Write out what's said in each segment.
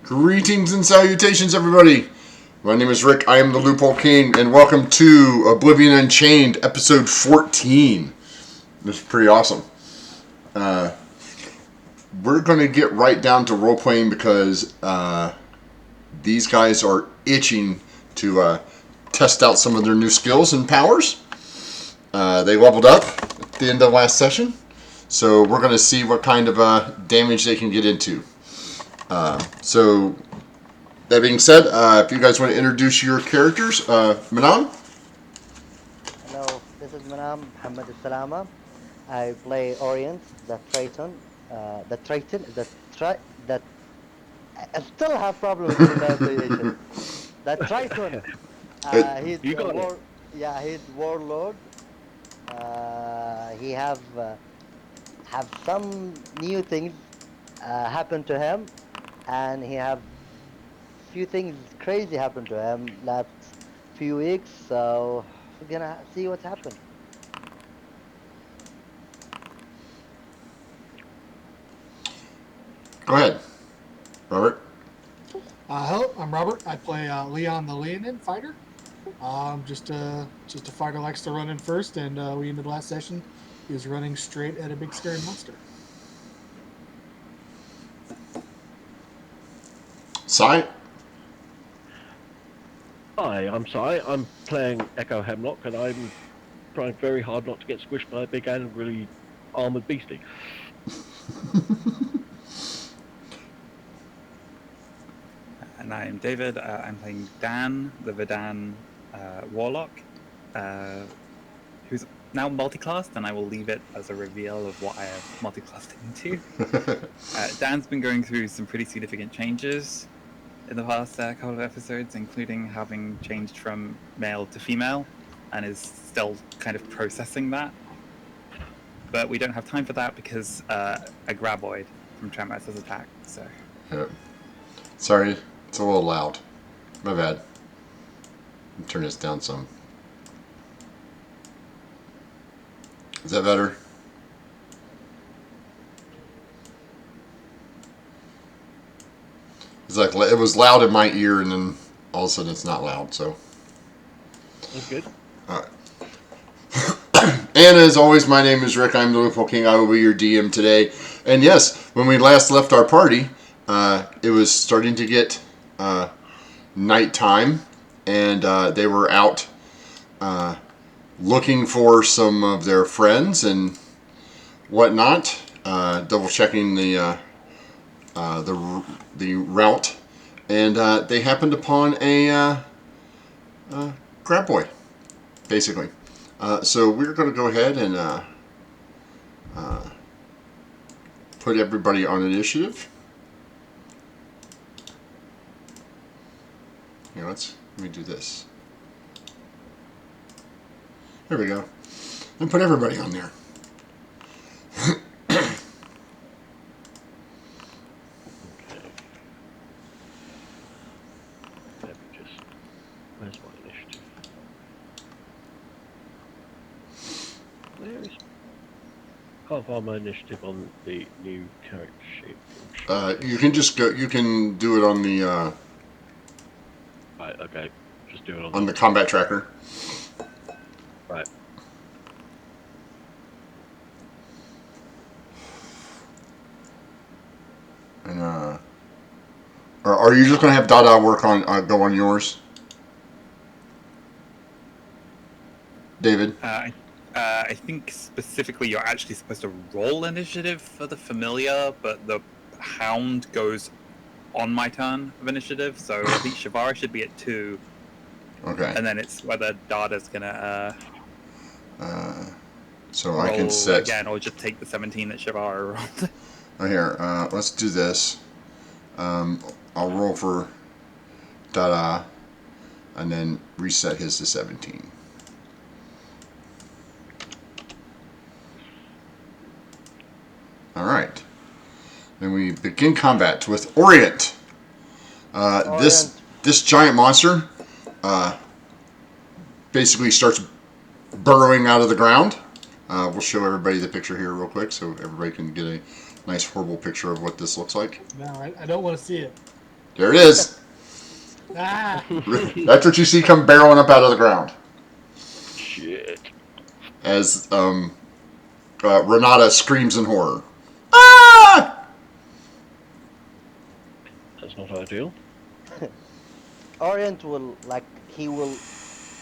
Greetings and salutations, everybody. My name is Rick. I am the Loophole King, and welcome to Oblivion Unchained, episode 14. This is pretty awesome. We're going to get right down to role-playing because these guys are itching to test out some of their new skills and powers. They leveled up at the end of last session, so we're going to see what kind of damage they can get into. So, that being said, if you guys want to introduce your characters, Manam? Hello, this is Manam Muhammad Salama. I play Orient, the Triton. I still have problems with the pronunciation. The Triton. He's You got it. Yeah, he's warlord. He have some new things happen to him, and he have few things crazy happen to him last few weeks. So we're gonna see what's happened. Go ahead, Robert. Hello, I'm Robert. I play Leon the Leonin fighter. Just a fighter likes to run in first, and we ended last session. He was running straight at a big scary monster. Sai? Hi, I'm Sai. I'm playing Echo Hemlock, and I'm trying very hard not to get squished by a big angrily armoured beastie. And I'm David. I'm playing Dan, the Verdan warlock, who's now multiclassed, and I will leave it as a reveal of what I have multiclassed into. Dan's been going through some pretty significant changes in the past couple of episodes, including having changed from male to female, and is still kind of processing that. But we don't have time for that because a graboid from Tremors has attacked, so... Yep. Sorry, it's a little loud. My bad. Turn this down some. Is that better? It's like it was loud in my ear, and then all of a sudden it's not loud. So. That's good. All right. And as always, my name is Rick. I'm the Loophole King. I will be your DM today. And yes, when we last left our party, it was starting to get nighttime, and they were out looking for some of their friends and whatnot, double checking the route, and they happened upon a grab boy, basically. So we're going to go ahead and put everybody on initiative. Here, let me do this. There we go. And put everybody on there. Where's my initiative? Where is... Can't find my initiative on the new character sheet. You can just go. You can do it on the Right, okay. Just do it on the combat tracker. Right. And are you just gonna have Dada work on go on yours, David? I think specifically you're actually supposed to roll initiative for the familiar, but the hound goes on my turn of initiative, so I think Shavara should be at 2. Okay. And then it's whether Dada's gonna So roll I can set again, or just take the 17 that Shavara rolled. Oh, here. Let's do this. I'll roll for Dada, and then reset his to 17. All right. Then we begin combat with Orient. This giant monster basically starts burrowing out of the ground. We'll show everybody the picture here real quick so everybody can get a nice horrible picture of what this looks like. No, I don't want to see it. There it is. Ah! That's what you see come barreling up out of the ground. Shit. As Renata screams in horror. Ah! That's not ideal. Orient will he will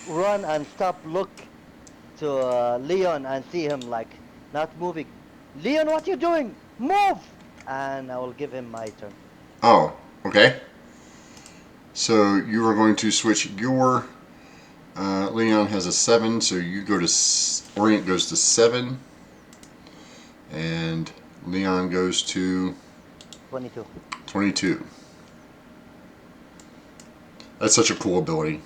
run and stop, look to Leon and see him not moving. Leon, what you doing? Move! And I will give him my turn. Oh, okay. So you are going to switch your. Leon has a 7, so you go to. Orient goes to 7. And Leon goes to 22. 22. That's such a cool ability.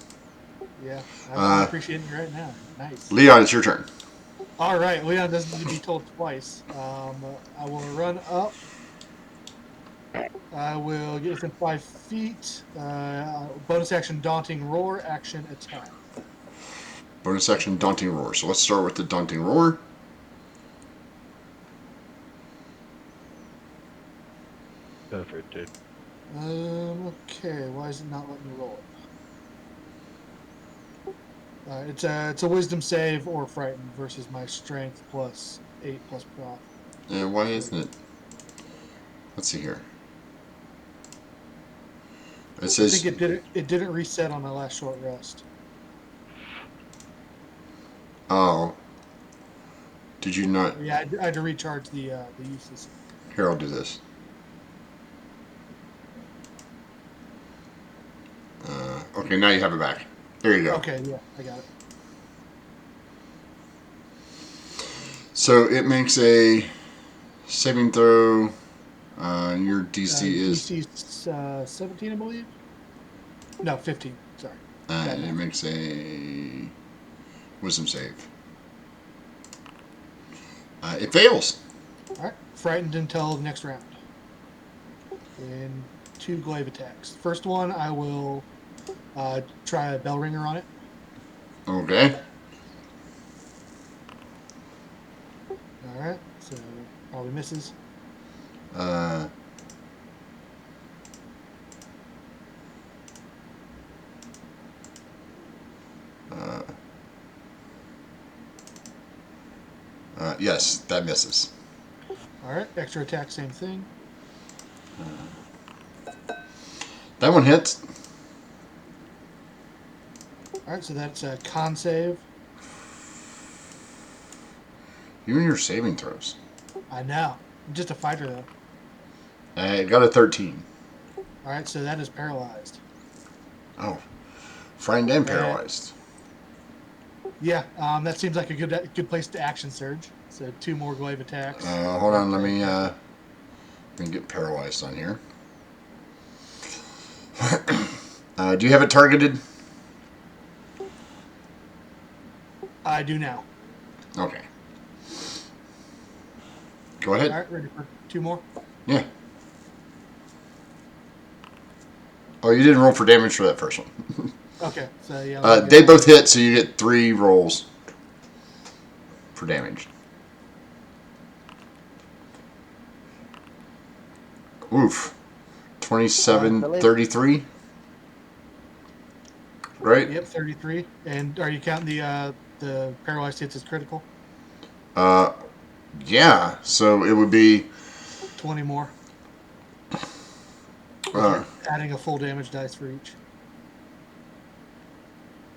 Yeah, I'm appreciating it right now. Nice. Leon, it's your turn. All right, Leon doesn't need to be told twice. I will run up. I will get within 5 feet. Bonus action, daunting roar. Action, attack. Bonus action, daunting roar. So let's start with the daunting roar. Go for it, dude. Okay, why is it not letting me roll it? It's a wisdom save or frightened versus my strength plus 8 plus prof. Why isn't it? Let's see here. It I says think it didn't reset on my last short rest. oh. Did you not? Yeah, I had to recharge the uses. Here, I'll do this. Okay, now you have it back. There you go. Okay, yeah, I got it. So it makes a saving throw. Your DC is. DC 17, I believe. No, 15. Sorry. And it makes a wisdom save. It fails. All right, frightened until the next round. And 2 glaive attacks. First one, I will try a bell ringer on it. Okay. All right, so probably misses. Yes, that misses. All right, extra attack, same thing. That one hits. All right, so that's a con save. You and your saving throws. I know. I'm just a fighter, though. I got a 13. All right, so that is paralyzed. Oh. Frightened and paralyzed. Yeah, that seems like a good place to action surge. So 2 more glaive attacks. Hold on, let me get paralyzed on here. Do you have it targeted? I do now. Okay. Go ahead. All right, ready for 2 more? Yeah. Oh, you didn't roll for damage for that first one. Okay, so yeah. They both hit, so you get 3 rolls for damage. Oof. 27, 33. Right? Yep, 33. And are you counting the paralyzed hits as critical? Yeah. So it would be 20 more. Adding a full damage dice for each.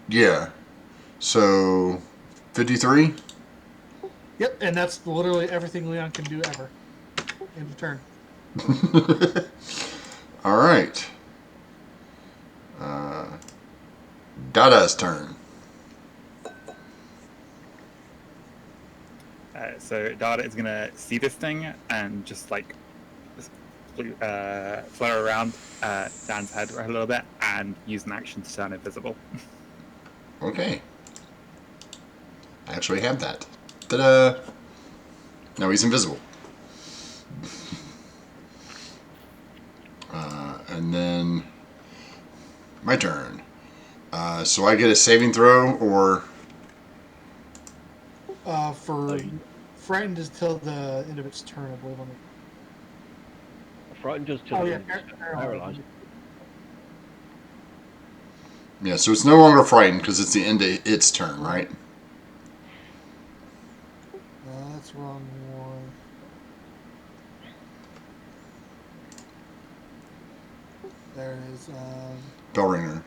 Yeah. So 53. Yep, and that's literally everything Leon can do ever. End of turn. All right. Dada's turn. So Dada is gonna see this thing and just flutter around Dan's head a little bit and use an action to turn invisible. Okay. I actually have that. Ta-da! No, he's invisible. And then my turn. So I get a saving throw, or For frightened is till the end of its turn, I believe. Frightened just till Oh the yeah, end. paralyzed. Yeah, so it's no longer frightened because it's the end of its turn, right? That's wrong one. There it is. Bell ringer.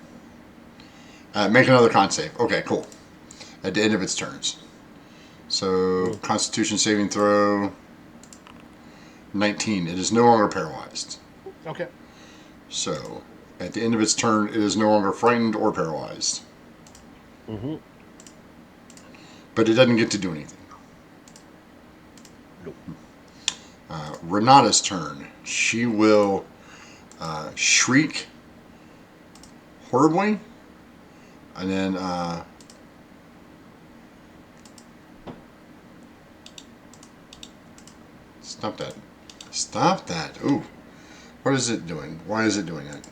Make another con save. Okay, cool. At the end of its turns. So, Constitution saving throw 19. It is no longer paralyzed. Okay. So, at the end of its turn, it is no longer frightened or paralyzed. Mm-hmm. But it doesn't get to do anything. Nope. Renata's turn. She will shriek horribly. And then stop that. Stop that. Ooh. What is it doing? Why is it doing that?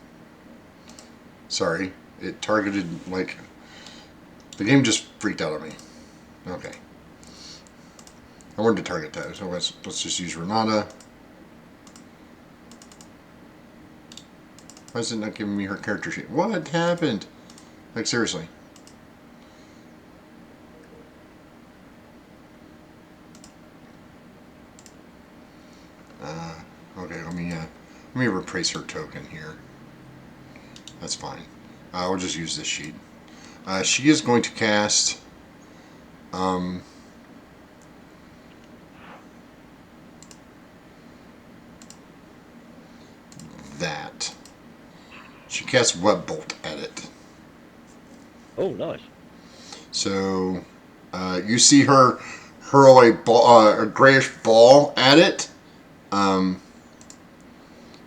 Sorry. It targeted, like... The game just freaked out on me. Okay. I wanted to target that, so let's just use Renata. Why is it not giving me her character sheet? What happened? Like, seriously. Okay, let me replace her token here. That's fine. We'll just use this sheet. She is going to cast that. She casts Web Bolt at it. Oh, nice. So you see her hurl a grayish ball at it.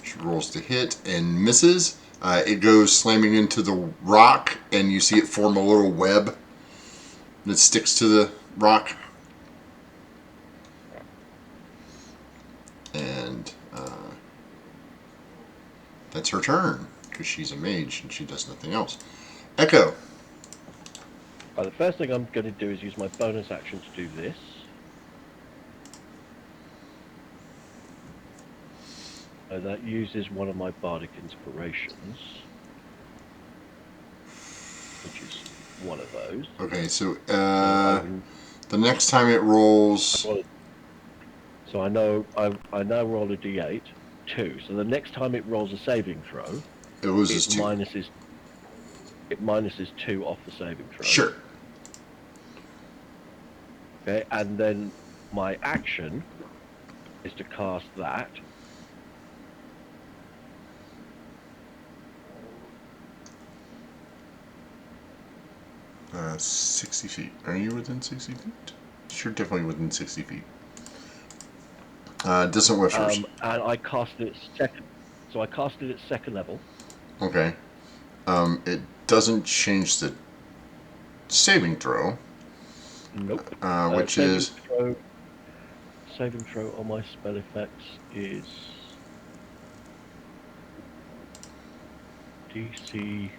She rolls to hit and misses. It goes slamming into the rock, and you see it form a little web that sticks to the rock. And that's her turn, because she's a mage and she does nothing else. Echo. The first thing I'm going to do is use my bonus action to do this. That uses one of my bardic inspirations, which is one of those. Okay, so the next time it rolls... So I know I now roll a d8, 2. So the next time it rolls a saving throw, It loses 2. It minuses 2 off the saving throw. Sure. Okay, and then my action is to cast that. 60 feet. Are you within 60 feet? You're definitely within 60 feet. Distant Whispers. And I cast it second. So I cast it at second level. Okay. It doesn't change the saving throw. Nope. Which is... Saving throw on my spell effects is... DC...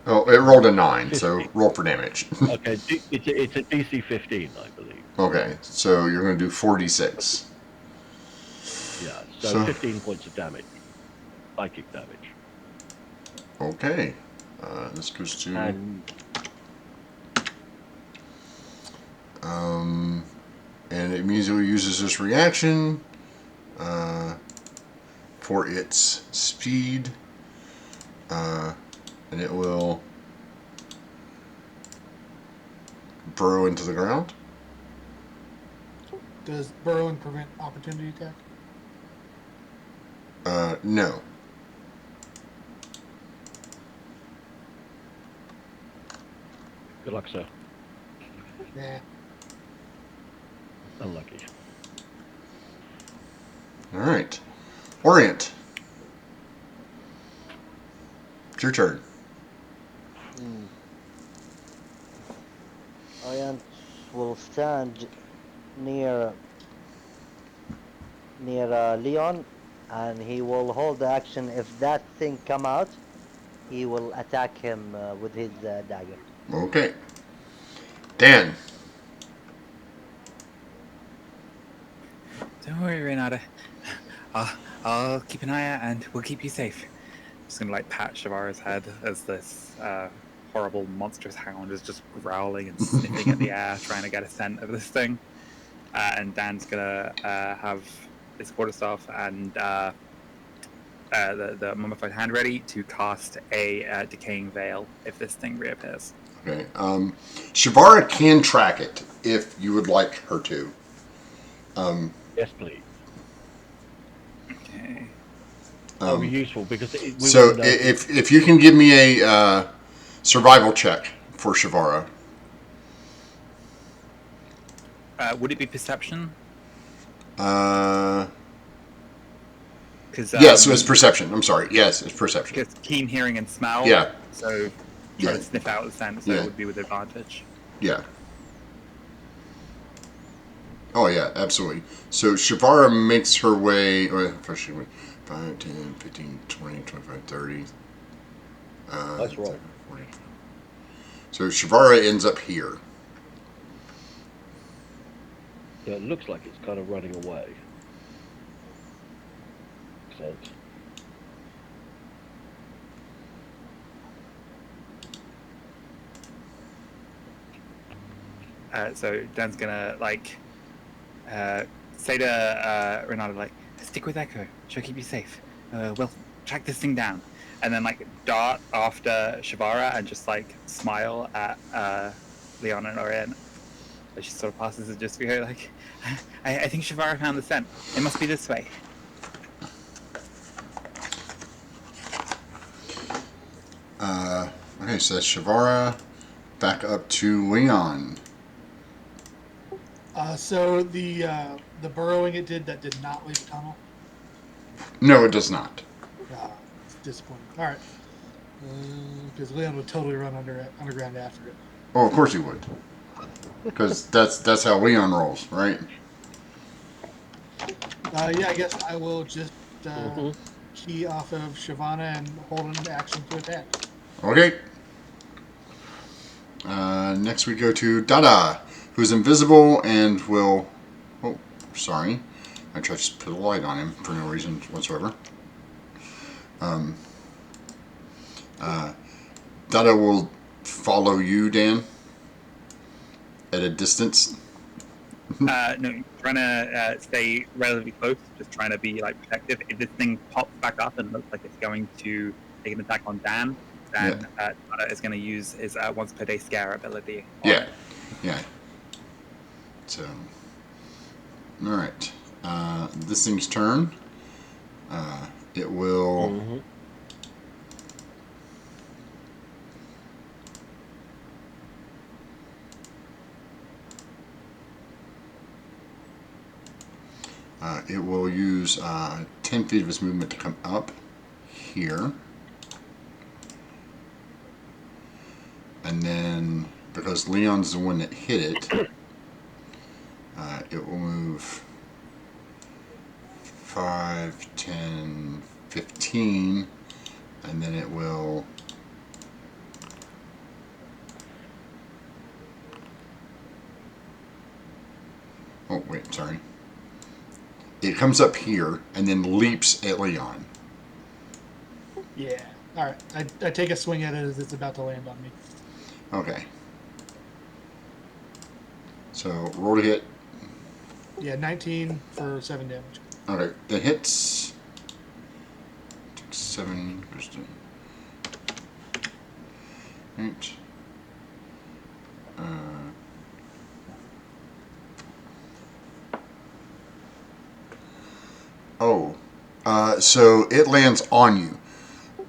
Oh, it rolled a 9, 15. so roll for damage. Okay, it's a DC 15, I believe. Okay, so you're going to do 46. Yeah, so 15 points of damage. Psychic damage. Okay. This goes to... And it immediately uses this reaction for its speed. And it will burrow into the ground. Does burrowing prevent opportunity attack? No. Good luck, sir. Yeah. Unlucky. All right. Orient. It's your turn. Orient will stand near Leon, and he will hold the action. If that thing come out, he will attack him with his dagger. Okay. Dan. Don't worry, Renata. I'll keep an eye out and we'll keep you safe. Just gonna like pat Shavara's head as this horrible monstrous hound is just growling and sniffing at the air, trying to get a scent of this thing. And Dan's gonna have his quarterstaff and the mummified hand ready to cast a decaying veil if this thing reappears. Okay. Shavara can track it if you would like her to. Yes, please. Okay. That would be useful because we So wouldn't know. if you can give me a survival check for Shavara. Would it be perception? Yes, Because it's perception. I'm sorry. Yes, it's perception. because keen hearing and smell. Yeah. So try Yeah. to sniff out the scent, so Yeah. it would be with advantage. Yeah. Oh, yeah, absolutely. So Shavara makes her way. First she went 5, 10, 15, 20, 25, 30. That's right. 40. So Shavara ends up here. Yeah, it looks like it's kind of running away. Makes sense. So Dan's gonna say to Renata stick with Echo. She'll keep you safe. We'll track this thing down, and then dart after Shavara and just smile at Leon and Orion as she sort of passes it just for her. I think Shavara found the scent. It must be this way. Okay, so that's Shavara. Back up to Leon. So the burrowing it that did not leave the tunnel. No, it does not. It's disappointing. All right, because Leon would totally run underground after it. Oh, of course he would. Because that's how Leon rolls, right? Yeah, I guess I will just key off of Shavana and hold an action to attack. Okay. Next we go to Dada, who's invisible and will... Oh, sorry. I tried to put a light on him for no reason whatsoever. Dada will follow you, Dan, at a distance. No, trying to stay relatively close, just trying to be protective. If this thing pops back up and looks like it's going to take an attack on Dan, then Tata is going to use his once per day scare ability. Yeah. So, all right. This thing's turn. It will. It will use 10 feet of its movement to come up here. And then, because Leon's the one that hit it, it will move 5, 10, 15, and then it will... Oh, wait, sorry. It comes up here and then leaps at Leon. Yeah. All right. I take a swing at it as it's about to land on me. Okay. So roll to hit. Yeah, 19 for 7 damage. Okay, that hits. 7. Right. So it lands on you.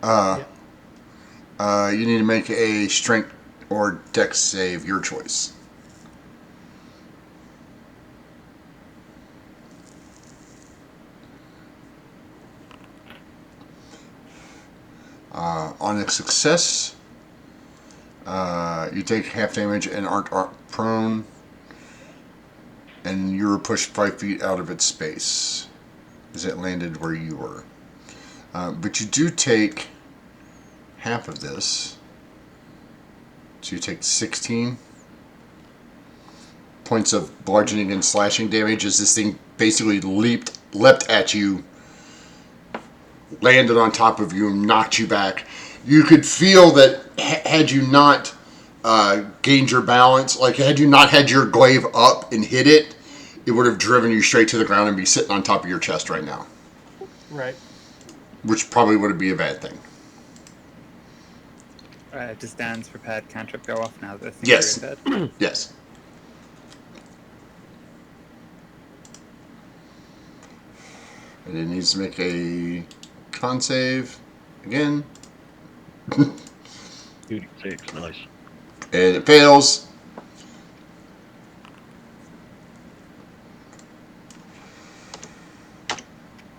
You need to make a strength or dex save, your choice. On a success, you take half damage and aren't prone, and you're pushed 5 feet out of its space as it landed where you were. But you do take half of this, so you take 16 points of bludgeoning and slashing damage as this thing basically leapt at you, landed on top of you, and knocked you back. you could feel that had you not gained your balance, like had you not had your glaive up and hit it, it would have driven you straight to the ground and be sitting on top of your chest right now. Right. Which probably wouldn't be a bad thing. Does Dan's prepared cantrip go off now that the thing's Yes. reappeared? Yes. And it needs to make a con save again. 2d6, nice. And it fails.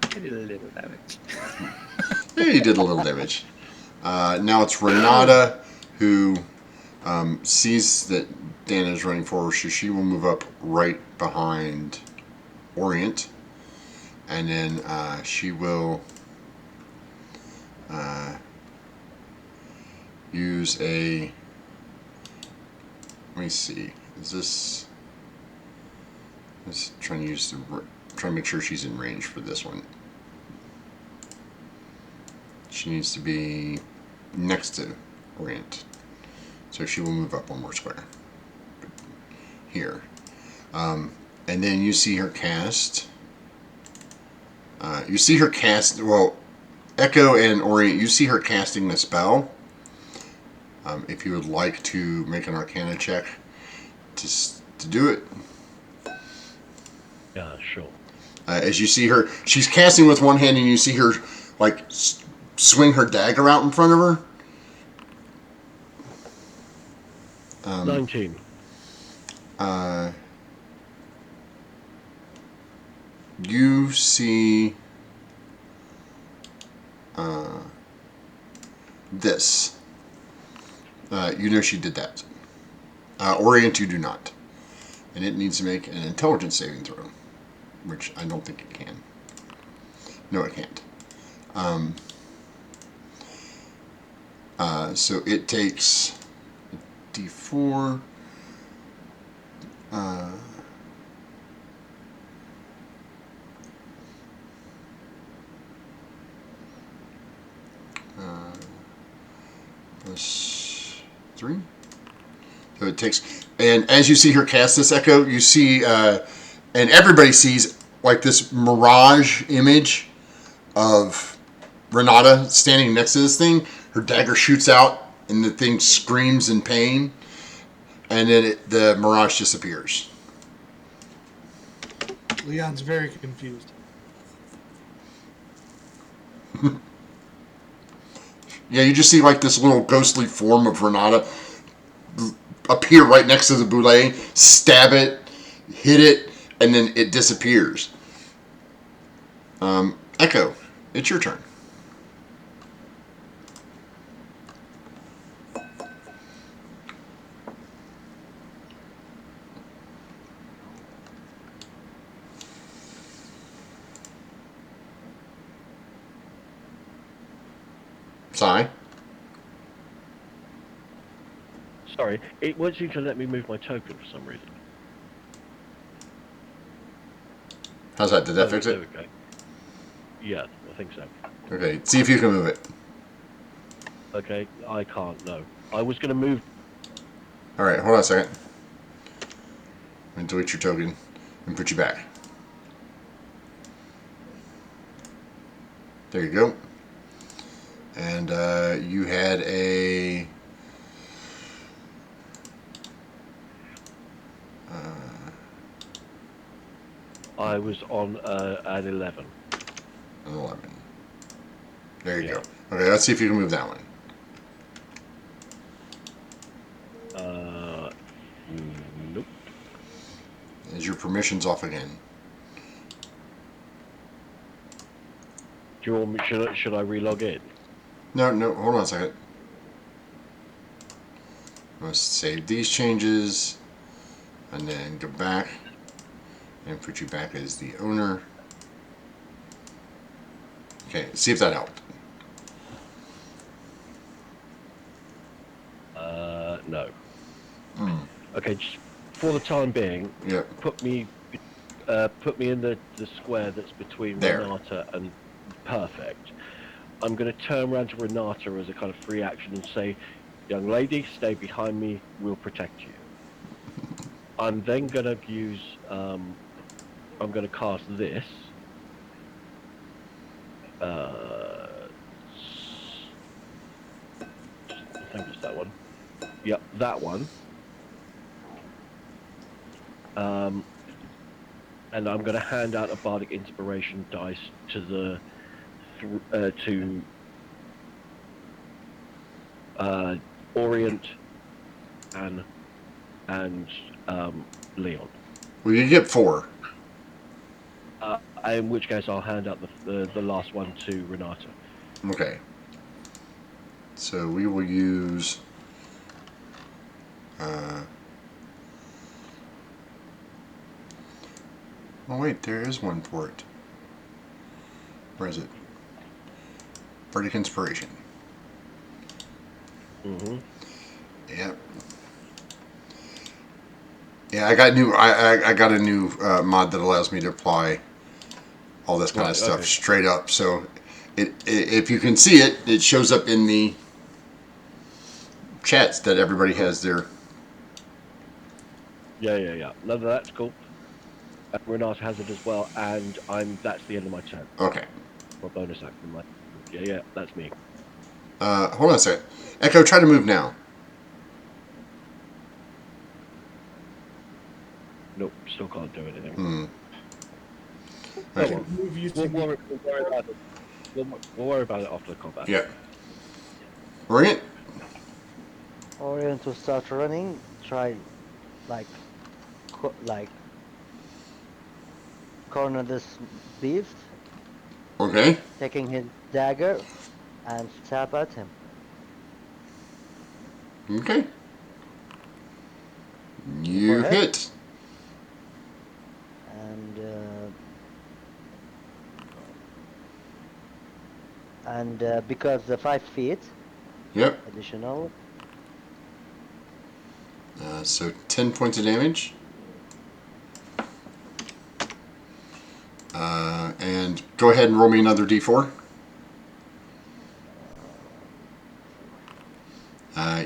I did a little damage. Yeah, you did a little damage. Now it's Renata who sees that Dan is running forward, so she will move up right behind Orient. And then she will use a... Let me see. Is this... Let's try to make sure she's in range for this one. She needs to be next to Orient. So she will move up one more square. Here. And then you see her cast... well, Echo and Orient, you see her casting the spell. If you would like to make an Arcana check to do it. Yeah, sure. As you see her, she's casting with one hand and you see her like swing her dagger out in front of her. 19. You see this. You know she did that. Orient, you do not. And it needs to make an intelligence saving throw, which I don't think it can. No, it can't. So it takes a D4. Plus 3. So it takes, and as you see her cast this, Echo, you see, and everybody sees like this mirage image of Renata standing next to this thing. Her dagger shoots out, and the thing screams in pain, and then the mirage disappears. Leon's very confused. Yeah, you just see like this little ghostly form of Renata appear right next to the boule, stab it, hit it, and then it disappears. Echo, it's your turn. Sai? Sorry, it won't seem to let me move my token for some reason. How's that? Did that fix There it? we go. Yeah, I think so. Okay, see if you can move it. Okay, I can't, no. I was going to move... Alright, hold on a second. I'm going to delete your token and put you back. There you go. And you had a... I was on an 11. an 11. There you Yeah. go. Okay, let's see if you can move that one. Nope. Is your permissions off again? Do you want me, should I relog in? No, hold on a second. Must save these changes and then go back and put you back as the owner. Okay, see if that helped. No. Okay, just for the time being, Yeah. put me in the square that's between There. Renata and perfect. I'm going to turn around to Renata as a kind of free action and say, young lady, stay behind me, we'll protect you. I'm then going to use, I'm going to cast this. I think it's that one. Yep, that one. And I'm going to hand out a bardic inspiration dice to the Orient and Leon. Well, you get 4. In which case, I'll hand out the last one to Renata. Okay. So we will use. Oh wait, there is one for it. Where is it? Bardic Inspiration. Mm-hmm. Yep. Yeah, I got new. I got a new mod that allows me to apply all this kind of stuff straight up. So, if you can see it, it shows up in the chats that everybody has there. Yeah. No, that's cool. Renata has it as well, and that's the end of my turn. Okay. My bonus action. Yeah, that's me. Hold on a second. Echo, try to move now. Nope, still can't do anything. Okay. Move using We'll worry about it. We'll worry about it after the combat. Yeah. Orient? Orient will start running. Try, like corner this beast, Okay. taking his dagger, and stab at him. Okay. You Forehead. hit. And because the 5 feet Yep. additional. So 10 points of damage. And go ahead and roll me another d4.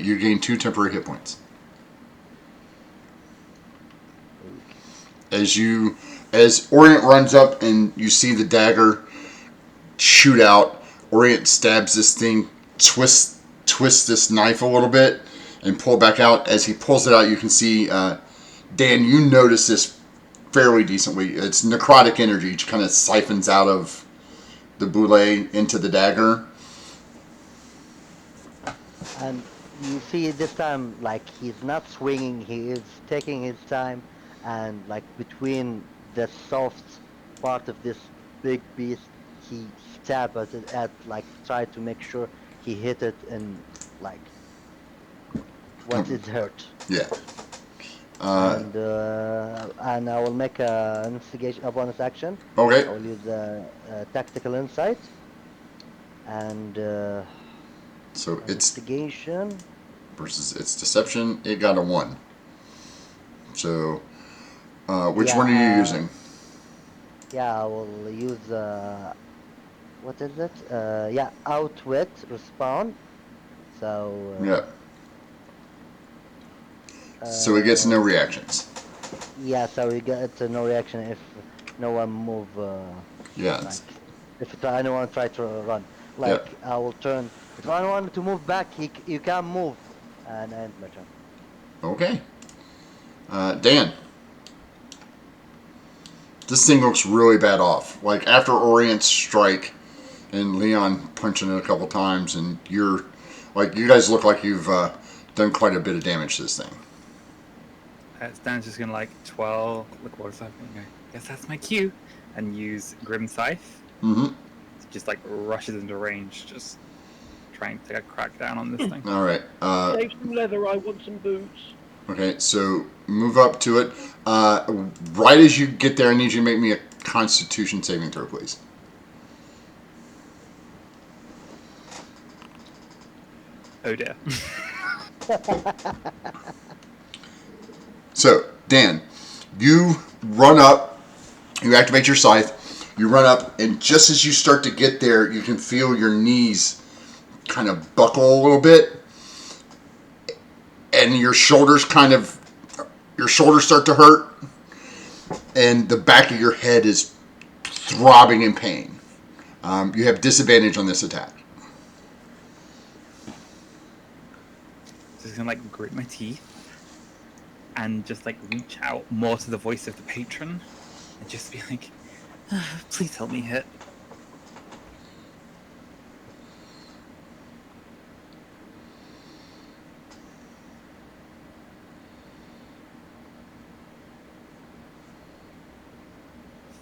You gain 2 temporary hit points. As Orient runs up and you see the dagger shoot out, Orient stabs this thing, twists this knife a little bit, and pull it back out. As he pulls it out, you can see, Dan, you notice this fairly decently. It's necrotic energy, which kind of siphons out of the boule into the dagger. And you see this time, like, he's not swinging, he is taking his time, and like between the soft part of this big beast, he stab at it, like try to make sure he hit it in like what is hurt. Yeah. And I will make a bonus action. Okay. I will use tactical insight and So it's investigation versus its deception. It got a 1. So, which one are you using? Yeah, I will use what is it? Yeah, outwit respawn. So Yeah. So it gets no reactions. Yeah, so we get no reaction if no one move. Yeah. Like, if anyone try to run, like I will turn. If anyone to move back, you can move, and end my turn. Okay. Dan. This thing looks really bad off. Like after Orient's strike and Leon punching it a couple times, and you guys look like you've done quite a bit of damage to this thing. Stan's just gonna like twirl the quarter staff and go, guess that's my cue, and use Grim Scythe. Mm-hmm. Just like rushes into range, just trying to take a crack down on this thing. All right. Save some leather. I want some boots. Okay, so move up to it. Right as you get there, I need you to make me a Constitution saving throw, please. Oh dear. So, Dan, you run up, you activate your scythe, You run up, and just as you start to get there, you can feel your knees kind of buckle a little bit, and your shoulders start to hurt, and the back of your head is throbbing in pain. You have disadvantage on this attack. Just gonna like grit my teeth and just like reach out more to the voice of the patron and just be like, please help me hit.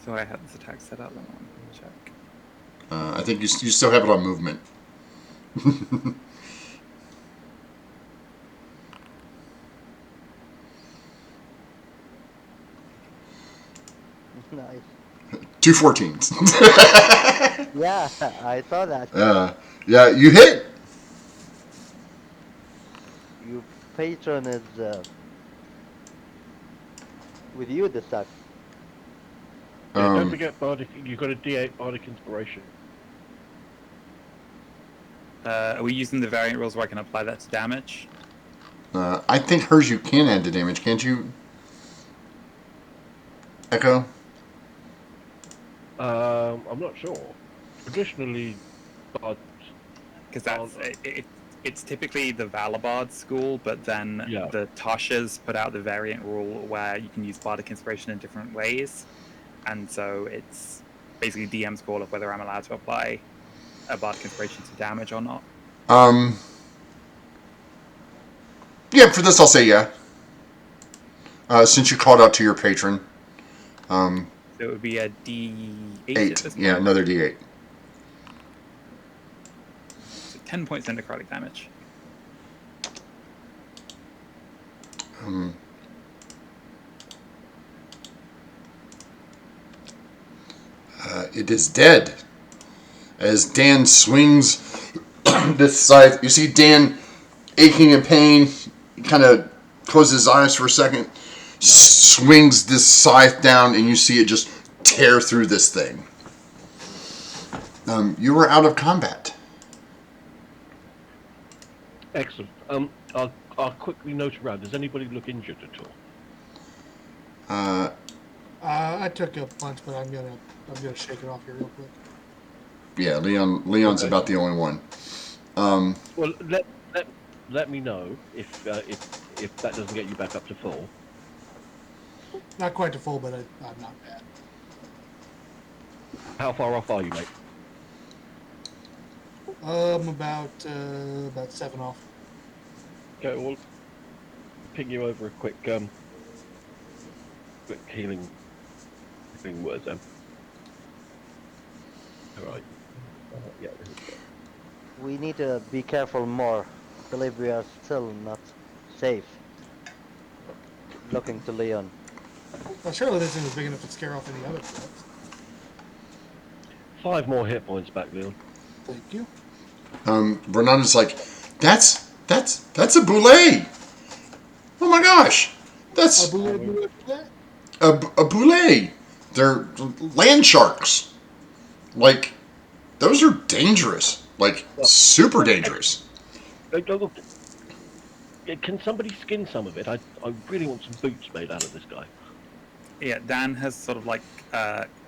So I have this attack set up. Let me check. I think you still have it on movement. Nice. 2 14s. Yeah, I saw that. Yeah, you hit. Your patron is with you this time. Yeah, don't forget Bardic. You've got a D8 Bardic Inspiration. Are we using the variant rules where I can apply that to damage? I think hers you can add to damage, can't you? Echo? I'm not sure. Traditionally, bards Because that's it's typically the Valabard school, but then the Toshas put out the variant rule where you can use Bardic Inspiration in different ways, and so it's basically DM's call of whether I'm allowed to apply a Bardic Inspiration to damage or not. Yeah, for this I'll say yeah. Since you called out to your patron. So it would be a D8 at 8. this point. Yeah, another D8. So 10 points of necrotic damage. It is dead. As Dan swings this scythe, you see Dan aching in pain. He kind of closes his eyes for a second, swings this scythe down, and you see it just tear through this thing. You were out of combat. Excellent. I'll quickly note around. Does anybody look injured at all? I took a punch, but I'm gonna shake it off here real quick. Yeah, Leon's about the only one. Well, let me know if that doesn't get you back up to full. Not quite to full, but I'm not bad. How far off are you, mate? About 7 off. Okay, we'll ping you over a quick healing word then. All right. Yeah. We need to be careful more. I believe we are still not safe. Looking to Leon. Well, surely this thing was big enough to scare off any other threats. 5 more hit points back, Leon. Thank you. Bernardo's like, that's a boulet. Oh my gosh, that's a boulet. They're land sharks. Like, those are dangerous. Like, super dangerous. Can somebody skin some of it? I really want some boots made out of this guy. Yeah, Dan has sort of like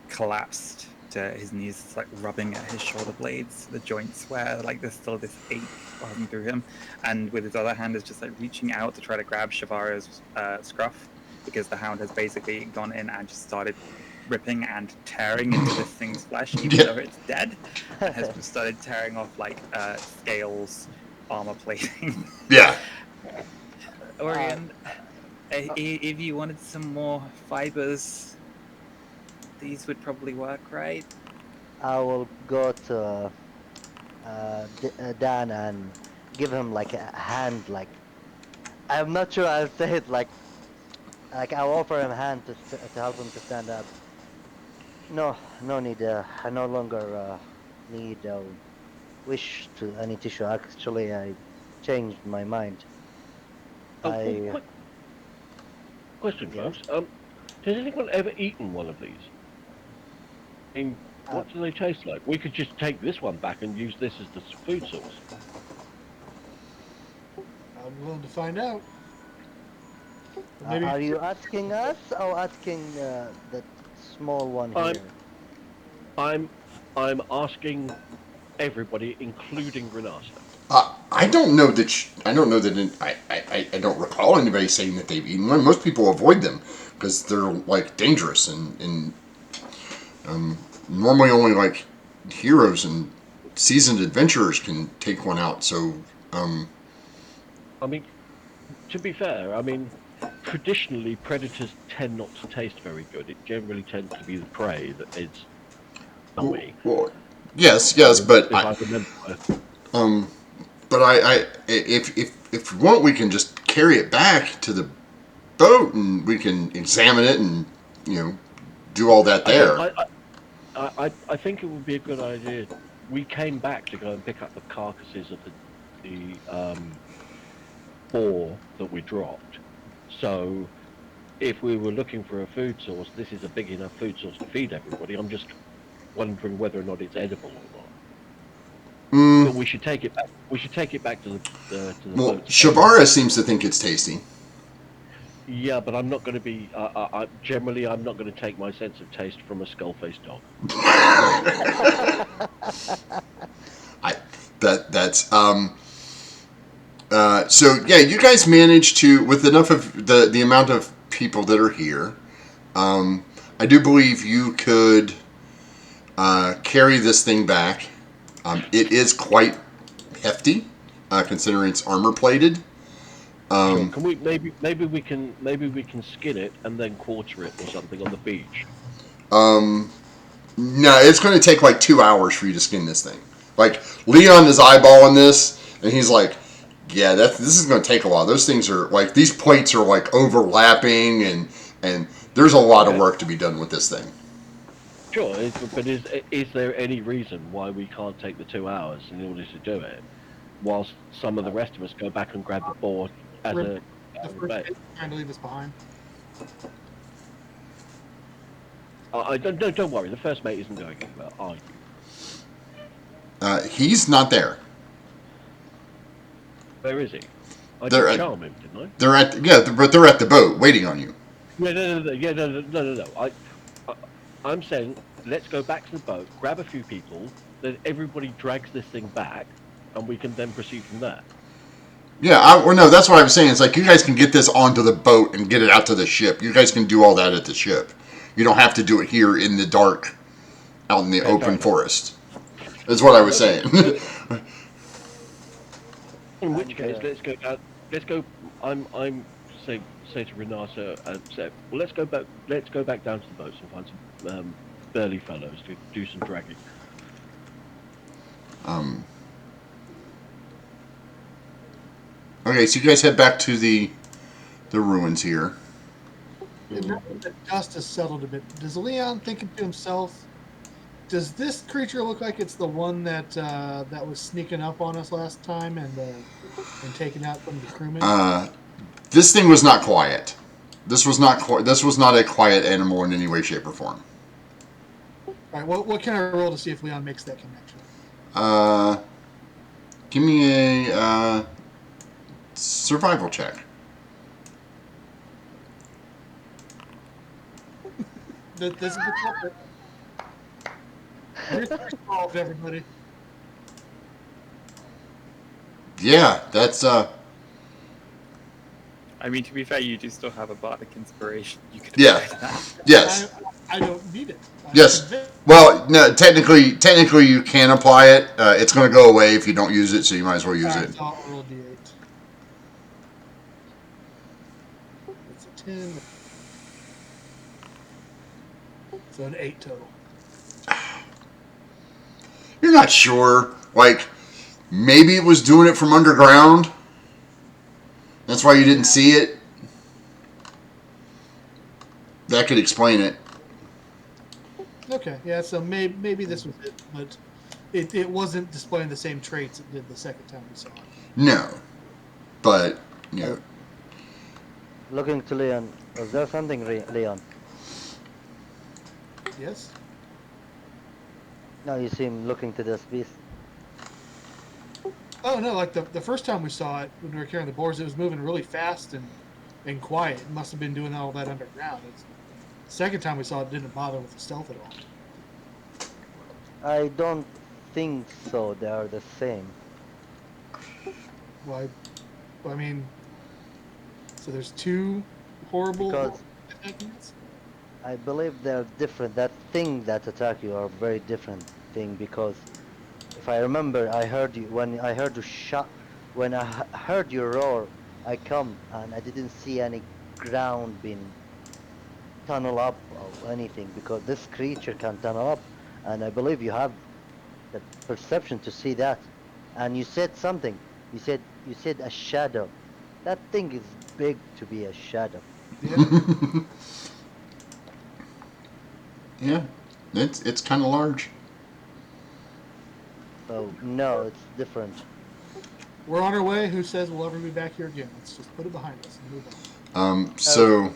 collapsed to his knees. It's like rubbing at his shoulder blades, the joints where like there's still this ache running through him, and with his other hand is just like reaching out to try to grab Shavaro's scruff, because the hound has basically gone in and just started ripping and tearing into this thing's flesh, even though it's dead, and has just started tearing off like scales, armor plating. Yeah. Orion, if you wanted some more fibers, these would probably work, right? I will go to Dan and give him like a hand, like I'm not sure I'll say it like I'll offer him a hand to help him to stand up. No need. I no longer need wish to any tissue. Actually, I changed my mind. Quick question, folks. Has anyone ever eaten one of these? mean, what do they taste like? We could just take this one back and use this as the food source. I'm willing to find out. Maybe Are you asking us or asking that small one I'm, here? I'm asking everybody, including Renata. I don't know that. I don't know that. I don't recall anybody saying that they've eaten one. Most people avoid them because they're like dangerous and normally only like heroes and seasoned adventurers can take one out. So, I mean, to be fair, I mean, traditionally predators tend not to taste very good. It generally tends to be the prey that is yummy. well, yes, but If I remember. if we want, we can just carry it back to the boat and we can examine it and do all that there. I think it would be a good idea. We came back to go and pick up the carcasses of the boar that we dropped. So, if we were looking for a food source, this is a big enough food source to feed everybody. I'm just wondering whether or not it's edible or not. But we should take it back. We should take it back to the Well, boat. Shavara seems to think it's tasty. Yeah, but I'm not going to be. Generally, I'm not going to take my sense of taste from a skull-faced dog. So yeah, you guys managed to, with enough of the amount of people that are here. I do believe you could carry this thing back. It is quite hefty, considering it's armor plated. Sure. Can we maybe we can skin it and then quarter it or something on the beach? No, it's going to take like 2 hours for you to skin this thing. Like Leon is eyeballing this, and he's like, "Yeah, this is going to take a while. Those things are like these plates are like overlapping, and there's a lot of work to be done with this thing." Sure, but is there any reason why we can't take the 2 hours in order to do it, whilst some of the rest of us go back and grab the board as the a first bait? mate trying to leave us behind. Don't worry. The first mate isn't going anywhere, are you? He's not there. Where is he? I They're did charm him, didn't I? But they're at the boat waiting on you. Yeah, no. I'm saying let's go back to the boat, grab a few people, then everybody drags this thing back, and we can then proceed from there. Yeah, no, that's what I was saying. It's like you guys can get this onto the boat and get it out to the ship. You guys can do all that at the ship. You don't have to do it here in the dark, out in the open forest. That's what I was saying. In which case, let's go. Let's go. I'm say to Renata and Seb. Well, let's go back. Let's go back down to the boats and find some burly fellows to do some dragging. Okay, so you guys head back to the ruins here. And now that the dust has settled a bit, does Leon thinking to himself, does this creature look like it's the one that that was sneaking up on us last time and taking out some of the crewmen? This thing was not quiet. This was not a quiet animal in any way, shape, or form. All right, what can I roll to see if Leon makes that connection? Give me a survival check. This is the culprit. You're solved, everybody. Yeah, that's I mean, to be fair, you do still have a bardic inspiration. You could yeah, apply that. yes, I don't need it. yes. Well, no, technically you can apply it. It's going to go away if you don't use it, so you might as well use All right, it. so I'll roll D8. It's a 10. So an 8 total. You're not sure. Like, maybe it was doing it from underground. That's why you didn't see it. That could explain it. Okay, yeah, so maybe this was it, but it wasn't displaying the same traits it did the second time we saw it. No. But, you know. Looking to Leon. Was there something, Leon? Yes? Now you see him looking to this beast. Oh no! Like the first time we saw it when we were carrying the boards, it was moving really fast and quiet. It must have been doing all that underground. The second time we saw it, didn't bother with the stealth at all. I don't think so. They are the same. Well, I mean, so there's two horrible Because attacks? I believe they're different. That thing that attack you are very different thing because if I remember, I heard you when I heard you shot. When I heard you roar, I come and I didn't see any ground being tunnel up or anything because this creature can tunnel up, and I believe you have the perception to see that. And you said something. You said a shadow. That thing is big to be a shadow. Yeah. Yeah, it's kind of large. So no, it's different. We're on our way. Who says we'll ever be back here again? Let's just put it behind us and move on. So,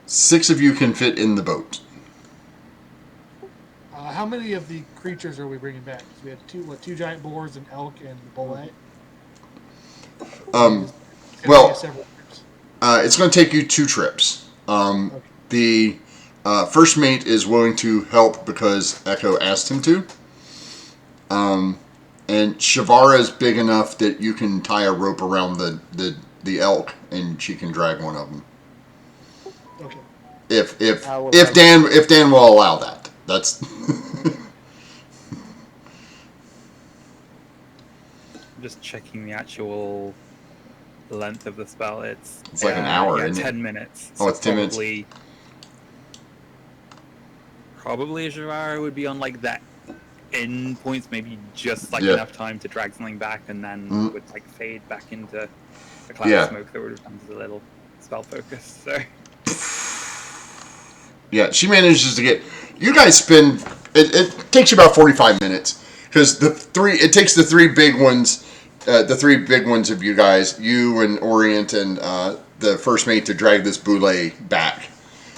6 of you can fit in the boat. How many of the creatures are we bringing back? 'Cause we had two giant boars, an elk, and the bullet. Well, it's going to take you 2 trips. Okay. The first mate is willing to help because Echo asked him to. And Shavara is big enough that you can tie a rope around the elk and she can drag one of them. Okay. If will Dan will allow that. That's I'm just checking the actual length of the spell. It's like an hour, yeah, isn't it? 10 minutes. Oh, it's 10 minutes. Probably Jirara would be on like that end points, maybe just like Yeah. enough time to drag something back, and then would like fade back into a cloud Yeah. of smoke that would have done a little spell focus. So yeah, she manages to get. You guys spend. It takes you about 45 minutes because it takes the 3 big ones, the 3 big ones of you guys, you and Orient and the first mate to drag this boule back,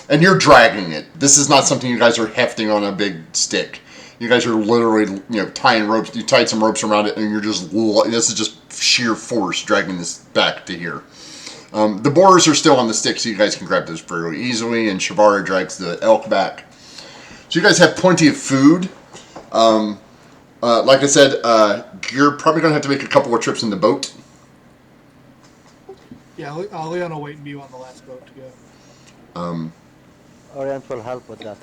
and you're dragging it. This is not something you guys are hefting on a big stick. You guys are literally, tying ropes. You tied some ropes around it, and you're just. This is just sheer force dragging this back to here. The boars are still on the stick, so you guys can grab those very easily, and Shavara drags the elk back. So you guys have plenty of food. Like I said, you're probably going to have to make a couple of trips in the boat. Yeah, Leon will wait and be on the last boat to go. Orient will help with that.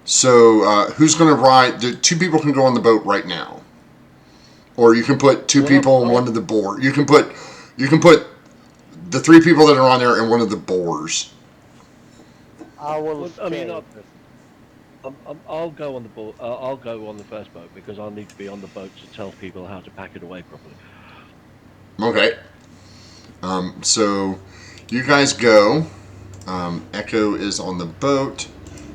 So who's going to ride? 2 people can go on the boat right now. Or you can put 2 people in one of the boars. You can put the 3 people that are on there in one of the boars. I will. Well, I mean, I'll go on the boat. I'll go on the first boat because I'll need to be on the boat to tell people how to pack it away properly. Okay. So you guys go. Echo is on the boat.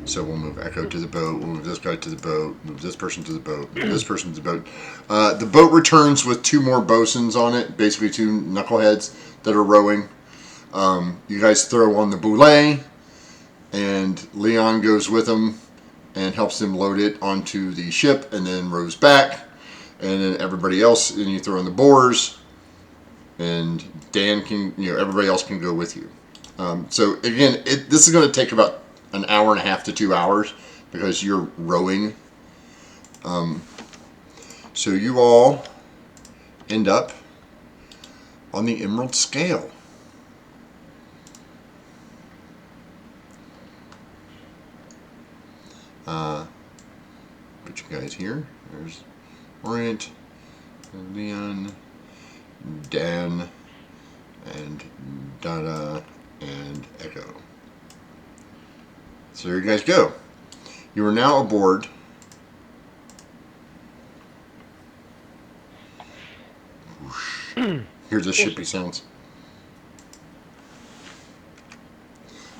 So we'll move Echo to the boat, we'll move this guy to the boat, move this person to the boat, move this person to the boat. The boat returns with 2 more bosuns on it, basically 2 knuckleheads that are rowing. You guys throw on the boule, and Leon goes with them and helps them load it onto the ship, and then rows back. And then everybody else, and you throw in the boars, and Dan can, everybody else can go with you. So again, this is going to take about an hour and a half to 2 hours because you're rowing. So you all end up on the Emerald Scale. Put you guys here. There's Orient, Leon, Dan, and Dada, and Echo. So there you guys go. You are now aboard here's the shippy sounds.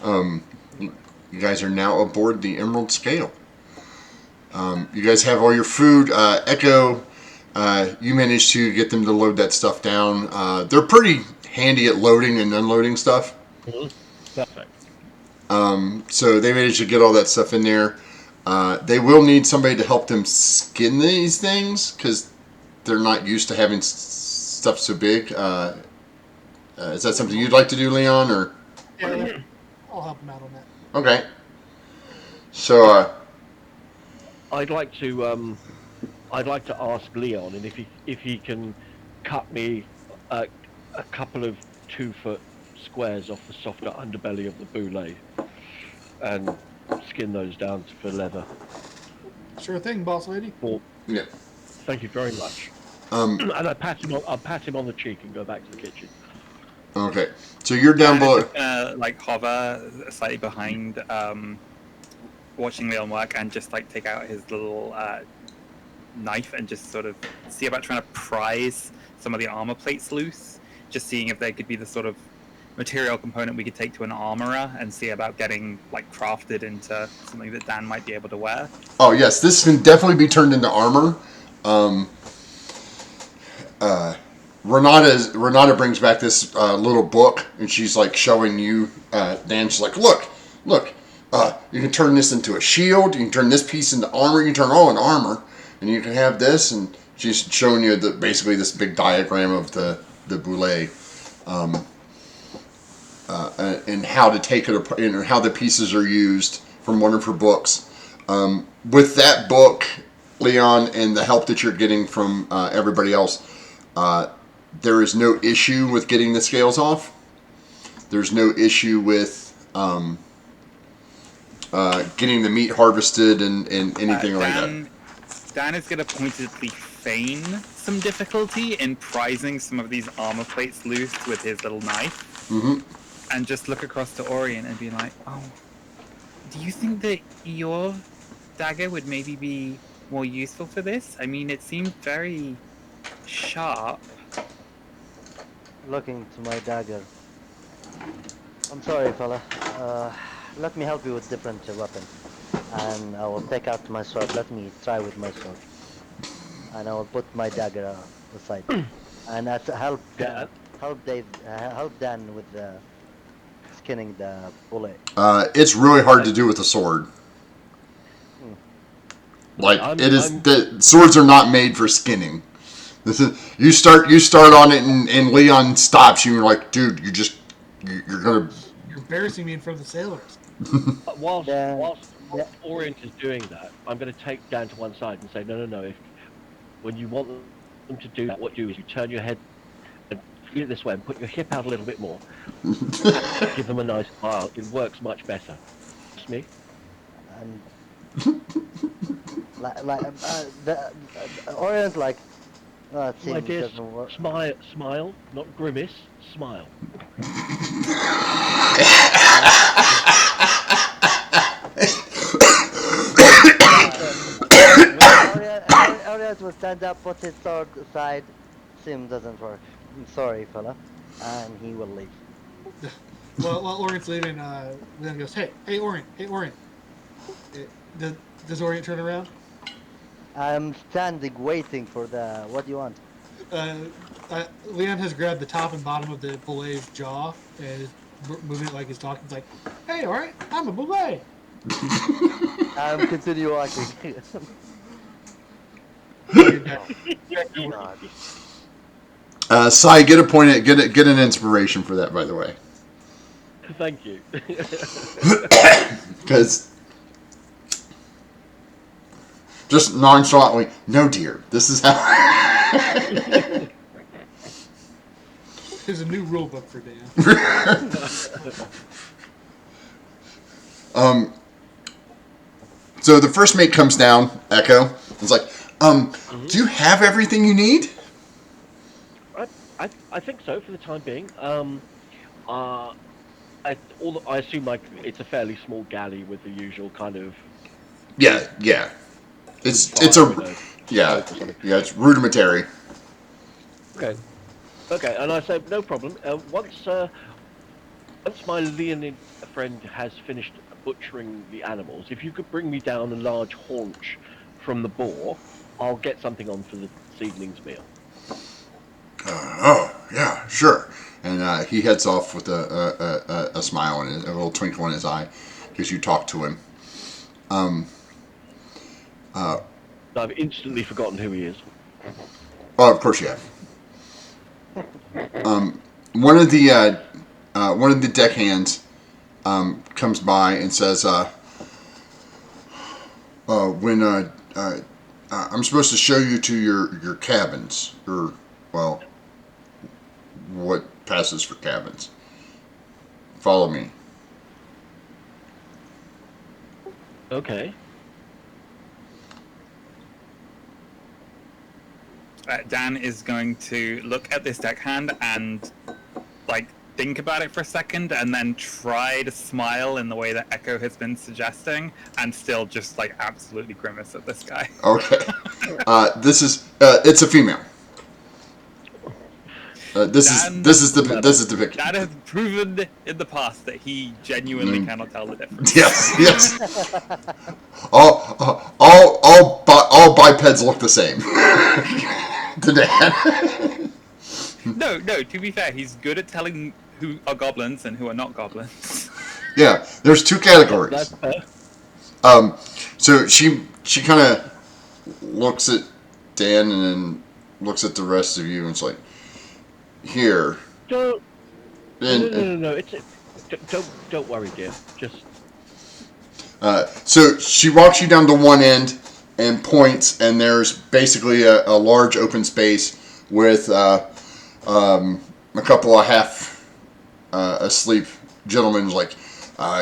You guys are now aboard the Emerald Scale. You guys have all your food. Echo, you managed to get them to load that stuff down. They're pretty handy at loading and unloading stuff. Perfect. So they managed to get all that stuff in there. They will need somebody to help them skin these things because they're not used to having stuff so big. Is that something you'd like to do, Leon? Or Yeah, I'll help him out on that. okay. So I'd like to ask Leon, and if he can cut me a couple of 2-foot squares off the softer underbelly of the boule, and skin those down for leather. Sure thing, boss lady. Well, yeah. thank you very much. And I pat him on the cheek and go back to the kitchen. Okay. So you're down Dan is below. just gonna like hover slightly behind, watching Leon work, and just like take out his little knife and just sort of see about trying to prise some of the armor plates loose. Just seeing if they could be the sort of material component we could take to an armorer and see about getting like crafted into something that Dan might be able to wear. Oh yes, this can definitely be turned into armor. Renata brings back this little book, and she's like showing you, Dan. She's like, look, you can turn this into a shield. You can turn this piece into armor. You can turn all in armor, and you can have this. And she's showing you basically this big diagram of the boule, and how to take it apart, and how the pieces are used from one of her books. With that book, Leon, and the help that you're getting from everybody else, there is no issue with getting the scales off. There's no issue with getting the meat harvested and anything like that. Dan is going to pointedly feign some difficulty in prizing some of these armor plates loose with his little knife. Mm-hmm. And just look across to Orient and be like, oh, do you think that your dagger would maybe be more useful for this? I mean, it seemed very sharp. Looking to my dagger. I'm sorry, fella. Let me help you with different weapons. And I will take out my sword. Let me try with my sword. And I will put my dagger aside. And that's help Dan with skinning the bullet. It's really hard to do with a sword. Like the swords are not made for skinning. This is you start on it and Leon stops you and you're like, dude, you're gonna. You're embarrassing me in front of the sailors. Whilst Orient is doing that, I'm going to take Dan to one side and say, no. When you want them to do that, what you do is you turn your head and feel it this way and put your hip out a little bit more. Give them a nice smile. It works much better. Trust me. And the Orient it My seems dear, doesn't work. smile, not grimace. Smile. Orient will stand up, put his sword aside. Sim doesn't work. I'm sorry, fella. And he will leave. Well, while Orient's leaving, Leon goes, hey, Orient. Does Orient turn around? I'm standing waiting for what do you want? Leon has grabbed the top and bottom of the boulet's jaw and is moving it like he's talking. He's like, hey, Orient, I'm a boulet. I'm continue walking. Sai, get a point. Get an inspiration for that, by the way. Thank you. Because just nonchalantly, no, dear, this is how. There's a new rule book for Dan. So the first mate comes down, Echo. It's like, do you have everything you need? I think so for the time being. I assume it's a fairly small galley with the usual kind of. Yeah. It's rudimentary. Okay, and I said no problem. Once my Leonid friend has finished butchering the animals, if you could bring me down a large haunch from the boar, I'll get something on for this evening's meal. Yeah, sure. And he heads off with a smile and a little twinkle in his eye because you talk to him. I've instantly forgotten who he is. Oh, of course you have. One of the deckhands comes by and says, "When I'm supposed to show you to your cabins, or well, what passes for cabins. Follow me." Okay. Dan is going to look at this deckhand and like think about it for a second, and then try to smile in the way that Echo has been suggesting, and still just like absolutely grimace at this guy. Okay. This is it's a female. This is the picture. Dan has proven in the past that he genuinely cannot tell the difference. Yes. All bipeds look the same. To Dan. No. To be fair, he's good at telling who are goblins and who are not goblins. Yeah, there's two categories. That's fair. So she kind of looks at Dan and then looks at the rest of you and it's like, here. Don't. And, No. Don't worry, dear. Just. So she walks you down to one end and points, and there's basically a large open space with a couple of half asleep gentlemen. Like,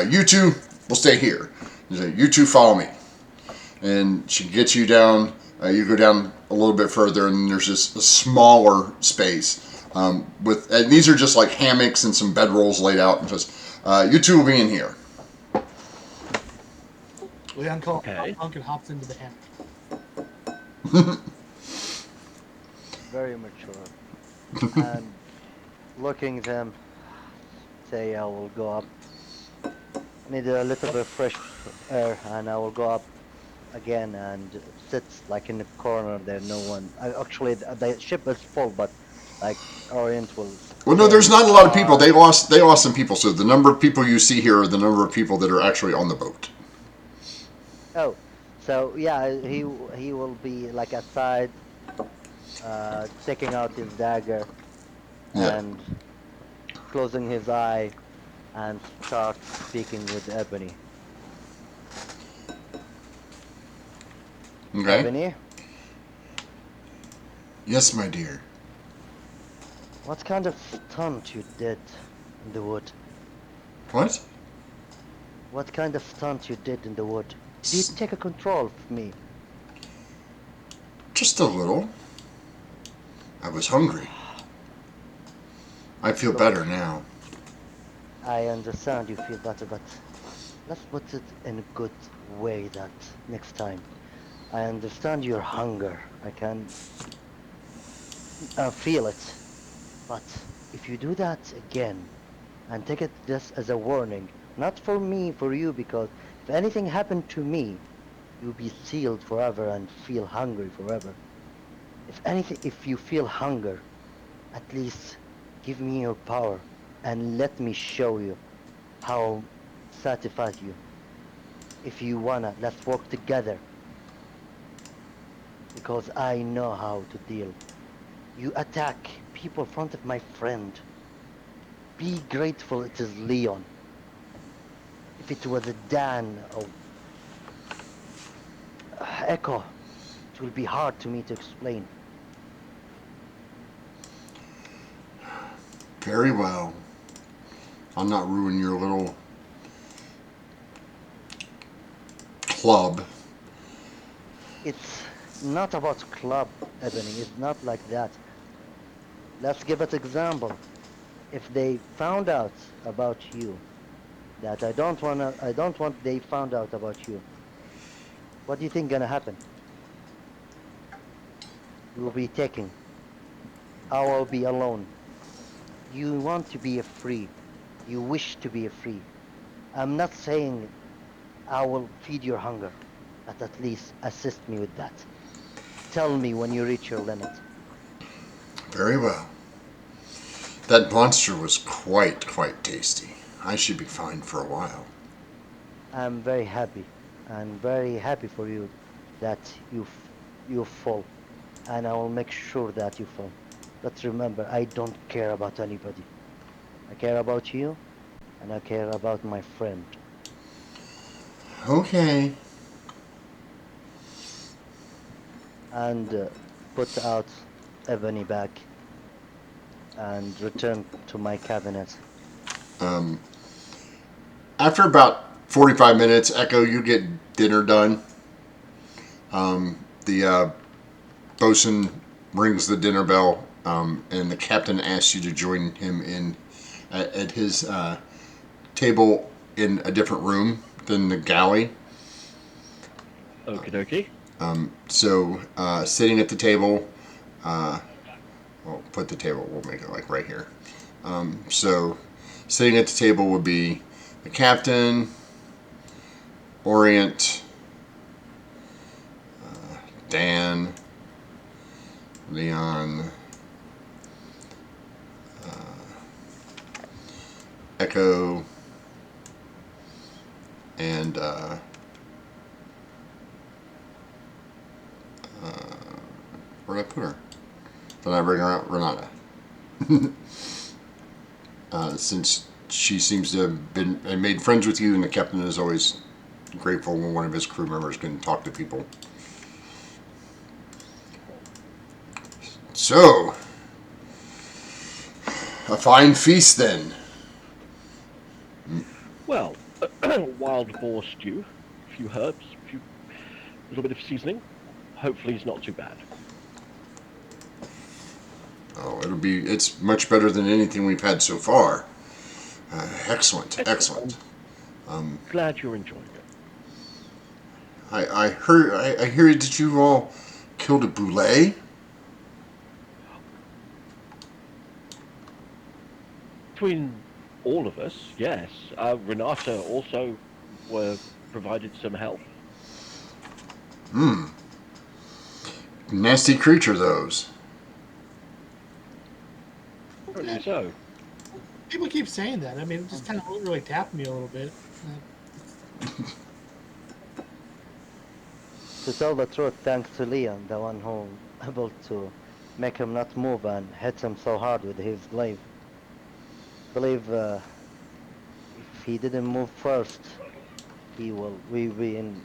you two will stay here. You two follow me. And she gets you down. You go down a little bit further, and there's just a smaller space. And these are just like hammocks and some bedrolls laid out. And just, you two will be in here. Leon calls Okay. Punk and hops into the hammock. Very mature. And looking at them, say I will go up. I need a little bit of fresh air, and I will go up again and sit like in the corner there. No one. Actually, the ship is full, but like Orient will. Well, no, there's not a lot of people. They lost some people. So the number of people you see here are the number of people that are actually on the boat. Oh, so yeah, he will be like aside, taking out his dagger, Yeah. and closing his eye, and start speaking with Ebony. Okay. Ebony, Yes, my dear. what kind of stunt you did in the wood? What? What kind of stunt you did in the wood? Did you take a control of me? Just a little. I was hungry. I feel better now. I understand you feel better, but let's put it in a good way that next time. I understand your hunger. I can feel it. But if you do that again, and take it just as a warning, not for me, for you, because if anything happened to me, you'll be sealed forever and feel hungry forever. If you feel hunger, at least give me your power and let me show you how satisfied you. If you wanna, let's work together. Because I know how to deal. You attack people in front of my friend. Be grateful it is Leon. If it was a Dan or Echo, it will be hard to me to explain. Very well. I'll not ruin your little club. It's not about club, Ebony. It's not like that. Let's give it example. If they found out about you, that I don't want they found out about you. What do you think gonna happen? You will be taken. I will be alone. You want to be free. You wish to be free. I'm not saying I will feed your hunger, but at least assist me with that. Tell me when you reach your limit. Very well. That monster was quite tasty. I should be fine for a while. I'm very happy. I'm very happy for you that you fall, and I will make sure that you fall. But remember, I don't care about anybody. I care about you, and I care about my friend. Okay. And put out Ebony back and return to my cabinet. Um, After about 45 minutes, Echo, you get dinner done. The bosun rings the dinner bell, and the captain asks you to join him at his table in a different room than the galley. Okie dokie. So sitting at the table, we'll put the table, we'll make it like right here. So sitting at the table would be the captain, Orient, Dan, Leon, Echo, and where did I put her? Did I bring her out? Renata. Since she seems to have been and made friends with you, and the captain is always grateful when one of his crew members can talk to people. So, a fine feast then. Well, wild boar stew, a few herbs, a little bit of seasoning. Hopefully it's not too bad. Oh, it's much better than anything we've had so far. Excellent. Glad you're enjoying it. I hear that you all killed a boulet. Between all of us, yes. Renata also provided some help. Nasty creature, those. Apparently so. People keep saying that. I mean, it just kind of really tapped me a little bit. To tell the truth, thanks to Leon, the one who able to make him not move and hit him so hard with his glaive. Believe if he didn't move first, we be in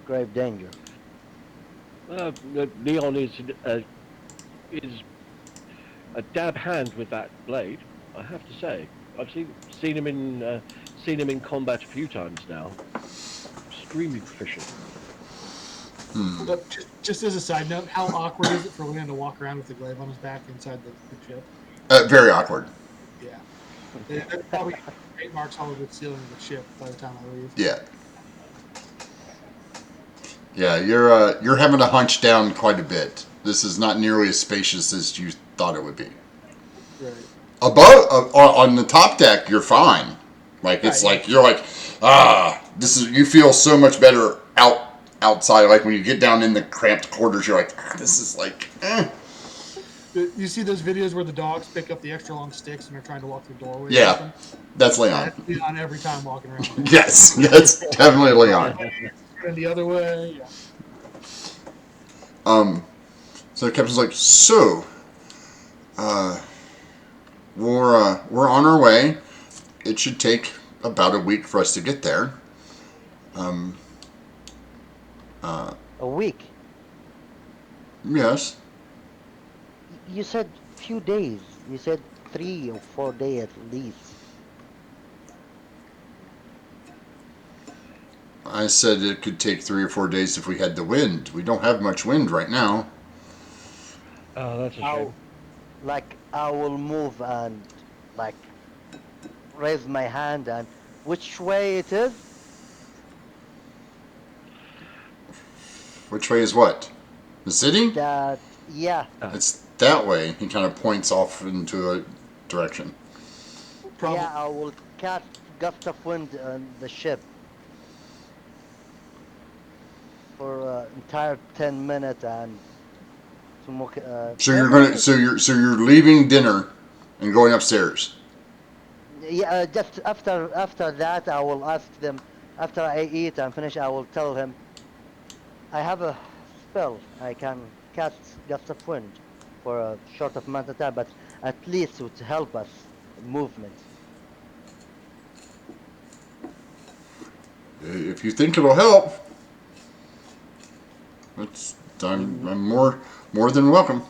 grave danger. Leon is a dab hand with that blade. I have to say, I've seen him in combat a few times now. Extremely proficient. But just as a side note, how awkward is it for Leon to walk around with the glaive on his back inside the ship? Very awkward. Yeah. There's probably 8 marks all over the ceiling of the ship by the time I leave. Yeah. Yeah, you're having to hunch down quite a bit. This is not nearly as spacious as you thought it would be. Right. Above, on the top deck, you're fine. Like it's Right. like you're like, this is. You feel so much better outside. Like when you get down in the cramped quarters, you're like, this is like. You see those videos where the dogs pick up the extra long sticks and they're trying to walk through doorways? Yeah, that's Leon. That's Leon every time walking around. Yes, that's definitely Leon. And the other way, yeah. So the captain's like, so, we're on our way. It should take about a week for us to get there. A week? Yes. You said few days. You said 3 or 4 days at least. I said it could take 3 or 4 days if we had the wind. We don't have much wind right now. Oh, that's a shame. I will move and raise my hand and which way it is? Which way is what? The city? That yeah. It's that way. He kind of points off into a direction. Probably. Yeah, I will cast gust of wind on the ship for entire 10 minutes and to So you're leaving dinner and going upstairs. Yeah, just after that, I will ask them. After I eat and finish, I will tell him I have a spell. I can cast gust of wind for a short of amount of time, but at least it would help us movement. If you think it'll help, I'm more than welcome.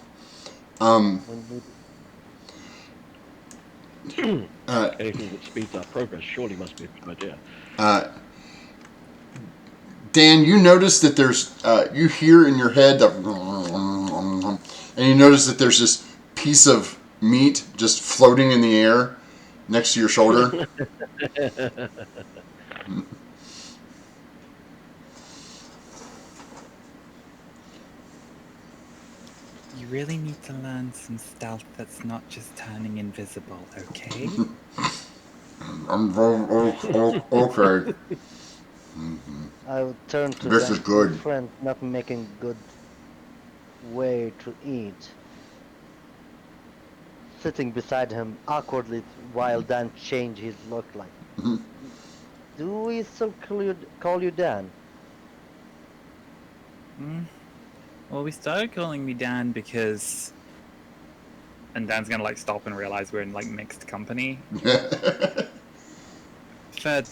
When Anything that speeds up progress surely must be a good idea. Dan, you notice that there's you hear in your head that, and you notice that there's this piece of meat just floating in the air next to your shoulder. You really need to learn some stealth that's not just turning invisible, okay? Okay. I would turn to This is Dan, your good. friend not making good way to eat. Sitting beside him awkwardly while Dan change his look like. Do we still call you Dan? Well, we started calling me Dan because... And Dan's gonna, like, stop and realize we're in, like, mixed company. For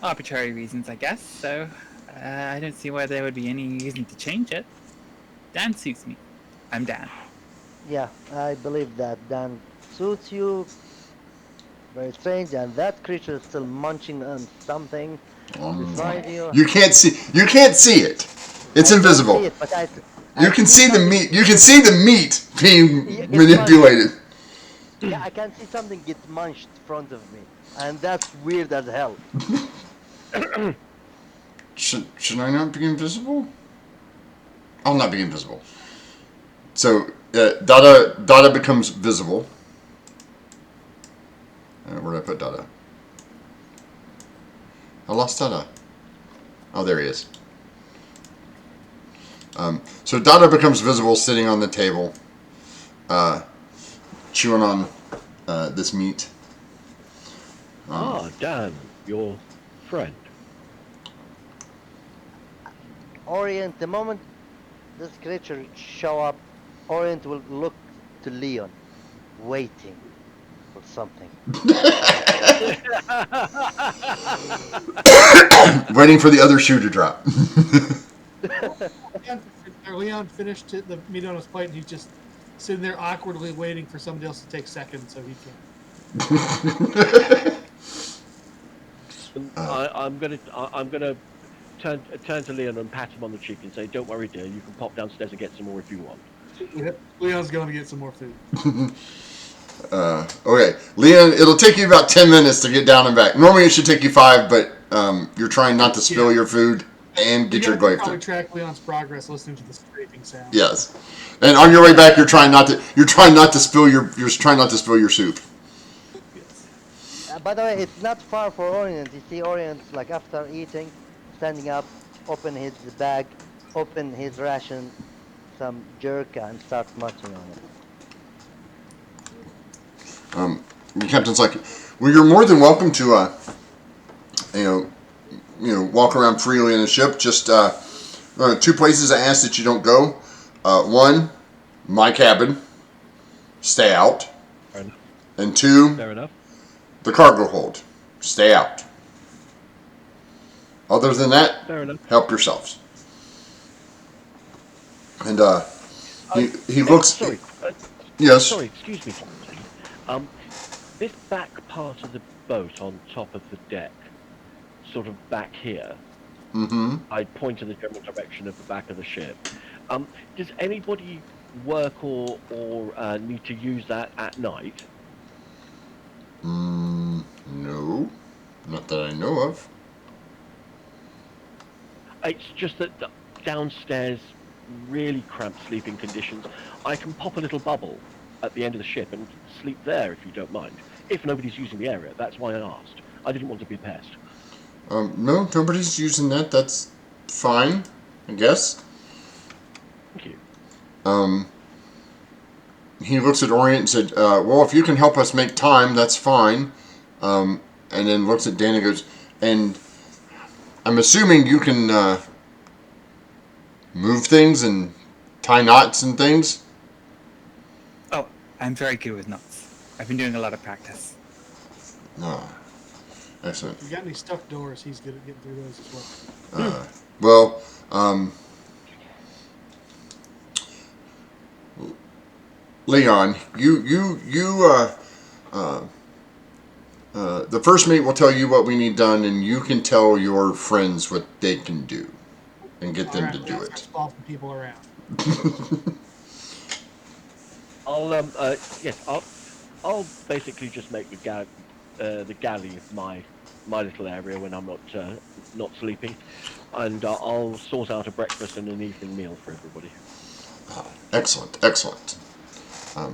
arbitrary reasons, I guess, so I don't see why there would be any reason to change it. Dan suits me. I'm Dan. Yeah, I believe that Dan suits you. Very strange, and that creature is still munching on something beside you. You can't see. You can't see it. It's I can't invisible. see it, but You can see the something- meat. You can see the meat being It's manipulated. Yeah, I can see something get munched in front of me, and that's weird as hell. Should I not be invisible? I'll not be invisible. So Dada becomes visible. Where did I put Dada? I lost Dada. Oh, there he is. So Dada becomes visible, sitting on the table, chewing on this meat. Dan, your friend. Orient, the moment this creature show up, Orient will look to Leon, waiting for something. Waiting for the other shoe to drop. Leon finished the meat on his plate, and he's just sitting there awkwardly waiting for somebody else to take second so he can. I'm gonna turn to Leon and pat him on the cheek and say, "Don't worry, dear. You can pop downstairs and get some more if you want." Leon's going to get some more food. Okay, Leon, it'll take you about 10 minutes to get down and back. Normally it should take you 5, but you're trying not to spill your food and get your glaive probably through. track Leon's progress listening to the scraping sound. Yes, and on your way back, you're trying not to spill your soup. By the way, it's not far for Orient. You see Orient, like after eating, standing up, open his bag, open his ration, some jerk, and start munching on it. The captain's like, well, you're more than welcome to, walk around freely in the ship. Just 2 places I ask that you don't go. One, my cabin. Stay out. Fair enough. And 2, Fair enough. the cargo hold. Stay out. Other than that, Fair enough. help yourselves. And he looks. Sorry. Yes. Sorry. Excuse me. This back part of the boat on top of the deck, sort of back here. Mm-hmm. I point in the general direction of the back of the ship. Does anybody work or need to use that at night? No, not that I know of. It's just that downstairs, really cramped sleeping conditions. I can pop a little bubble at the end of the ship and sleep there if you don't mind. If nobody's using the area, that's why I asked. I didn't want to be a pest. No, nobody's using that. That's fine, I guess. Thank you. he looks at Orient and said, well, if you can help us make time, that's fine. And then looks at Dan and goes, and I'm assuming you can move things and tie knots and things? Oh, I'm very good with knots. I've been doing a lot of practice. Oh, excellent. If you got any stuck doors, he's good at getting through those as well. Well, Leon, the first mate will tell you what we need done, and you can tell your friends what they can do, and get them to do That's our it. spot for people around. I'll basically just make the galley my little area when I'm not sleeping, and I'll sort out a breakfast and an evening meal for everybody. Excellent, excellent. So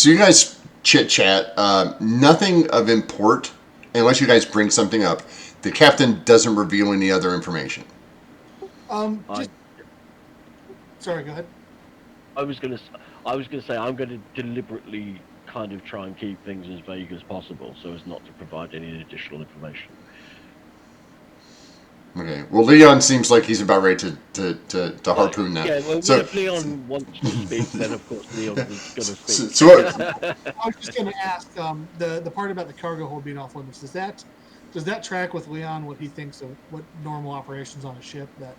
you guys chit chat. Nothing of import, unless you guys bring something up. The captain doesn't reveal any other information. Sorry, go ahead. I was gonna say I'm gonna deliberately kind of try and keep things as vague as possible, so as not to provide any additional information. Okay. Well, Leon seems like he's about ready to harpoon now. Yeah. Well, So, if Leon wants to speak, then of course Leon is gonna speak. so what, I was just going to ask the part about the cargo hold being off limits. Does that track with Leon what he thinks of what normal operations on a ship? That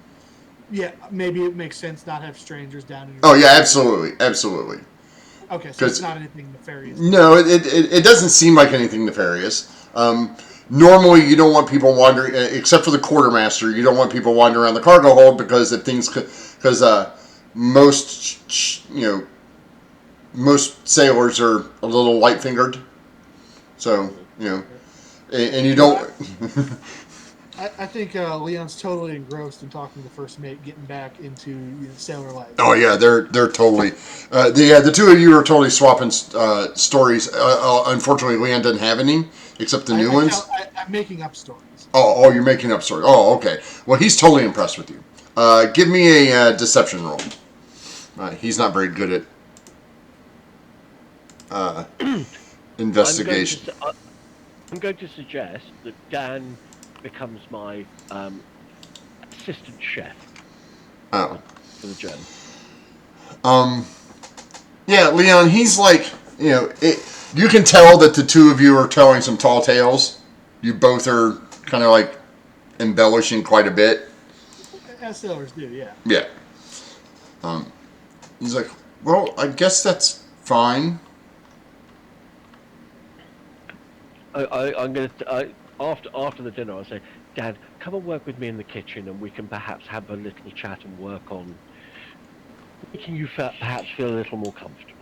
maybe it makes sense not have strangers down in your. oh yeah, absolutely, absolutely. Okay, so it's not anything nefarious. No, it doesn't seem like anything nefarious. Normally, you don't want people wandering, except for the quartermaster. You don't want people wandering around the cargo hold because most sailors are a little light fingered. So and you don't. I think Leon's totally engrossed in talking to the first mate, getting back into sailor life. Oh yeah, they're totally. The two of you are totally swapping stories. Unfortunately, Leon doesn't have any except the new ones. I'm making up stories. Oh, you're making up stories. Oh, okay. Well, he's totally impressed with you. Give me a deception roll. He's not very good at investigation. I'm going to suggest that Dan becomes my assistant chef. Oh. For the journey. Yeah, Leon, he's like, you can tell that the two of you are telling some tall tales. You both are kind of like embellishing quite a bit. As sailors do, yeah. Yeah. He's like, well, I guess that's fine. I'm going to after the dinner. I'll say, Dad, come and work with me in the kitchen, and we can perhaps have a little chat and work on making you perhaps feel a little more comfortable.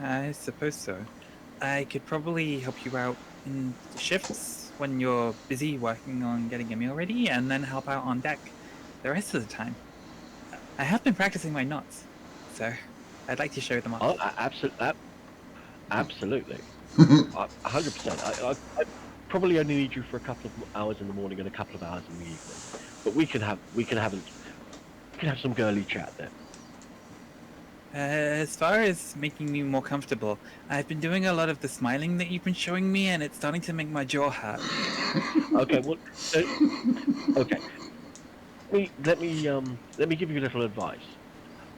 I suppose so. I could probably help you out in shifts when you're busy working on getting a meal ready, and then help out on deck the rest of the time. I have been practicing my knots, so I'd like to show them off. Oh, absolutely. 100%. I probably only need you for a couple of hours in the morning and a couple of hours in the evening, but we can have some girly chat there. As far as making me more comfortable, I've been doing a lot of the smiling that you've been showing me, and it's starting to make my jaw hurt. Okay, well, okay. Let me give you a little advice.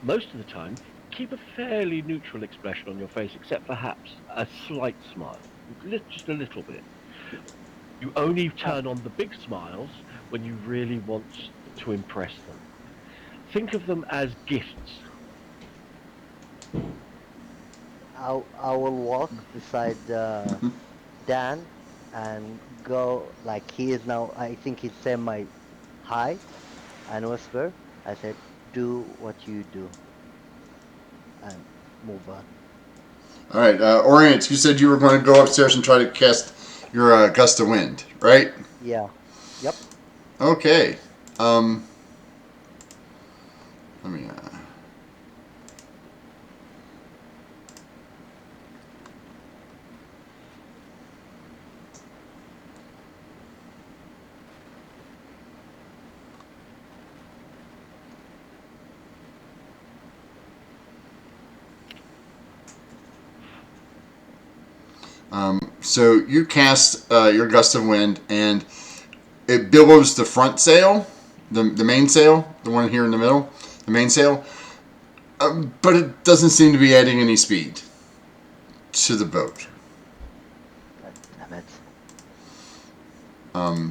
Most of the time, keep a fairly neutral expression on your face, except perhaps a slight smile, just a little bit. You only turn on the big smiles when you really want to impress them. Think of them as gifts. I will walk beside Dan and go like he is now. I think he's same my height, and whisper. I said, "Do what you do," and move on. All right, Orient, you said you were going to go upstairs and try to cast your gust of wind, right? Yeah. Yep. Okay. Let me. So you cast your gust of wind, and it billows the front sail, the mainsail, the one here in the middle, the mainsail. But it doesn't seem to be adding any speed to the boat. God damn it.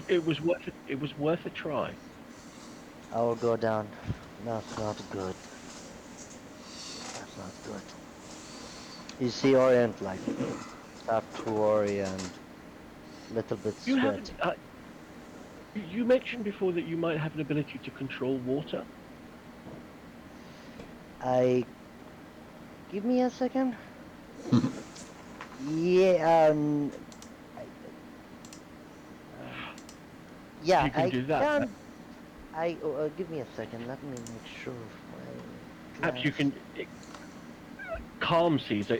It was worth it. It was worth a try. I will go down. That's not good. That's not good. You see Orient like start to worry and little bit You sweat. haven't. You mentioned before that you might have an ability to control water. Give me a second. Yeah, I, yeah, You can I do that. can. Give me a second. Let me make sure of my Perhaps you plans. can. Calm seas are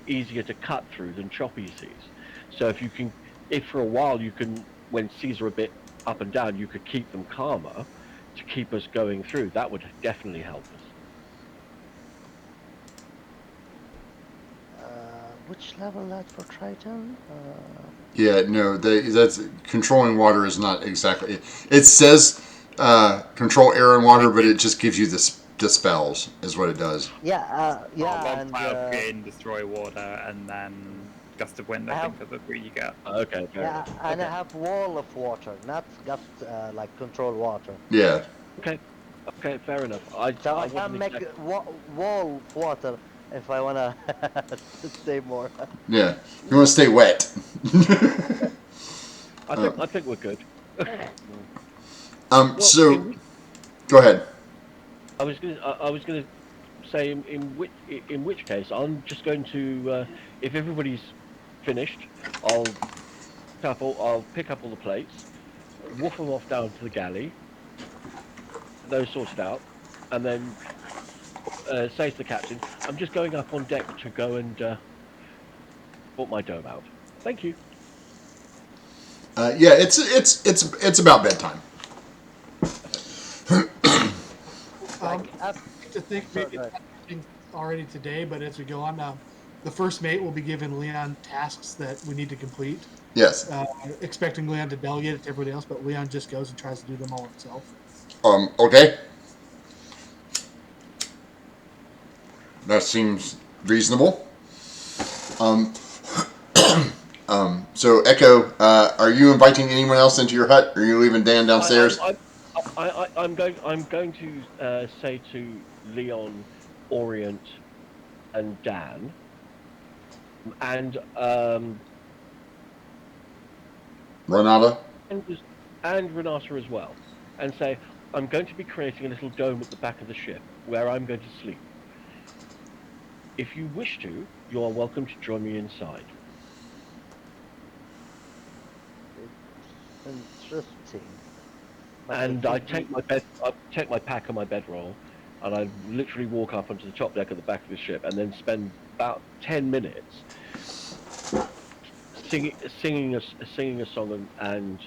easier to cut through than choppy seas. So if for a while you can, when seas are a bit up and down, you could keep them calmer to keep us going through. That would definitely help us. Which level that for Triton? Yeah, no, that's controlling water is not exactly. It says control air and water, but it just gives you the spells, is what it does. Yeah, Log and cloud, gain, destroy water, and then gust of wind. I I have think are the three you get. Okay, fair yeah, enough. and I Okay, have wall of water, not gust like control water. Yeah, okay, okay, fair enough. So I I can wasn't make exactly. wall of water if I wanna stay more. yeah. You want to stay wet. I think we're good. Well, So go ahead. I was gonna say in which case I'm just going to if everybody's finished, I'll pick up all the plates, woof them off down to the galley, those sorted out, and then say to the captain, I'm just going up on deck to go and sort my dome out. Thank you. Yeah, it's about bedtime. Like I like to think sorry, maybe go it's ahead. happening already today, but as we go on, the first mate will be given Leon tasks that we need to complete, Yes. expecting Leon to delegate it to everybody else, but Leon just goes and tries to do them all himself. Okay. That seems reasonable. Um, so Echo, are you inviting anyone else into your hut? Or are you leaving Dan downstairs? I'm going to say to Leon, Orient, and Dan, and Renata? and, and Renata as well, and say I'm going to be creating a little dome at the back of the ship where I'm going to sleep. If you wish to, you are welcome to join me inside. Interesting. But I And I think take we I take my pack and my bedroll, and I literally walk up onto the top deck at the back of the ship, and then spend about 10 minutes singing a song and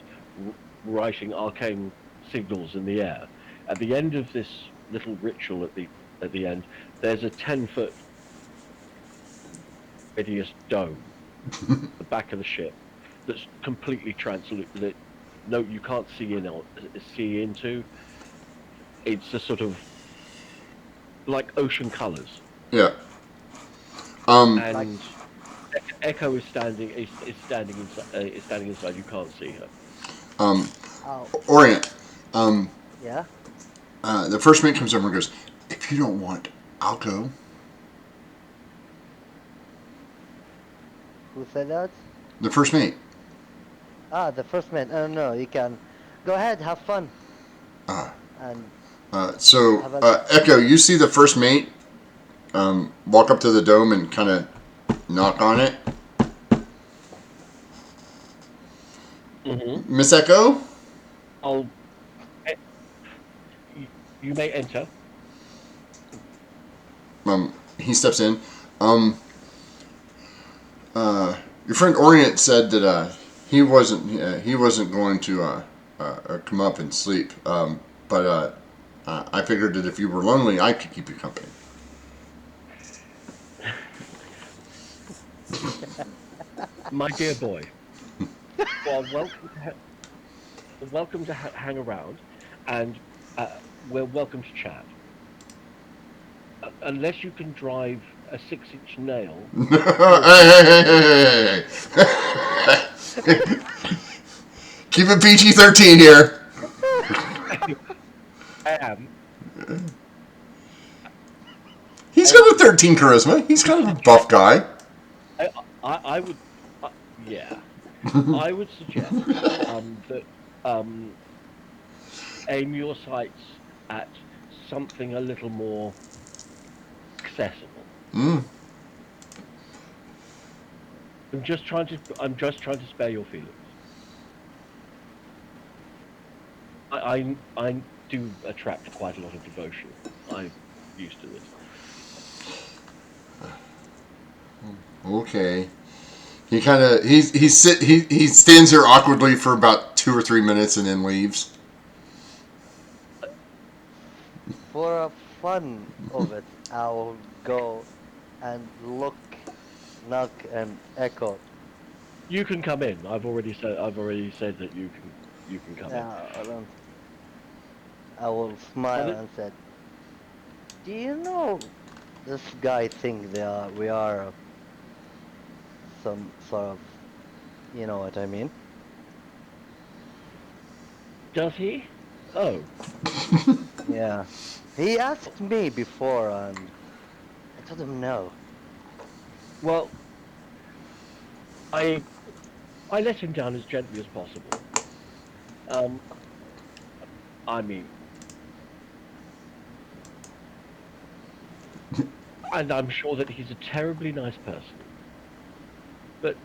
writing arcane signals in the air. At the end of this little ritual at the end, there's a 10-foot radius dome at the back of the ship that's completely translucent. That no, you can't see into. It's a sort of like ocean colors, Yeah. Um, like and Echo is standing inside. You can't see her. um, oh Orient. yeah. The first mate comes over and goes, if you don't want, I'll go. Who said that? The first mate. The first man. Oh no, you can go ahead, have fun, Uh, and so have a Echo, you see the first mate walk up to the dome and kind of knock on it. Mm-hmm. Miss Echo? I'll. eh, You may enter. He steps in. Your friend Orient said that he wasn't going to come up and sleep. But I figured that if you were lonely, I could keep you company. My dear boy, well, welcome to hang around, and we're welcome to chat. Unless you can drive a 6-inch nail, Hey. Keep it PG-13 here. I am. He's got a 13 charisma. He's kind of a buff guy. I would, yeah. I would suggest that aim your sights at something a little more accessible. Mm. I'm just trying to spare your feelings. I do attract quite a lot of devotion. I'm used to this. Okay. He kind of he stands there awkwardly for about 2 or 3 minutes and then leaves. For a fun of it, I'll go and look, knock, and echo. You can come in. I've already said that you can come in. I will smile and said, "Do you know this guy think we are some sort of, you know what I mean?" Does he? Oh. Yeah. He asked me before, and I told him no. Well, I let him down as gently as possible. I mean, and I'm sure that he's a terribly nice person, but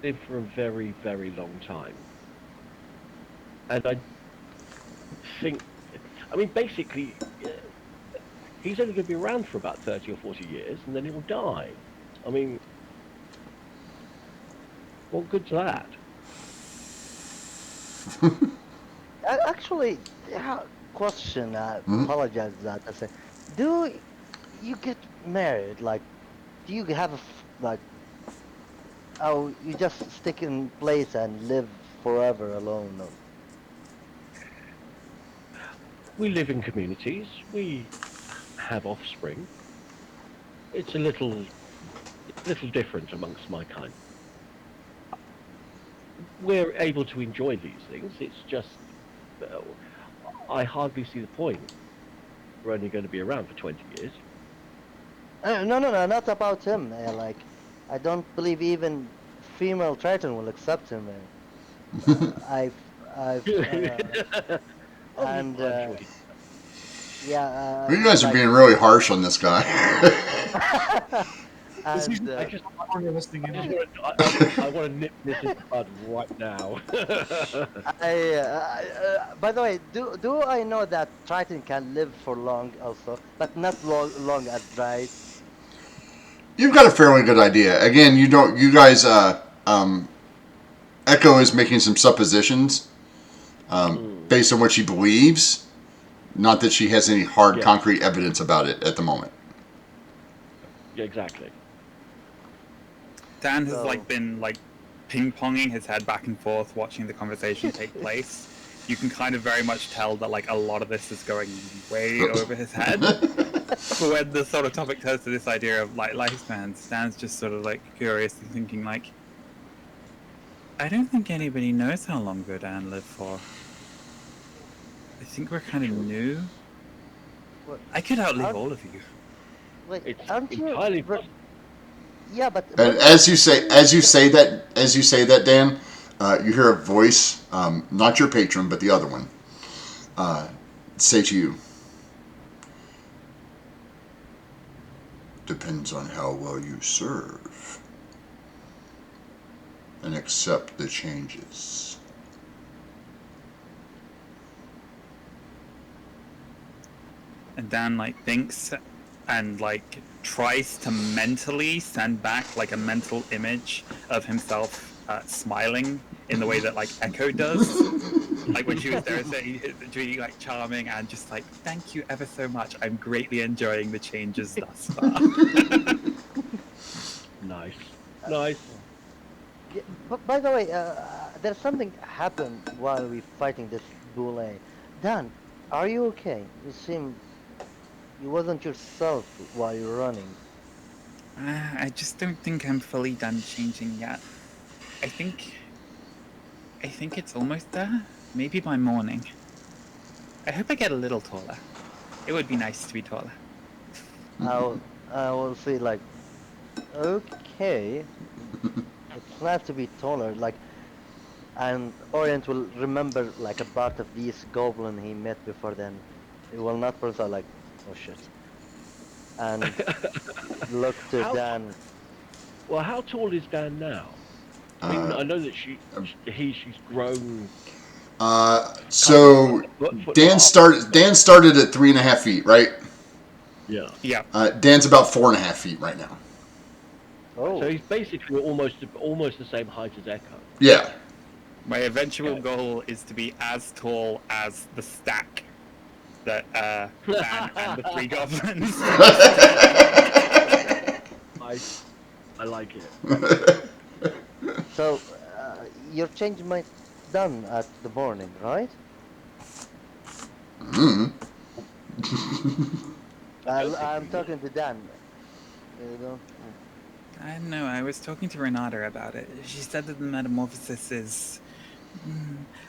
lived for a very, very long time. And I think, I mean, basically, he's only going to be around for about 30 or 40 years, and then he'll die. I mean, what good's that? Actually, question. I apologize for that. I said, do you get married? Like, do you have like? Oh, you just stick in place and live forever alone? No. We live in communities. We have offspring. It's a little different amongst my kind. We're able to enjoy these things. It's just, I hardly see the point. We're only going to be around for 20 years. No, not about him. Like, I don't believe even female Triton will accept him. I've, Oh, and I'm sure yeah. You guys are like, being really harsh on this guy. and California listening in. I want to nip this in the bud right now. by the way, do I know that Triton can live for long also, but not long as Dryad? You've got a fairly good idea. Again, you don't. You guys. Echo is making some suppositions based on what she believes. Not that she has any hard, concrete evidence about it at the moment. Yeah, exactly. Dan has been ping-ponging his head back and forth, watching the conversation take place. You can kind of very much tell that a lot of this is going way over his head. But when the sort of topic turns to this idea of lifespans, Dan's just sort of curiously thinking I don't think anybody knows how long Verdan lived for. I think we're kind of new. What? I could outlive all of you. Wait, It's aren't you? entirely Yeah, but And as you say that, Dan, you hear a voice, not your patron, but the other one, say to you, "Depends on how well you serve and accept the changes." And Dan thinks and tries to mentally send back a mental image of himself smiling in the way that Echo does. When she was there saying it's really charming and just thank you ever so much. I'm greatly enjoying the changes thus far. nice. Nice. Yeah, but by the way, there's something happened while we fighting this boule. Dan, are you okay? You wasn't yourself while you're running. I just don't think I'm fully done changing yet. I think I think it's almost there. Maybe by morning. I hope I get a little taller. It would be nice to be taller. I will say like, okay, it's nice to be taller. Like, and Orient will remember like a part of this goblin he met before. Then it will not pronounce out like, oh shit, and look to How Dan. well? How tall is Dan now? I mean, Uh, I know that she's grown kind of so foot and a half. Dan started at 3.5 feet, right? Yeah. Yeah. Dan's about 4.5 feet right now. Oh, So he's basically almost the same height as Echo. Yeah. My eventual Okay. goal is to be as tall as the stack that Dan and the three goblins. I like it. so your change might done at the morning, right? Mm. I'm talking to Dan. You know? I don't know. I was talking to Renata about it. She said that the metamorphosis is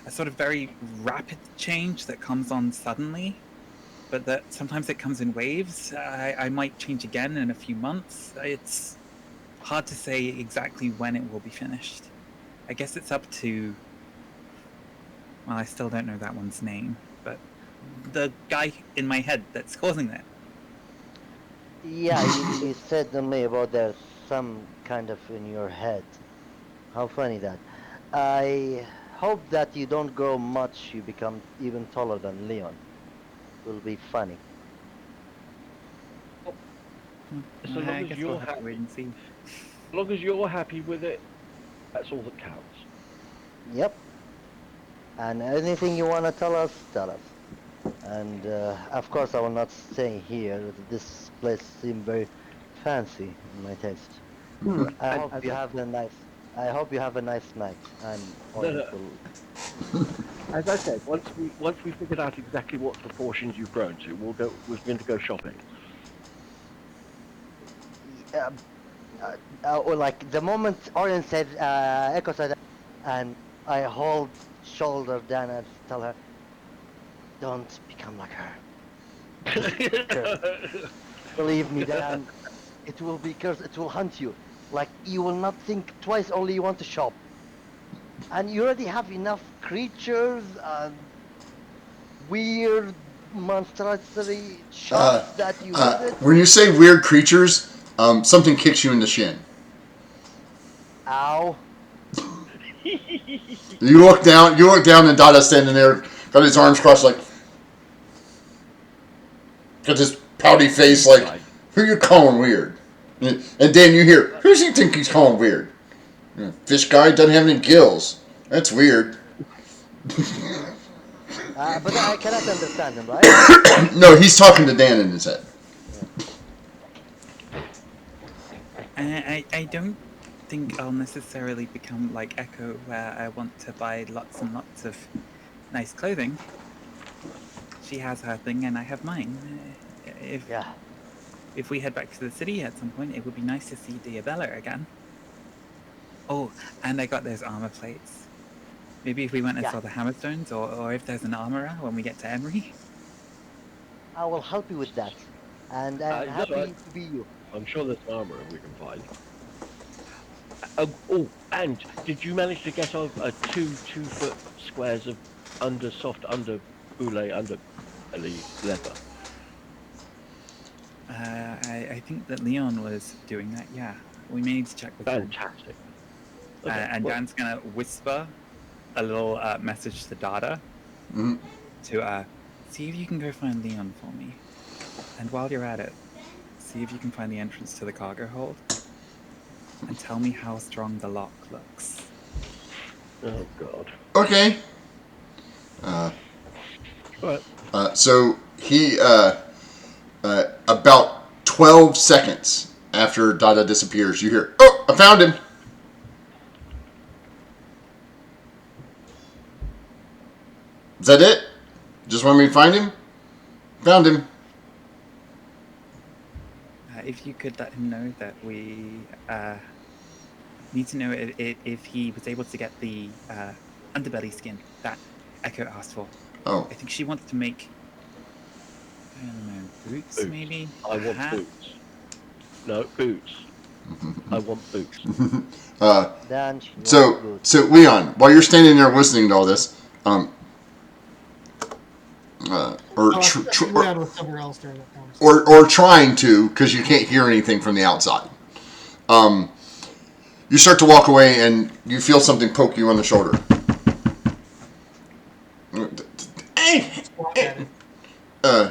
a sort of very rapid change that comes on suddenly, but that sometimes it comes in waves. I might change again in a few months. It's hard to say exactly when it will be finished. I guess it's up to. Well, I still don't know that one's name, but the guy in my head that's causing that. Yeah, you said to me about there's some kind of in your head. How funny that. I hope that you don't grow much, you become even taller than Leon. Will be funny. So long I as guess we'll you're have to wait happy, and see. as long as you're happy with it, that's all that counts. Yep. And anything you want to tell us, tell us. And of course, I will not stay here. This place seems very fancy in my taste. I And hope you have a nice. I hope you have a nice night, and no, Orient no, will. as I said, once we figured out exactly what proportions you've grown to, we're going to go shopping. Uh, or like the moment Orient said, Echo said, and I hold shoulder down and tell her, "Don't become like her. It will be cursed. Believe me, Dan. It will be cursed. It will hunt you. Like you will not think twice. Only you want to shop, and you already have enough creatures and weird monstrosity shops that you visit. When you say weird creatures, something kicks you in the shin. Ow." You look down. And Dada's standing there, got his arms crossed, like, got this pouty face, like, Right. who you calling weird? And Dan, you hear, who's he think he's calling weird? Fish guy doesn't have any gills. That's weird. But I cannot understand him, right? No, he's talking to Dan in his head. Yeah. I don't think I'll necessarily become like Echo, where I want to buy lots and lots of nice clothing. She has her thing, and I have mine. Yeah. If we head back to the city at some point, it would be nice to see Diabella again. Oh, and I got those armor plates. Maybe if we went and Yeah. saw the Hammerstones, or if there's an armorer when we get to Emery. I will help you with that, and I'm No, happy to be you. I'm sure there's an armor we can find. And did you manage to get a 2 foot squares of soft under boule under belly leather? I think that Leon was doing that. Yeah, we may need to check with him. Fantastic. And well, Dan's gonna whisper a little message to Dada Mhm. to see if you can go find Leon for me. And while you're at it, see if you can find the entrance to the cargo hold. And tell me how strong the lock looks. oh god. Okay. Right. So he, about 12 seconds after Dada disappears, you hear, oh, I found him. Is that it? Just want me to find him? Found him. If you could let him know that we need to know if he was able to get the underbelly skin that Echo asked for. Oh. I think she wants to make, I don't know, boots Boots. maybe? I A want hat? boots. No, boots. I want boots. uh, Then she wants so, boots. so Leon, while you're standing there listening to all this, Oh, I think Leon was somewhere else during that conversation. or trying to, because you can't hear anything from the outside. You start to walk away, and you feel something poke you on the shoulder. Hey, Swat hey, at it. uh,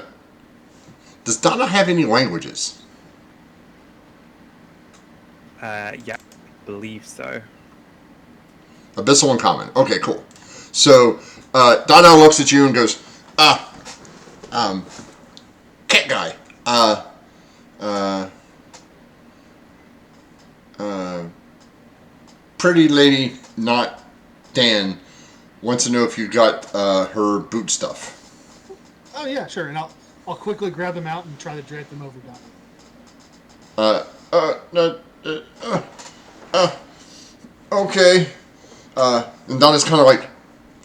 does Donna have any languages? Yeah, I believe so. Abyssal and common. Okay, cool. So Donna looks at you and goes, cat guy. Uh, uh, Pretty lady, not Dan, wants to know if you got her boot stuff. Oh yeah, sure. And I'll quickly grab them out and try to drape them over Donna. No, okay. And Donna's kind of like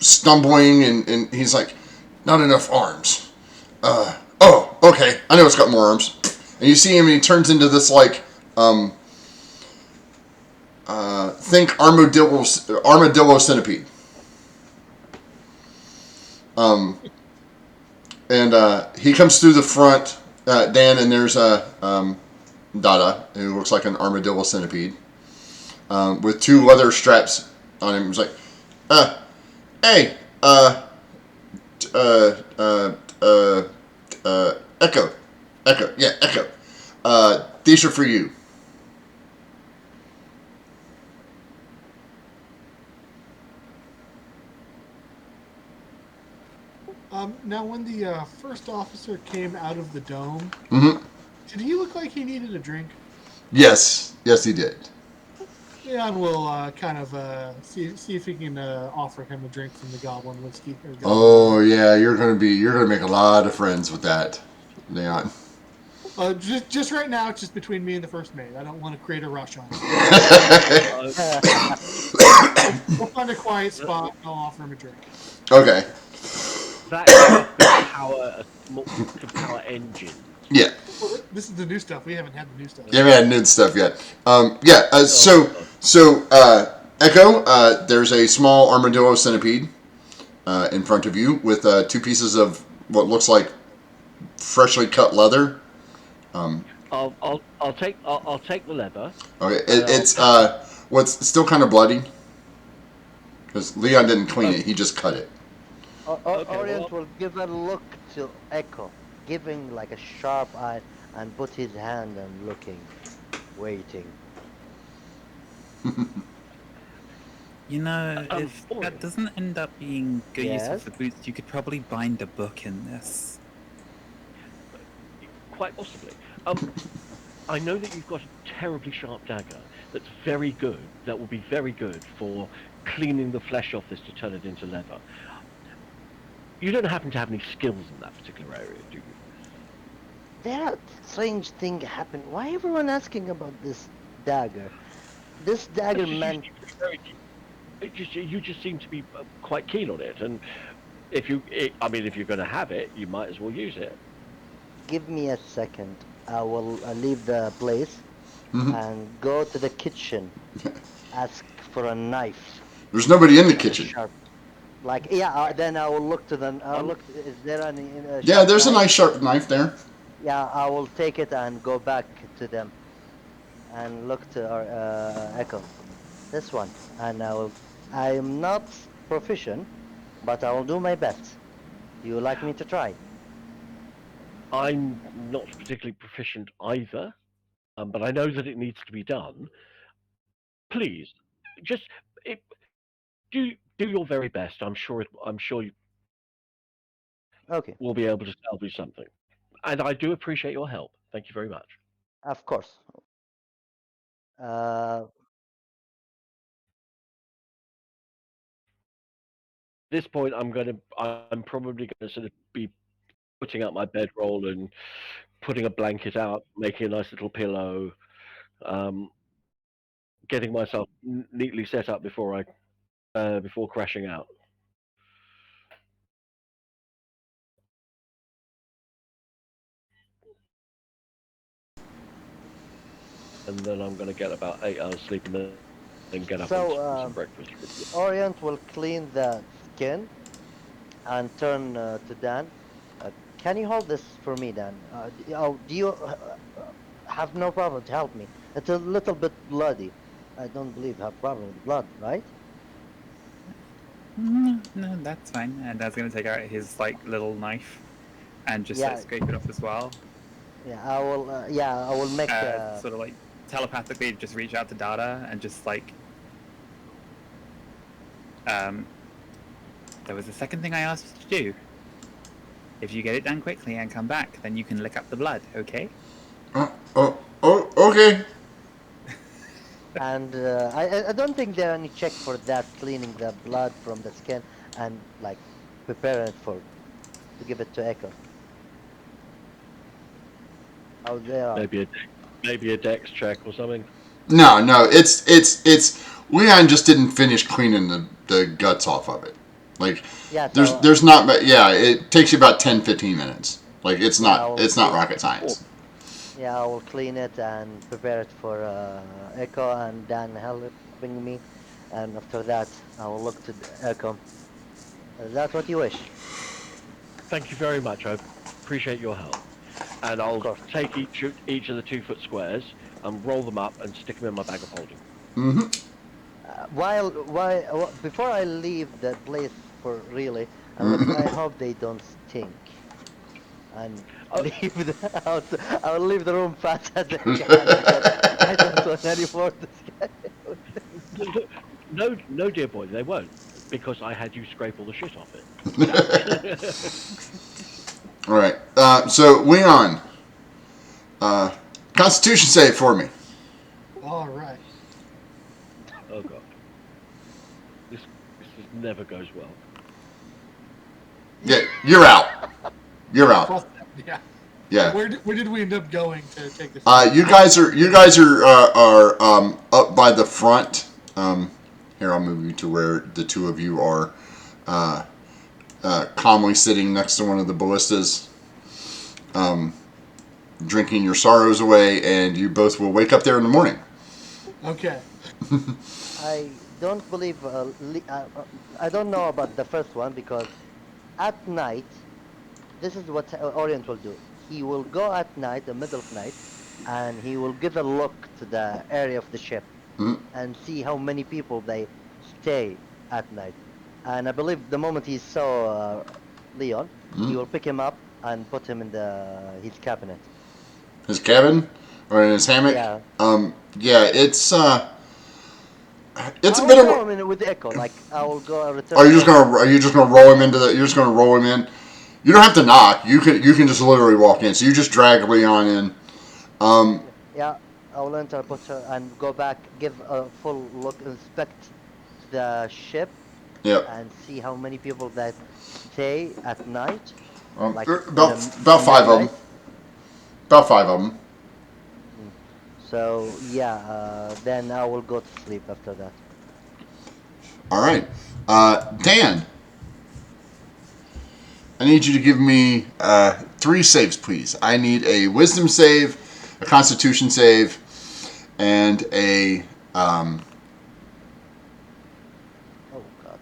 stumbling, and he's like, not enough arms. Oh, okay. I know it's got more arms. And you see him, and he turns into this like, think armadillo centipede. And he comes through the front, Dan, and there's Dada, who looks like an armadillo centipede, with two leather straps on him. He's like, hey, uh, uh, uh, Echo. Echo, yeah, Echo. These are for you. Now, when the first officer came out of the dome, Mm-hmm. did he look like he needed a drink? Yes, yes, he did. Leon will kind of see if he can offer him a drink from the goblin whiskey or goblin. Oh yeah, you're gonna make a lot of friends with that, Leon. Just right now, it's just between me and the first mate. I don't want to create a rush on him. We'll find a quiet spot and I'll offer him a drink. Okay. That stuff can power engines. Yeah. Well, this is the new stuff. We haven't had the new stuff. You haven't had nude stuff yet. Yeah. Echo. There's a small armadillo centipede in front of you with two pieces of what looks like freshly cut leather. I'll take the leather. Okay. And It's what's still kind of bloody because Leon didn't clean it. He just cut it. Okay, Orient well, will give a look to Echo, giving like a sharp eye, and put his hand and looking, waiting. You know, if that Orion. doesn't end up being good use Yes? of the boots, you could probably bind a book in this. Quite possibly. I know that you've got a terribly sharp dagger that's very good. That will be very good for cleaning the flesh off this to turn it into leather. You don't happen to have any skills in that particular area, do you? There are strange thing happened. Why everyone asking about this dagger? This dagger That's just meant usually very- you just seem to be quite keen on it, and if you're going to have it, you might as well use it. give me a second. I will leave the place Mhm. and go to the kitchen. Ask for a knife There's nobody in the and a kitchen. sharp. Like yeah, then I will look to the. I'll Um, look. Is there any Yeah, sharp there's a knife? nice sharp knife there. Yeah, I will take it and go back to them and look to our Echo. This one, and I am not proficient, but I will do my best. Do you like me to try? I'm not particularly proficient either, but I know that it needs to be done. Please, just it, do your very best. I'm sure you Okay, will be able to salvage something, and I do appreciate your help. Thank you very much. of course. Uh, this point, I'm probably gonna sort of be putting out my bedroll and putting a blanket out, making a nice little pillow, um, getting myself neatly set up before crashing out. And then I'm gonna get about 8 hours sleep and then get up and So, do some breakfast. Orient will clean the skin and turn to Dan. Can you hold this for me, Dan? Do you have no problem to help me? It's a little bit bloody. I don't believe you have problem with blood, right? No, that's fine. And Dad's gonna take out his like little knife and just like Yeah, scrape it off as well. yeah. I will. Yeah, I will make. Sort of like telepathically just reach out to Dada and just like there was a second thing I asked you to do. If you get it done quickly and come back, then you can lick up the blood, okay? Okay. And I don't think there are any check for that, cleaning the blood from the skin and like preparing it to give it to Echo. Oh, there are. Maybe a dex check or something. No, it's Leon just didn't finish cleaning the guts off of it. Like Yeah, so there's not, but yeah, it takes you about 10-15 minutes. Like it's not I'll- rocket science. yeah, I will clean it and prepare it for Echo and Dan helping me, and after that I will look to Echo. Is that what you wish? Thank you very much. I appreciate your help. And I'll course. take each of the 2-foot squares and roll them up and stick them in my bag of holding. Mm-hmm. Before I leave the place for really, I hope they don't stink. And leave the house. I will leave the room fast as I can because I don't want any more discussion. No, dear boy, they won't, because I had you scrape all the shit off it. All right. So Leon, Constitution save for me. All right. Oh god, this just never goes well. Yeah, you're out. You're out. Well, yeah. Yeah. Where did we end up going to take this? You guys are up by the front. Here, I'll move you to where the two of you are calmly sitting next to one of the ballistas, drinking your sorrows away, and you both will wake up there in the morning. Okay. I don't believe. I don't know about the first one because at night, this is what Orient will do. He will go at night, the middle of night, and he will give a look to the area of the ship and see how many people they stay at night. And I believe the moment he saw Leon, he will pick him up and put him in his cabinet. His cabin or in his hammock. Yeah. Yeah. It's a I bit will of. go in with Echo. Like I will go return. Are you just gonna roll him into the? You're just gonna roll him in. You don't have to knock. You can just literally walk in. So you just drag Leon in. Yeah, I will enter, put her, and go back, give a full look, inspect the ship, Yep. and see how many people that stay at night. Like About in the five of them. midnight. About 5 of them. So yeah, then I will go to sleep after that. All right. Dan, I need you to give me 3 saves, please. I need a Wisdom save, a Constitution save, and a Oh god.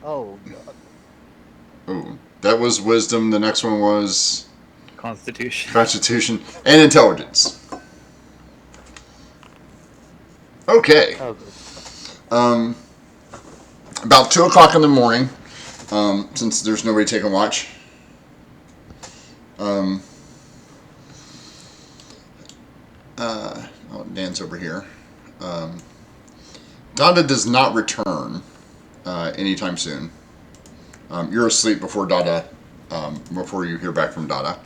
Oh god. ooh, that was Wisdom. The next one was Constitution. and Intelligence. Okay. Oh good. About 2 o'clock in the morning, since there's nobody taking watch. Dan's over here. Dada does not return anytime soon. You're asleep before Dada, before you hear back from Dada.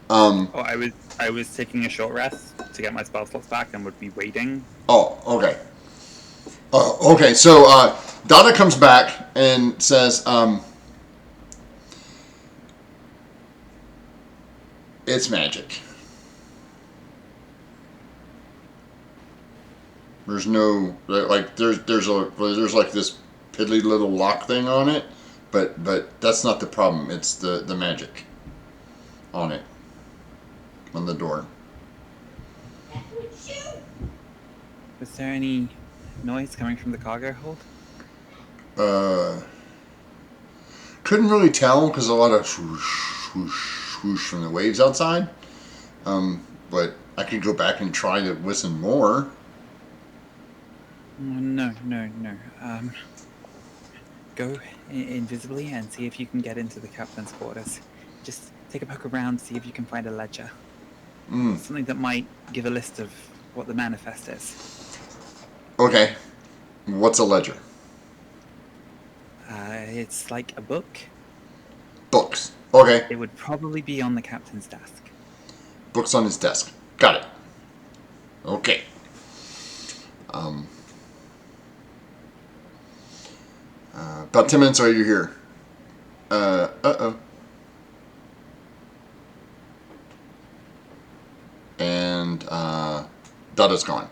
I was taking a short rest to get my spell slots back and would be waiting. Oh, okay. Okay, so Dada comes back and says, "It's magic. There's no like there's like this piddly little lock thing on it, but that's not the problem. It's the magic on it, on the door." Was there any noise coming from the cargo hold? Couldn't really tell because a lot of swoosh, swoosh, swoosh from the waves outside. But I could go back and try to listen more. No. Go invisibly and see if you can get into the captain's quarters. Just take a poke around, see if you can find a ledger. Something that might give a list of what the manifest is. Okay. What's a ledger? It's like a book. Books. Okay. It would probably be on the captain's desk. Books on his desk. Got it. Okay. About 10 minutes later, you're here. Uh-oh. And, Dada's gone.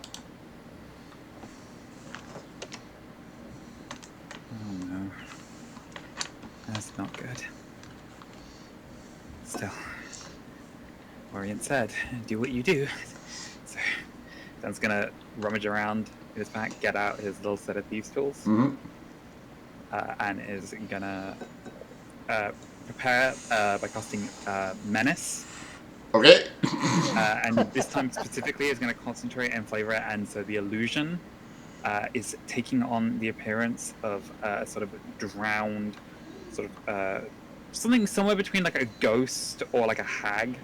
Oh no. That's not good. Still, Orient said, do what you do. So, Dan's gonna rummage around in his pack, get out his little set of thieves' tools, and is gonna prepare by casting Menace. Okay. And this time specifically is going to concentrate and flavor it, and so the illusion is taking on the appearance of a sort of drowned, sort of something somewhere between like a ghost or like a hag,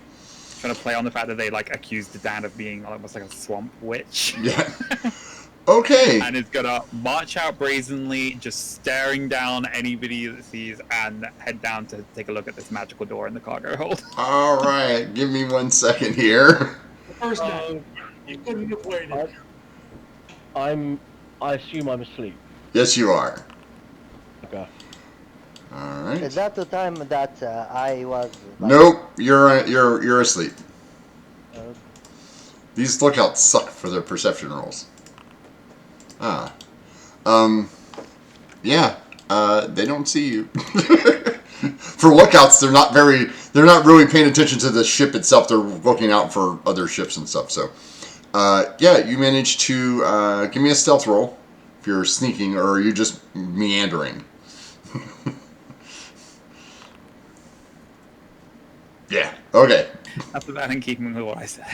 trying to play on the fact that they like accused Dan of being almost like a swamp witch. Yeah. Okay. And is gonna march out brazenly, just staring down anybody that sees, and head down to take a look at this magical door in the cargo hold. All right. Give me 1 second here. First night, you couldn't have waited. I assume I'm asleep. Yes, you are. Okay. All right. Is that the time that I was? Like, Nope. You're asleep. uh, These lookouts suck for their perception rolls. Yeah, they don't see you. For lookouts, they're not really paying attention to the ship itself. They're looking out for other ships and stuff. So, yeah, you managed to give me a stealth roll if you're sneaking, or are you just meandering? Yeah. Okay. That's about in keeping with what I said.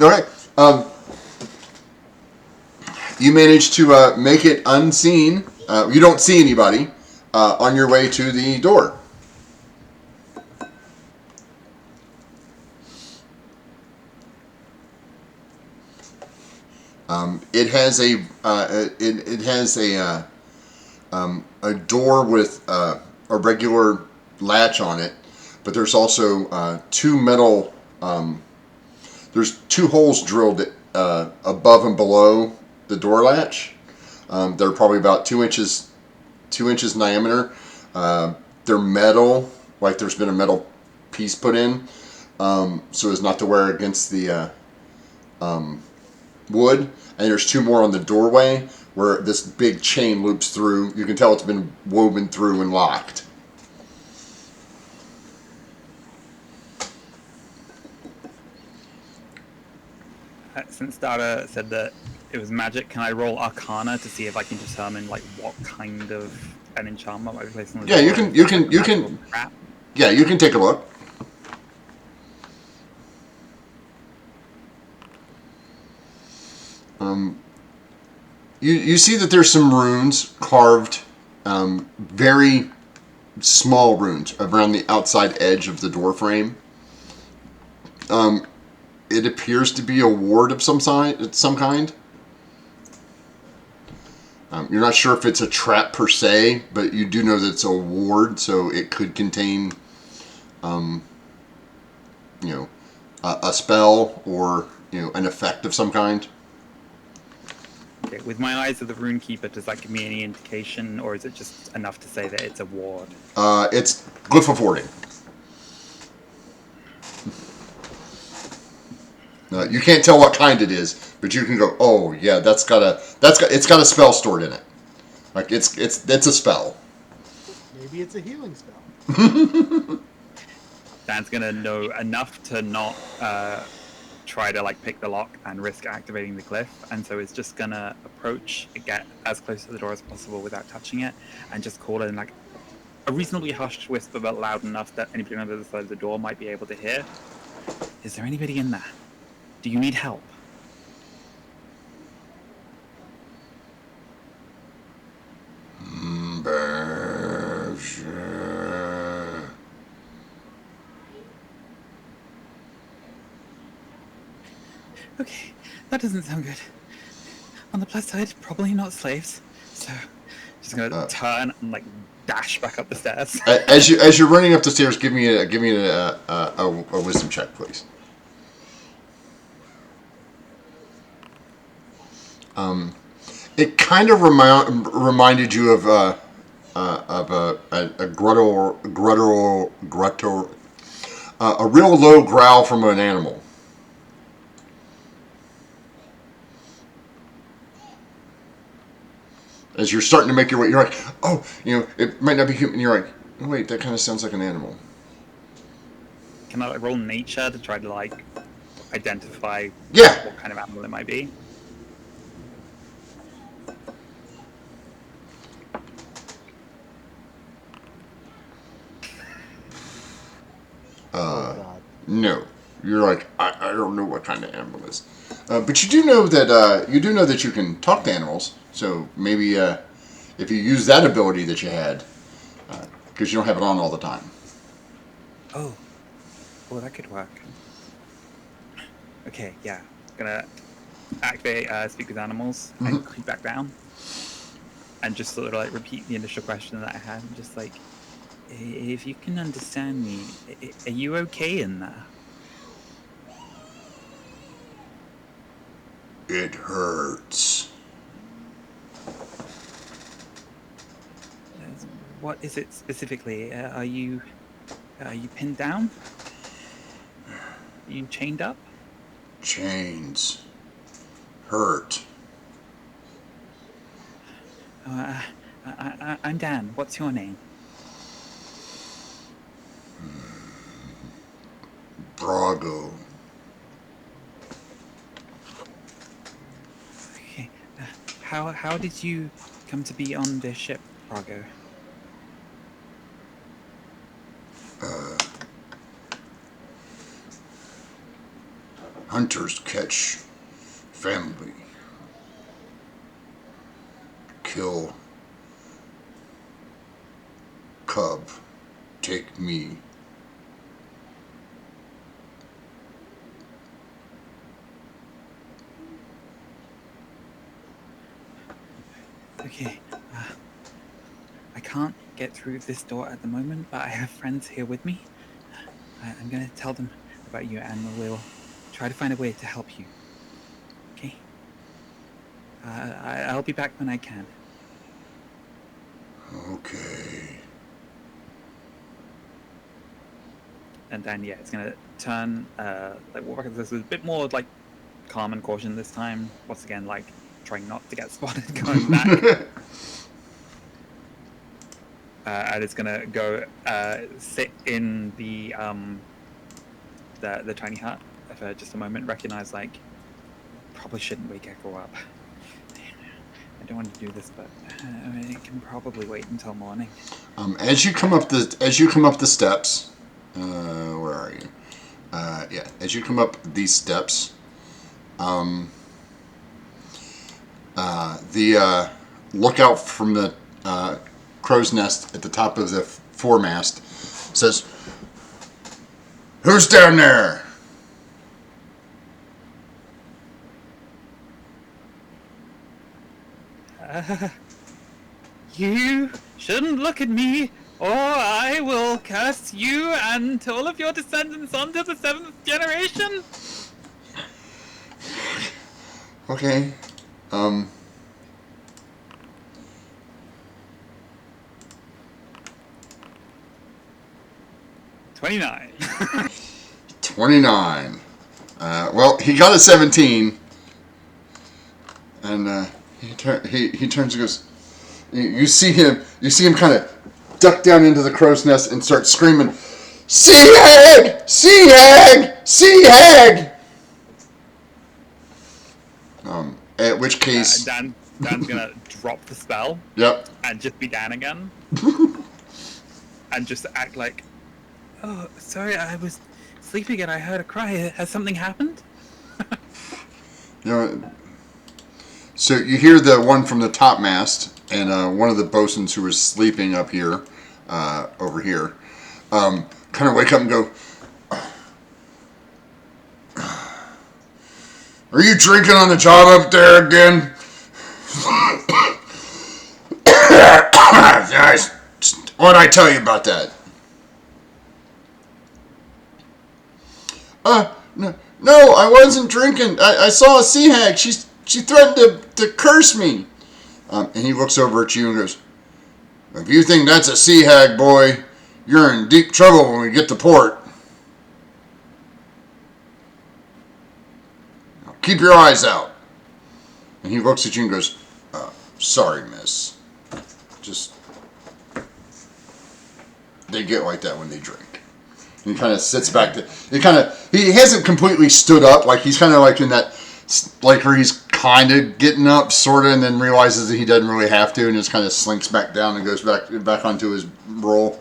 Okay. You manage to make it unseen. You don't see anybody on your way to the door. It has a door with a regular latch on it, but there's also two metal. There's two holes drilled above and below the door latch. They're probably about 2 inches in diameter. They're metal, like there's been a metal piece put in, so as not to wear against the wood. And there's two more on the doorway where this big chain loops through. You can tell it's been woven through and locked. Since Dara said that it was magic, can I roll Arcana to see if I can determine like what kind of an enchantment might be placed on the Yeah, door? you can. Trap? Yeah, you can take a look. You see that there's some runes carved, very small runes around the outside edge of the door frame. It appears to be a ward of some kind. You're not sure if it's a trap per se, but you do know that it's a ward, so it could contain, a spell or an effect of some kind. Okay, with my eyes of the Runekeeper, does that give me any indication, or is it just enough to say that it's a ward? It's glyph of warding. You can't tell what kind it is, but you can go, oh yeah, it's got a spell stored in it. Like it's a spell. Maybe it's a healing spell. Dan's gonna know enough to not try to like pick the lock and risk activating the glyph, and so it's just gonna approach, get as close to the door as possible without touching it, and just call in like a reasonably hushed whisper, but loud enough that anybody on the other side of the door might be able to hear. Is there anybody in there? Do you need help? Okay, that doesn't sound good. On the plus side, probably not slaves. So, just gonna turn and like dash back up the stairs. As you're running up the stairs, give me a wisdom check, please. It kind of reminded you of a grotto, a real low growl from an animal. As you're starting to make your way, you're like, oh, it might not be human. You're like, oh, wait, that kind of sounds like an animal. Can I like, roll nature to try to like identify what kind of animal it might be? No. You're like, I don't know what kind of animal it is. But you do know that you can talk to animals. So maybe if you use that ability that you had, because you don't have it on all the time. Oh, that could work. Okay, yeah. Gonna activate speak with animals and creep back down, and just sort of like repeat the initial question that I had. Just like, if you can understand me, are you okay in there? It hurts. What is it specifically? Are you pinned down? Are you chained up? Chains. Hurt. I'm Dan. What's your name? Brago. Okay. How did you come to be on this ship, Brago? Hunters catch family. Kill cub. Take me. Okay. I can't get through this door at the moment, but I have friends here with me. I'm gonna tell them about you, and we'll try to find a way to help you. Okay? I'll be back when I can. Okay. And then yeah, it's gonna turn walk back. This is a bit more like calm and caution this time. Once again, like trying not to get spotted going back. And it's gonna go sit in the tiny hut for just a moment. Recognize like probably shouldn't wake Echo up. I don't want to do this, but it can probably wait until morning. As you come up the steps, where are you? Yeah, as you come up these steps, the lookout from the crow's nest at the top of the foremast says, "Who's down there?" You shouldn't look at me, or I will curse you and all of your descendants onto the 7th generation. Okay. 29. 29. Well, he got a 17, and he turns and goes. You see him kind of duck down into the crow's nest and start screaming, "Sea hag! Sea hag! Sea hag!" At which case, Dan's gonna drop the spell. Yep. And just be Dan again. And just act like, oh, sorry, I was sleeping and I heard a cry. Has something happened? So you hear the one from the topmast and one of the bosuns who was sleeping up here, over here, kind of wake up and go, "Are you drinking on the job up there again?" What'd I tell you about that? No, I wasn't drinking. I saw a sea hag. She threatened to curse me. And he looks over at you and goes, "If you think that's a sea hag, boy, you're in deep trouble when we get to port. Now, keep your eyes out." And he looks at you and goes, "Sorry, miss." Just, they get like that when they drink. And he kind of sits back. He hasn't completely stood up. Like he's kind of like in that, like where he's kind of getting up, sort of, and then realizes that he doesn't really have to, and just kind of slinks back down and goes back onto his roll.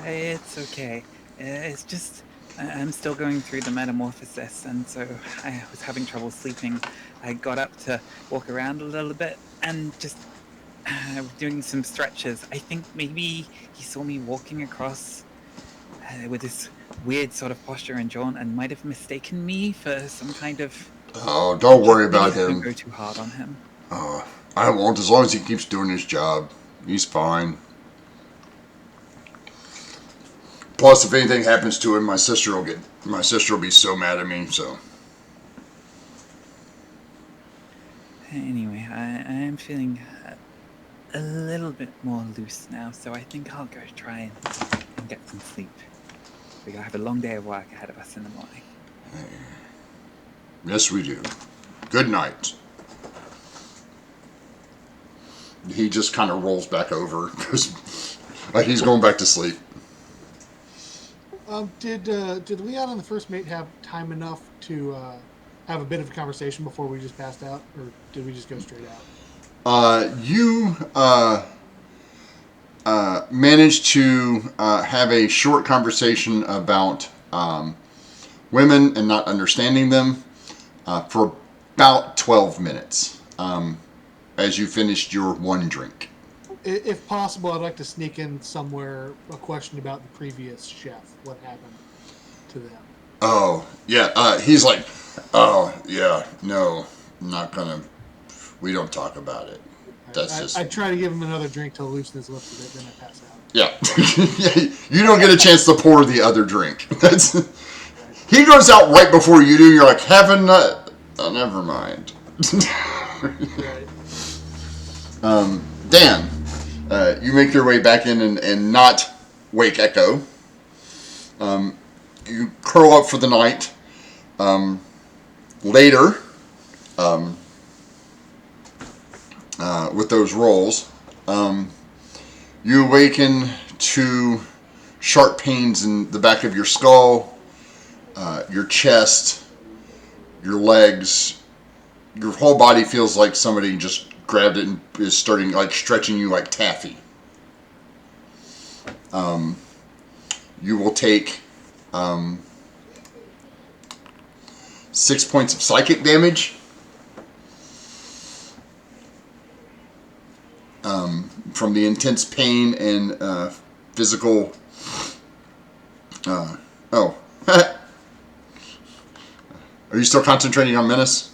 It's okay. It's just I'm still going through the metamorphosis, and so I was having trouble sleeping. I got up to walk around a little bit and just doing some stretches. I think maybe he saw me walking across with this weird sort of posture and jaunt, and might have mistaken me for some kind of. Oh, don't worry about him. Don't go too hard on him. I won't, as long as he keeps doing his job. He's fine. Plus, if anything happens to him, my sister will be so mad at me. So. Anyway, I am feeling a little bit more loose now, so I think I'll go try and get some sleep. We're gonna have a long day of work ahead of us in the morning. Yes, we do. Good night. He just kind of rolls back over because like he's going back to sleep. Did Leon and the first mate have time enough to have a bit of a conversation before we just passed out, or did we just go straight out? You managed to have a short conversation about women and not understanding them for about 12 minutes as you finished your one drink. If possible, I'd like to sneak in somewhere a question about the previous chef. What happened to them? Oh, yeah. He's like, "Oh, yeah, no, I'm not gonna. We don't talk about it." I try to give him another drink to loosen his lips a bit, then I pass out. Yeah. You don't get a chance to pour the other drink. He goes out right before you do. You're like, "Heaven, never mind." Right. Dan, you make your way back in and not wake Echo. You curl up for the night. Later, with those rolls, you awaken to sharp pains in the back of your skull, your chest, your legs. Your whole body feels like somebody just grabbed it and is starting like stretching you like taffy. You will take 6 points of psychic damage. From the intense pain and physical. Are you still concentrating on menace?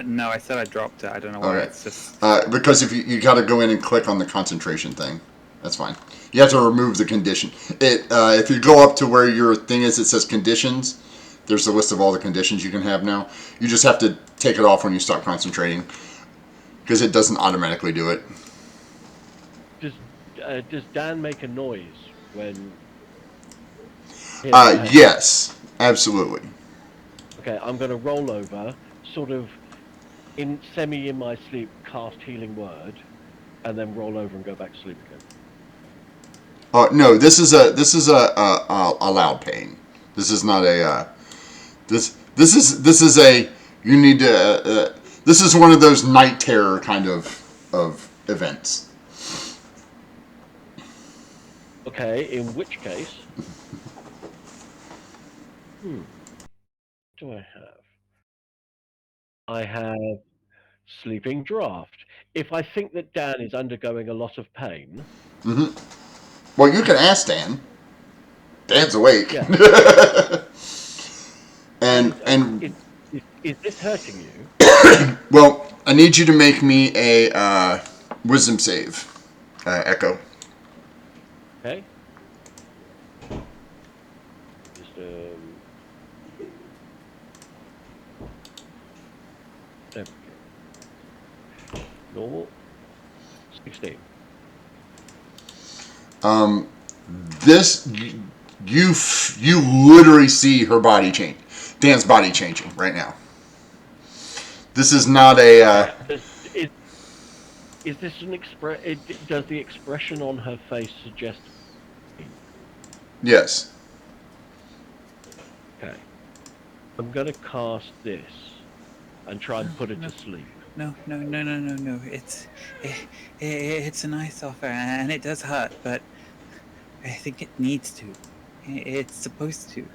No, I said I dropped it. I don't know why. Okay. It's just Because if you got to go in and click on the concentration thing, that's fine. You have to remove the condition. If you go up to where your thing is, it says conditions. There's a list of all the conditions you can have now. You just have to take it off when you stop concentrating, because it doesn't automatically do it. Does Dan make a noise when? Yes, absolutely. Okay, I'm going to roll over, sort of in my sleep, cast healing word, and then roll over and go back to sleep again. No, this is a loud pain. This is not a this is a you need to. This is one of those night terror kind of events. Okay, in which case, what do I have? I have sleeping draft. If I think that Dan is undergoing a lot of pain, Well, you can ask Dan. Dan's awake. yeah. and Is this hurting you? well, I need you to make me a wisdom save, Echo. Okay. Just there we go. Normal. 16. This you literally see her body change. Dan's body changing right now. This is not a. Is this an express? Does the expression on her face suggest? Yes. Okay. I'm gonna cast this and try and put her to sleep. No. It's a nice offer, and it does hurt, but I think it needs to. It's supposed to.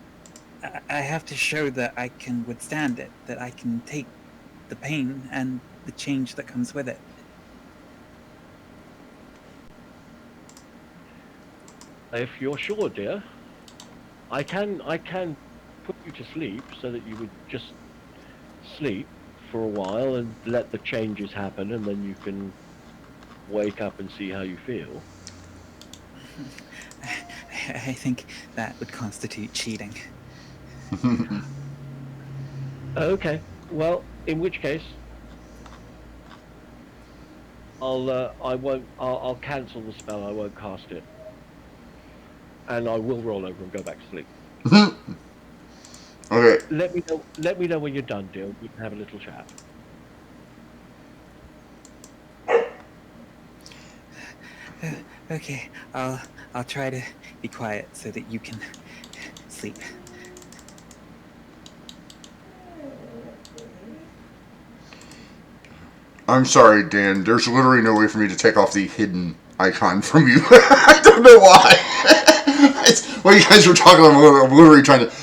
I have to show that I can withstand it, that I can take the pain and the change that comes with it. If you're sure, dear, I can put you to sleep so that you would just sleep for a while and let the changes happen, and then you can wake up and see how you feel. I think that would constitute cheating. Okay. Well, in which case, I'll cancel the spell. I won't cast it, and I will roll over and go back to sleep. Okay. Let me know when you're done, dear. We can have a little chat. Okay, I'll try to be quiet so that you can sleep. I'm sorry, Dan. There's literally no way for me to take off the hidden icon from you. I don't know why. While you guys were talking, I'm literally trying to...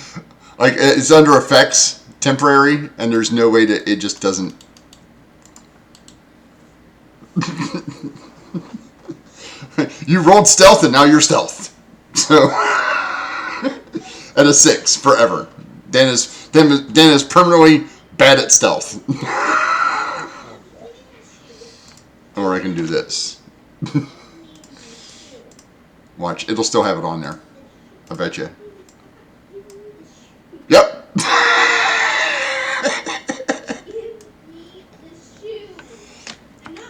Like, it's under effects, temporary, and there's no way to... It just doesn't... You rolled stealth, and now you're stealth. So... At a 6, forever. Dan is permanently bad at stealth. Or I can do this. Watch, it'll still have it on there. I bet you. Yep.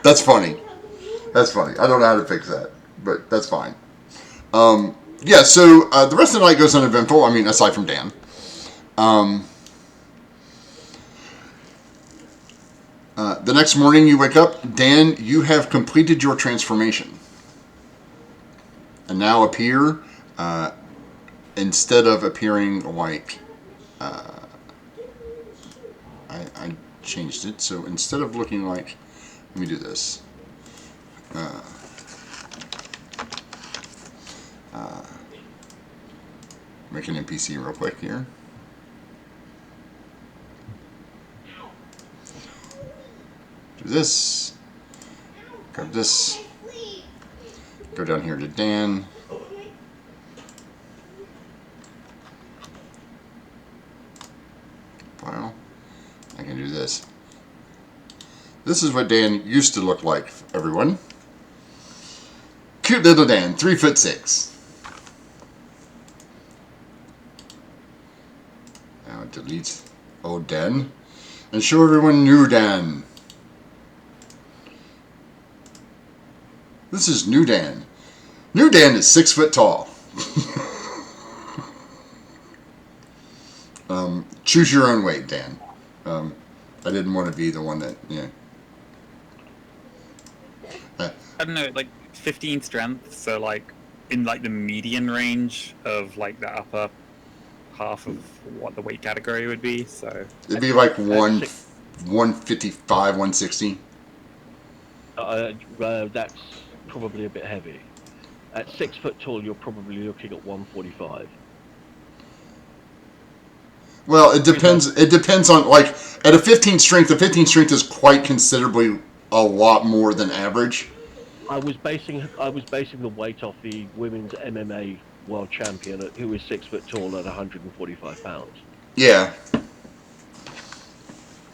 That's funny. That's funny. I don't know how to fix that, but that's fine. Yeah, so the rest of the night goes uneventful. I mean, aside from Dan. The next morning you wake up, Dan, you have completed your transformation. And now appear, instead of appearing like, I changed it, so instead of looking like, let me do this. Make an NPC real quick here. Do this. Grab this. Go down here to Dan. File. I can do this. This is what Dan used to look like, everyone. Cute little Dan, 3'6". Now leads old Dan. And show everyone new Dan. This is new Dan. New Dan is 6 foot tall. Choose your own weight, Dan. I didn't want to be the one that, yeah. I don't know, like 15 strength, so like in like the median range of like the upper half of what the weight category would be. So It'd be like 155, 160. That's probably a bit heavy. At 6 foot tall, you're probably looking at 145. Well, it depends. It depends on, like, at a 15 strength. A 15 strength is quite considerably a lot more than average. I was basing the weight off the women's MMA world champion, who is 6 foot tall at 145 pounds. Yeah.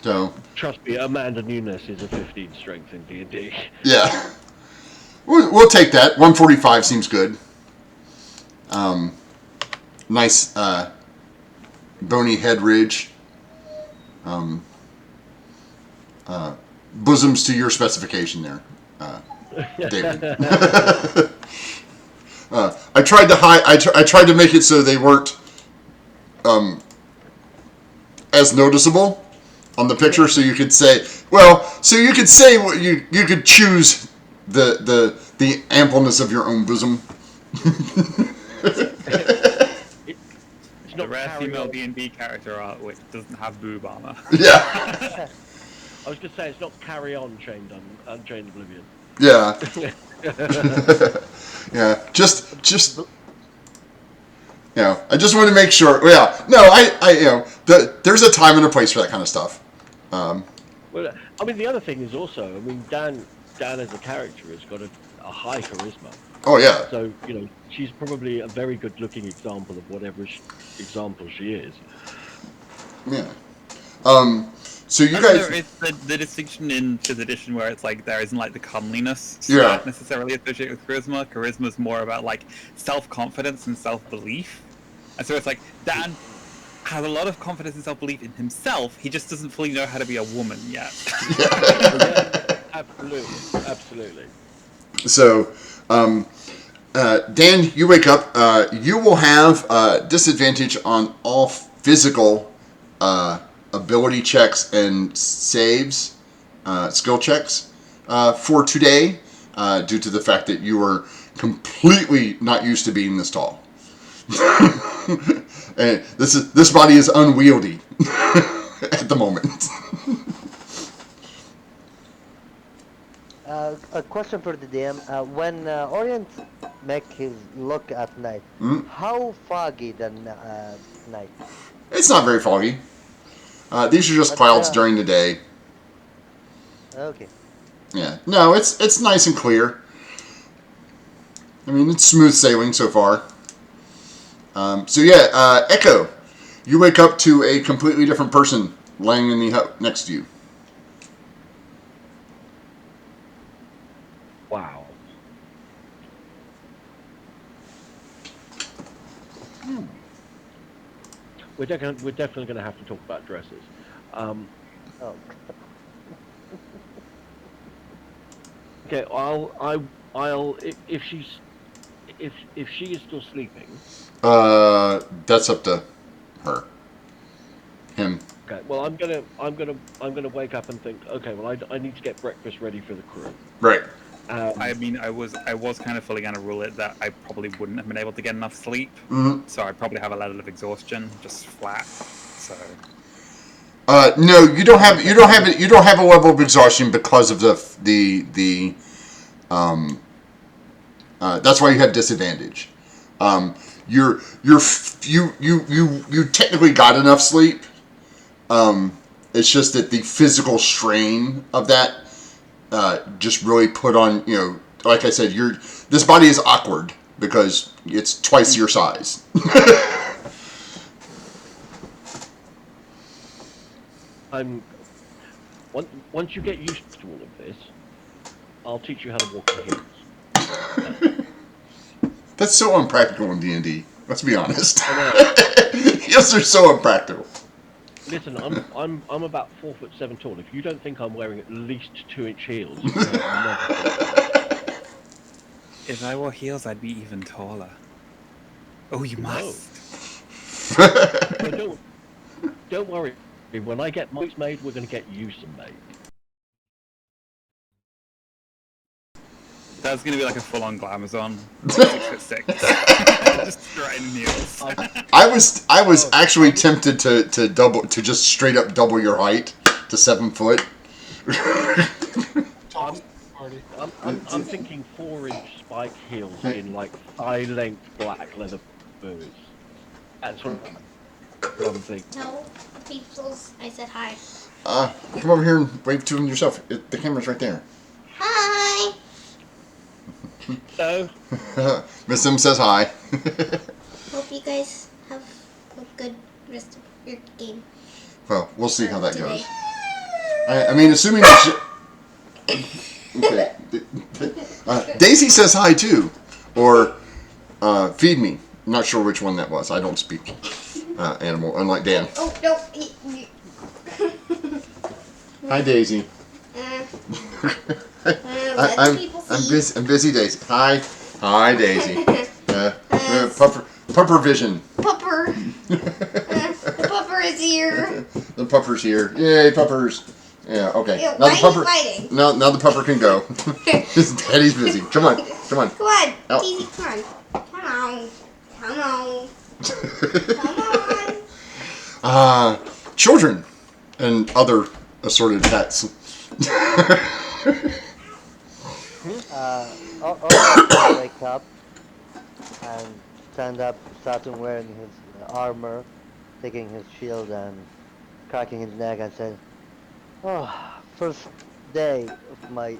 So. Trust me, Amanda Nunes is a 15 strength in D&D. Yeah. We'll take that. 145 seems good. Nice bony head ridge. Bosoms to your specification there, David. I tried to hide. I tried to make it so they weren't as noticeable on the picture, so you could say, well, so you could say what you could choose the ampleness of your own bosom. it's not a rare female D&D character art which doesn't have boob armor. Yeah. I was gonna say it's not Carry On Unchained Oblivion. Yeah. Yeah. Just. You know, I just want to make sure. Yeah. No, I there's a time and a place for that kind of stuff. Well, I mean, the other thing is also, I mean, Dan as a character has got a high charisma. Oh yeah. So she's probably a very good-looking example of whatever example she is. Yeah. So you guys. There is the distinction in 5th edition where it's like there isn't like the comeliness necessarily associated with charisma. Charisma is more about like self-confidence and self-belief, and so it's like Dan has a lot of confidence and self-belief in himself. He just doesn't fully know how to be a woman yet. Yeah, absolutely. So, Dan, you wake up. You will have disadvantage on all physical ability checks and saves, skill checks for today, due to the fact that you are completely not used to being this tall. And this body is unwieldy at the moment. A question for the DM. When Orient make his look at night, how foggy the night? It's not very foggy. These are just clouds during the day. Okay. Yeah. No, it's nice and clear. I mean, it's smooth sailing so far. So yeah, Echo, you wake up to a completely different person laying in the hut next to you. Wow. We're definitely going to have to talk about dresses. Oh. Okay, I'll if she is still sleeping. That's up to her. Him. Okay. Well, I'm gonna wake up and think. Okay. Well, I need to get breakfast ready for the crew. Right. I mean, I was kind of fully going to rule it that I probably wouldn't have been able to get enough sleep, so I probably have a level of exhaustion, just flat. So. No, you don't have a level of exhaustion because of the that's why you have disadvantage. You technically got enough sleep. It's just that the physical strain of that just really put on, like I said, this body is awkward because it's twice your size. Once you get used to all of this, I'll teach you how to walk in heels. That's so unpractical in D&D. Let's be honest. Yes, they're so unpractical. Listen, I'm about 4'7" tall. If you don't think I'm wearing at least 2-inch heels, you have never seen If I wore heels, I'd be even taller. Oh, you me. No, must. no, don't worry. When I get mine made, we're going to get you some made. That's gonna be like a full-on glamazon, 6'6", just straight in heels. I was actually tempted to just straight up double your height to 7 foot. Tallest party. I'm thinking 4-inch spike heels in like thigh-length black leather boots. That's what I'm thinking. No, peoples. I said hi. Come over here and wave to him yourself. The camera's right there. Hi. So, Miss M says hi. Hope you guys have a good rest of your game. Well, we'll see how that today. goes. I mean, assuming that okay. Daisy says hi too, or feed me. I'm not sure which one that was. I don't speak animal, unlike Dan. Oh no. Hi, Daisy. I'm busy. I'm busy, Daisy. Hi, Daisy. Pupper vision. Pupper. The pupper is here. The pupper's here. Yay, puppers. Yeah. Okay. Ew, Now why the are pupper. you fighting? Now the pupper can go. Daddy's busy. Come on. Come on. Out. Easy, come on. Come on. Come on. Come on. Children and other assorted pets. I'll wake up and stand up, starting wearing his armor, taking his shield and cracking his neck and saying, "Oh, first day of my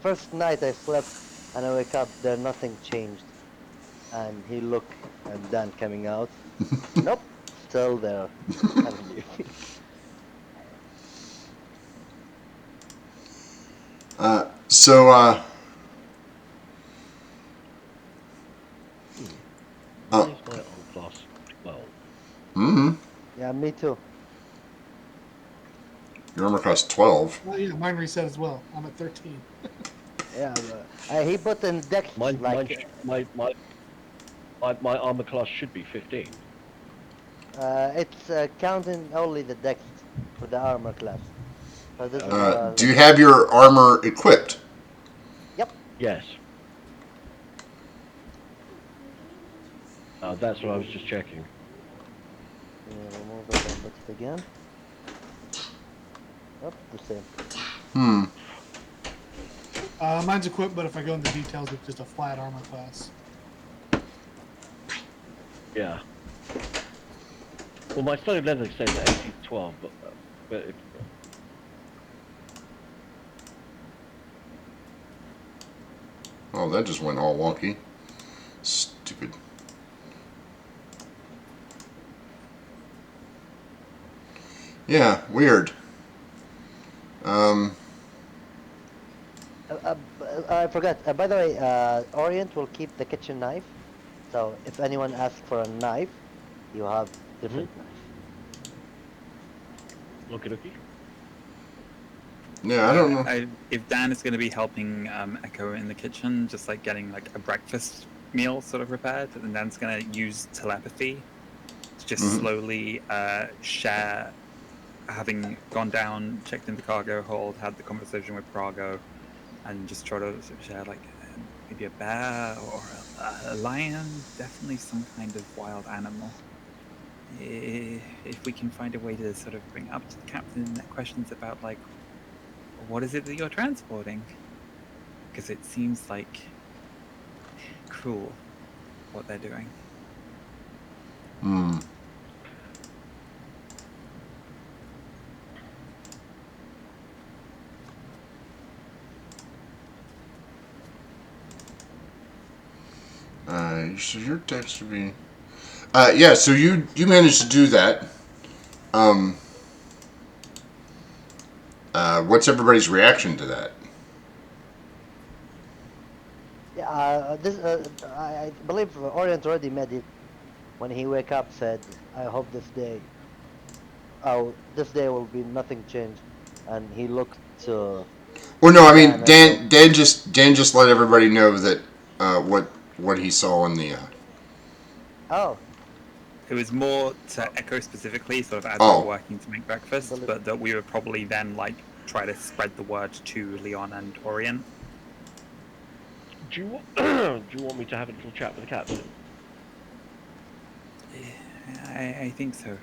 first night I slept, and I wake up there nothing changed." And he look and Dan coming out. Nope, still there. So why is my old class 12? Yeah, me too. Your armor costs 12. Oh yeah, mine reset as well. I'm at 13. Yeah, he put in dex My armor class should be 15. it's counting only the dex for the armor class. So this is, Do you have your armor equipped? Yep. Yes. That's what I was just checking. Remove it and put it again. Yep, the same. Mine's equipped, but if I go into details, it's just a flat armor class. Yeah. Well, my studded leather says 18-12, but if, Oh, that just went all wonky. Stupid. Yeah, weird. I forgot. By the way, Orient will keep the kitchen knife. So if anyone asks for a knife, you have different knife. looky. Yeah, I don't know. If Dan is going to be helping Echo in the kitchen, just like getting like a breakfast meal sort of prepared, and Dan's going to use telepathy to just slowly share, having gone down, checked in the cargo hold, had the conversation with Prago, and just try to share like maybe a bear or a lion, definitely some kind of wild animal. If we can find a way to sort of bring up to the captain questions about like, what is it that you're transporting? Because it seems like cruel what they're doing. So your text would be... yeah, so you managed to do that. What's everybody's reaction to that? Yeah, I believe Orient already made it when he wake up. Said, "I hope this day oh, this day will be nothing changed. And he looked to Well, no, I mean Dan and said, Dan just let everybody know that what he saw in the. "Oh, It was more to echo specifically, sort of as we were Oh, working to make breakfast, but that we would probably then like try to spread the word to Leon and Orient. Do you do you want me to have a little chat with the captain? I think so.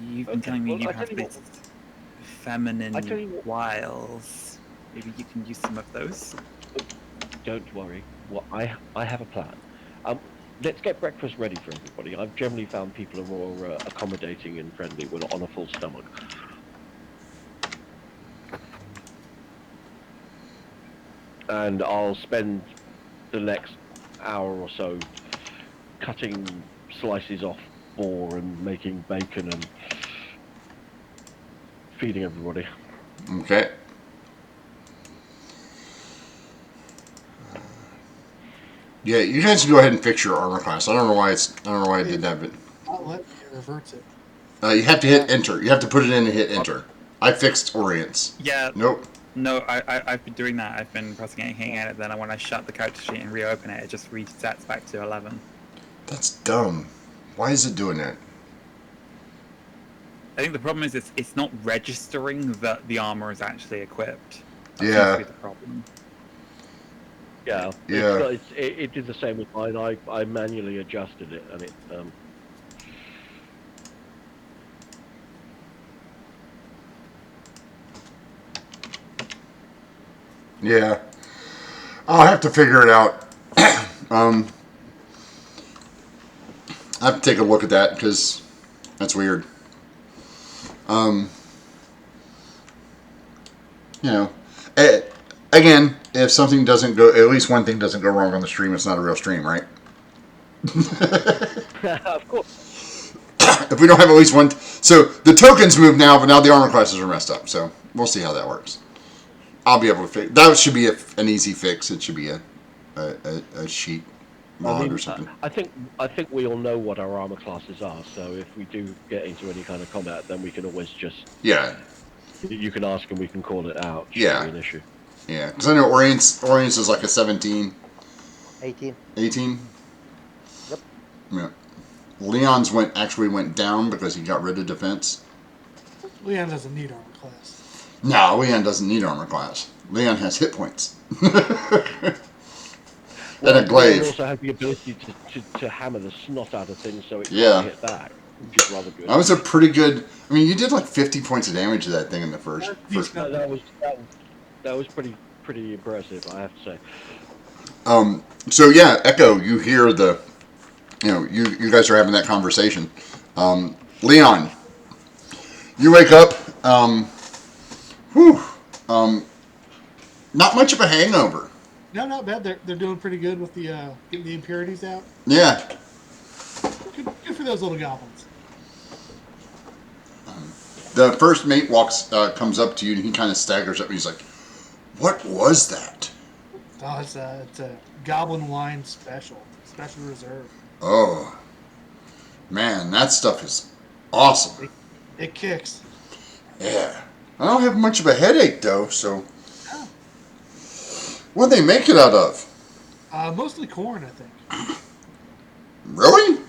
You've been Okay, telling me well, you I tell have you what. these I tell feminine you what. wiles. Maybe you can use some of those. Don't worry. Well, I have a plan. Let's get breakfast ready for everybody. I've generally found people are more accommodating and friendly when on a full stomach. And I'll spend the next hour or so cutting slices off boar and making bacon and feeding everybody. okay. Yeah, you guys can go ahead and fix your armor class. I don't know why I did that, but Not let me. It reverts it. you have to hit enter. You have to put it in and hit enter. I fixed Orient's. Yeah. Nope. No, I've been doing that. I've been pressing it, hitting it. Then when I shut the character sheet and reopen it, it just resets back to 11. That's dumb. Why is it doing that? I think the problem is it's not registering that the armor is actually equipped. That seems Yeah. to be the problem. Yeah, Yeah. it did the same with mine. I manually adjusted it, and it Yeah. I'll have to figure it out. I have to take a look at that because that's weird. You know, again, if something doesn't go, at least one thing doesn't go wrong on the stream, it's not a real stream, right? of course. If we don't have at least one, so the tokens move now, but now the armor classes are messed up. So we'll see how that works. I'll be able to fix. That should be an easy fix. It should be a sheet log or something. I think we all know what our armor classes are. So if we do get into any kind of combat, then we can always just Yeah, you can ask and we can call it out. Shouldn't Yeah. be an issue. yeah. Because I know Orient's is like a 17, 18. 18. Yep. Yeah. Leon's actually went down because he got rid of defense. Leon doesn't need armor class. No, Leon doesn't need armor class. Leon has hit points. And a Leon glaive. also has the ability to hammer the snot out of things, so it Yeah. can't hit back, which is rather good. That was a pretty good. I mean, you did like 50 points of damage to that thing in the first. That's That was pretty impressive, I have to say. So yeah, Echo, you hear you guys are having that conversation. Leon, you wake up. Not much of a hangover. No, not bad. They're doing pretty good with the getting the impurities out. Yeah. Good for those little goblins. The first mate comes up to you, and he kind of staggers up. And he's like, "What was that?" Oh, it's a goblin wine special reserve. Oh, man, that stuff is awesome. It kicks. Yeah. I don't have much of a headache though, so. Oh. What do they make it out of? Mostly corn, I think. Really?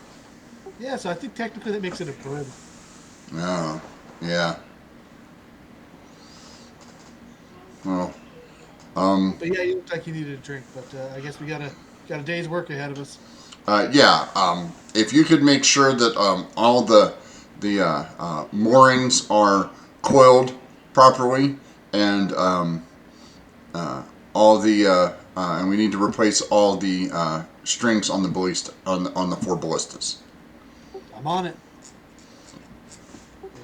Yeah, so I think technically that makes it a bread. No. Yeah. Well. But yeah, you looked like you needed a drink. But I guess we got a day's work ahead of us. Yeah. If you could make sure that all the moorings are coiled properly, and all the and we need to replace all the strings on the ballista on the 4 ballistas. I'm on it.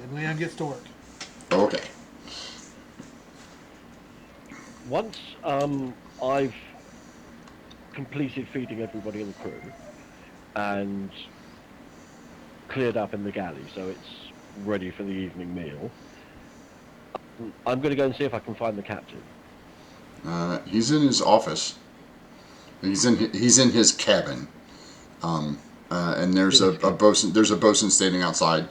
And Leon gets to work. Okay. Once I've completed feeding everybody in the crew and cleared up in the galley, so it's ready for the evening meal, I'm going to go and see if I can find the captain. He's in his office. He's in his cabin. And there's a bosun. There's a bosun standing outside.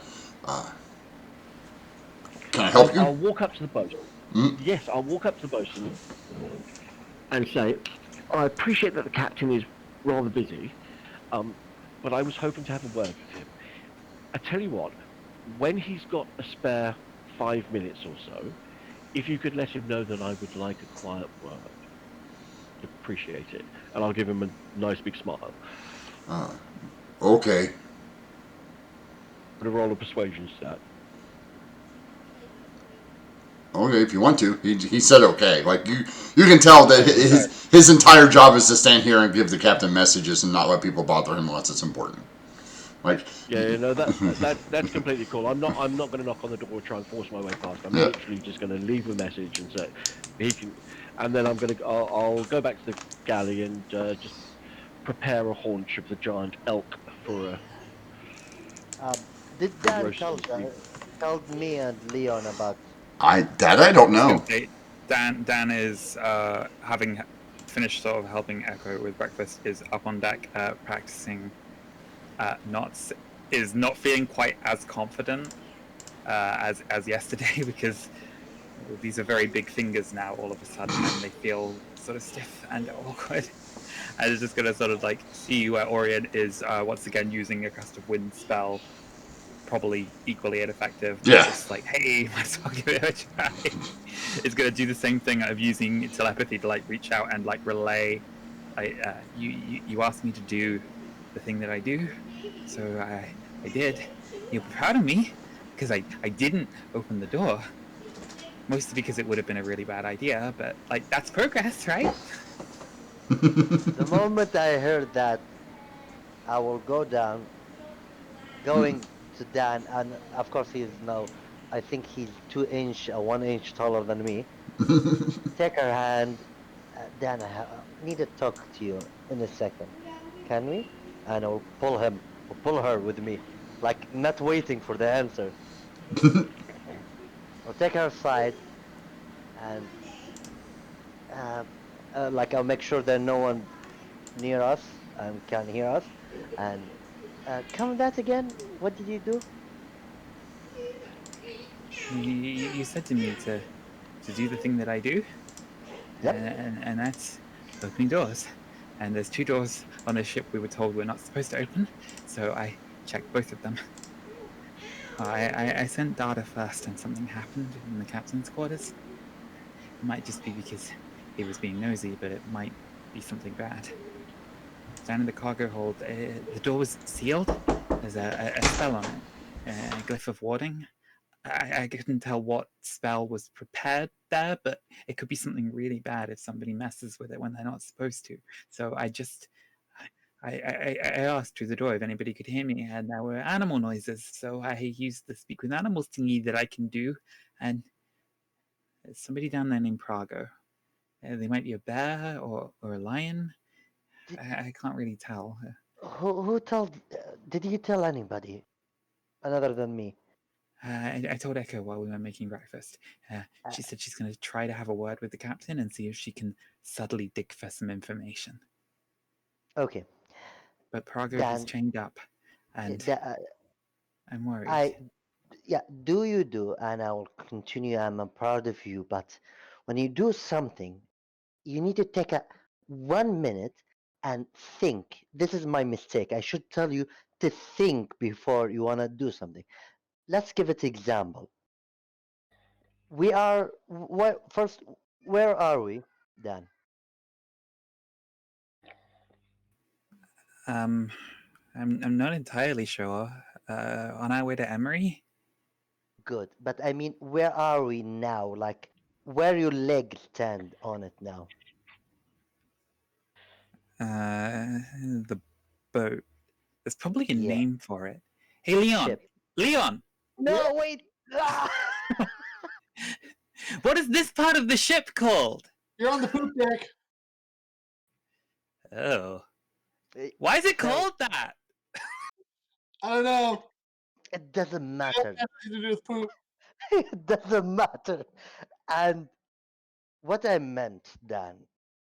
Can I help I'll you? walk up to the boat. Mm? Yes, I'll walk up to the bosun and say, I appreciate that the captain is rather busy, but I was hoping to have a word with him. I tell you what, when he's got a spare 5 minutes or so, if you could let him know that I would like a quiet word, I'd appreciate it. And I'll give him a nice big smile. Okay. Put a roll of persuasion stat. Okay, if you want to. He said okay. Like you can tell that Okay, okay. his entire job is to stand here and give the captain messages and not let people bother him unless it's important. Like, Yeah, no, that's completely cool. I'm not going to knock on the door or try and force my way past. I'm yeah. literally just going to leave a message and say he can, and then I'll go back to the galley and just prepare a haunch of the giant elk for Did a Dan roast on steam. tell me and Leon about? I don't I was going know. to say, Dan is having finished sort of helping Echo with breakfast, is up on deck practicing knots. Is not feeling quite as confident as yesterday because these are very big fingers now all of a sudden, and they feel sort of stiff and awkward. And it's just going to sort of like see where Orion is once again using a gust of wind spell, probably equally ineffective, but Yeah. just like, hey, might as well give it a try. It's going to do the same thing of using telepathy to like reach out and like relay. You asked me to do the thing that I do, so I did. You'll be proud of me because I didn't open the door, mostly because it would have been a really bad idea. But like that's progress, right? The moment I heard that, I will go down, going to Dan, and of course he is now. I think he's 2 inch, 1 inch taller than me. Take her hand, Dan. Need to talk to you in a second. Can we? And I'll pull him or pull her with me, like not waiting for the answer. I'll take her aside and uh, like I'll make sure that no one near us and can hear us. And come that again. What did you do? You said to me to do the thing that I do, Yep. and that's opening doors. And there's two doors on this ship we were told we're not supposed to open, so I checked both of them. I sent data first, and something happened in the captain's quarters. It might just be because he was being nosy, but it might be something bad. Down in the cargo hold, the door was sealed. There's a spell on it, a glyph of warding. I couldn't tell what spell was prepared there, but it could be something really bad if somebody messes with it when they're not supposed to. So I asked through the door if anybody could hear me, and there were animal noises. So I used the speak with animals thingy that I can do, and there's somebody down there named Prago. They might be a bear or a lion. Did, I can't really tell. who told? Did you tell anybody other than me? I told Echo while we were making breakfast. Uh, She said she's going to try to have a word with the captain and see if she can subtly dig for some information. okay, But Prago is Dan. chained up, and Da, I'm worried. I yeah. Do you do? And I will continue. I'm proud of you. But when you do something, you need to take a 1 minute and think. This is my mistake. I should tell you to think before you wanna do something. Let's give it example. We are what first? Where are we, Dan? Um, I'm not entirely sure. On our way to Emery, Good, but I mean, where are we now? Like, where your legs stand on it now? the boat. There's probably a Yeah, name for it. Hey, Leon! ship. Leon! No, wait. Ah! What is this part of the ship called? You're on the poop deck. Oh. Eh, Why is it So called that? I don't know. it doesn't It has matter. nothing to do with poop. It doesn't matter. And what I meant, Dan,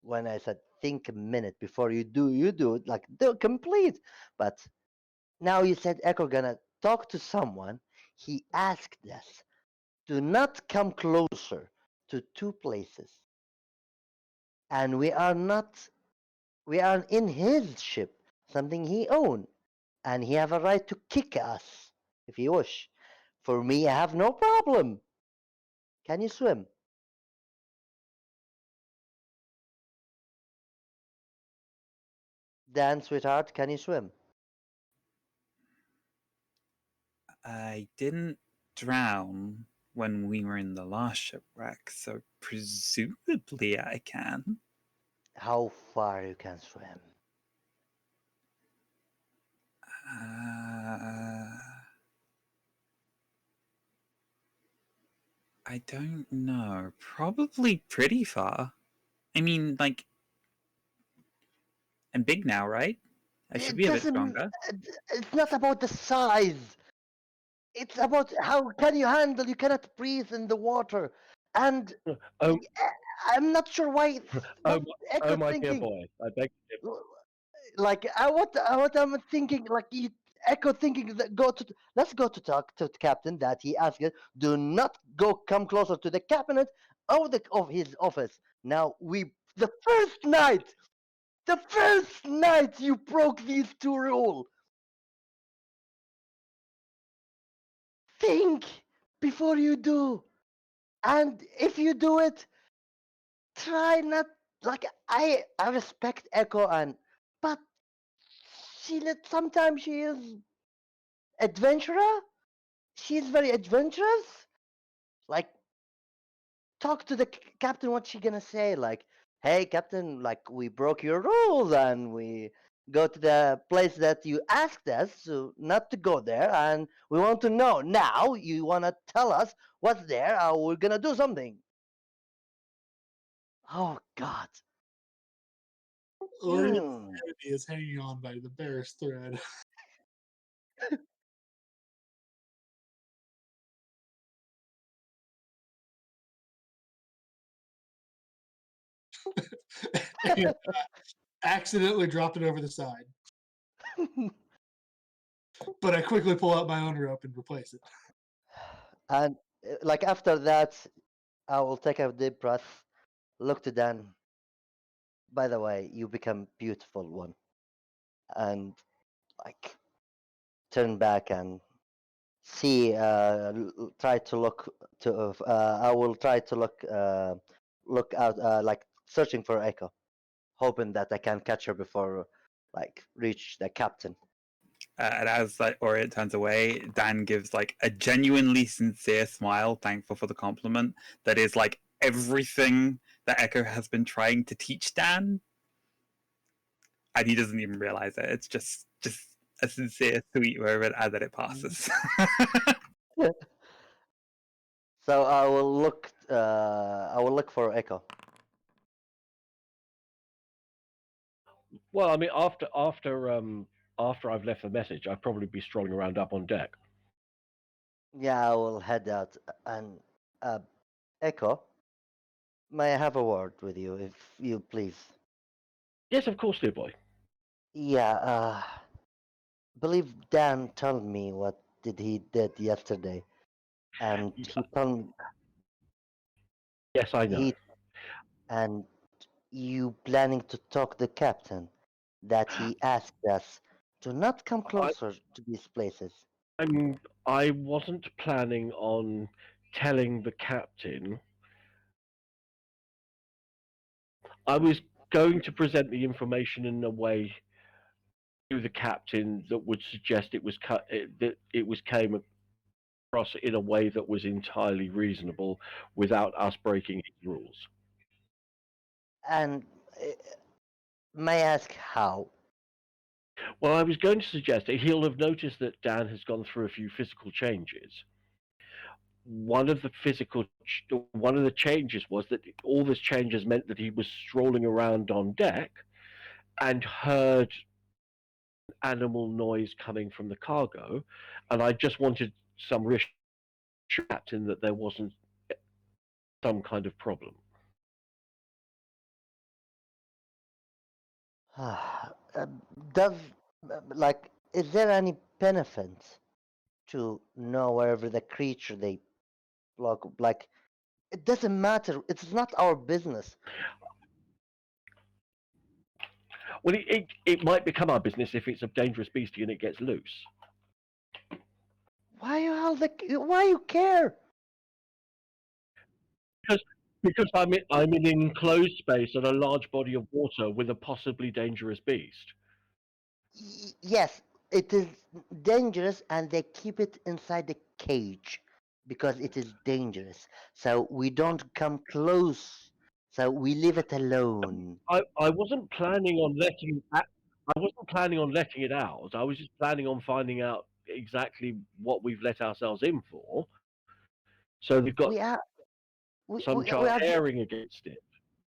when I said think a minute before you do it, like do complete. But now you said Echo gonna talk to someone. He asked us do not come closer to two places. And we are in his ship, something he own, and he have a right to kick us if he wish. For me, I have no problem. Can you swim? Dan, sweetheart, can you swim? I didn't drown when we were in the last shipwreck, so presumably I can. How far you can swim? Uh, I don't know. Probably pretty far. I mean, like, I'm big now, right? I should It be a bit doesn't. stronger. It's not about the size. It's about how can you handle. You cannot breathe in the water, and Oh, I'm not sure why. oh, What oh, Echo my dear thinking? boy! I beg to differ. Like what I'm thinking. Like you, Echo thinking that let's go to talk to the captain. That he asked us. Do not come closer to the cabinet of his office. Now the first night you broke these two rules. Think before you do. And if you do it, try not like I respect Echo but sometimes she is adventurer. She's very adventurous. Like talk to the captain what she gonna say like hey captain like we broke your rules and we go to the place that you asked us to not to go there and we want to know now you want to tell us what's there or we're gonna do something. Oh god. Orion Hmm. is hanging on by the barest thread. And accidentally dropped it over the side. But I quickly pull out my own rope and replace it. And like after that I will take a deep breath, look to Dan. By the way, you become beautiful one. And like turn back and see try to look to I will try to look out like searching for Echo, hoping that I can catch her before like reach the captain. And as like Orient turns away, Dan gives like a genuinely sincere smile, thankful for the compliment. That is like everything that Echo has been trying to teach Dan, and he doesn't even realize it. It's just a sincere, sweet moment, and then it passes. So I will look. I will look for Echo. Well, I mean, after I've left the message, I'd probably be strolling around up on deck. Yeah, I will head out and Echo. May I have a word with you, if you please? Yes, of course, dear boy. Yeah. Believe Dan told me what did he did yesterday, and he told Yes, I know. he and you planning to talk the captain that he asked us to not come I, closer to these places. I wasn't planning on telling the captain. I was going to present the information in a way to the captain that would suggest that it was came across in a way that was entirely reasonable without us breaking his rules. And may I ask how? Well, I was going to suggest that he'll have noticed that Dan has gone through a few physical changes. One of the changes was that all this changes meant that he was strolling around on deck and heard animal noise coming from the cargo, and I just wanted some reassurance captain that there wasn't some kind of problem. Does like is there any benefit to know wherever the creature they Like it doesn't matter. It's not our business. Well, it might become our business if it's a dangerous beast and it gets loose. Why you care? Because I'm in an enclosed space on a large body of water with a possibly dangerous beast. Yes, it is dangerous, and they keep it inside the cage because it is dangerous. So we don't come close. So we leave it alone. I wasn't planning on I wasn't planning on letting it out. I was just planning on finding out exactly what we've let ourselves in for, so we've got We are some we chance are. of airing against it.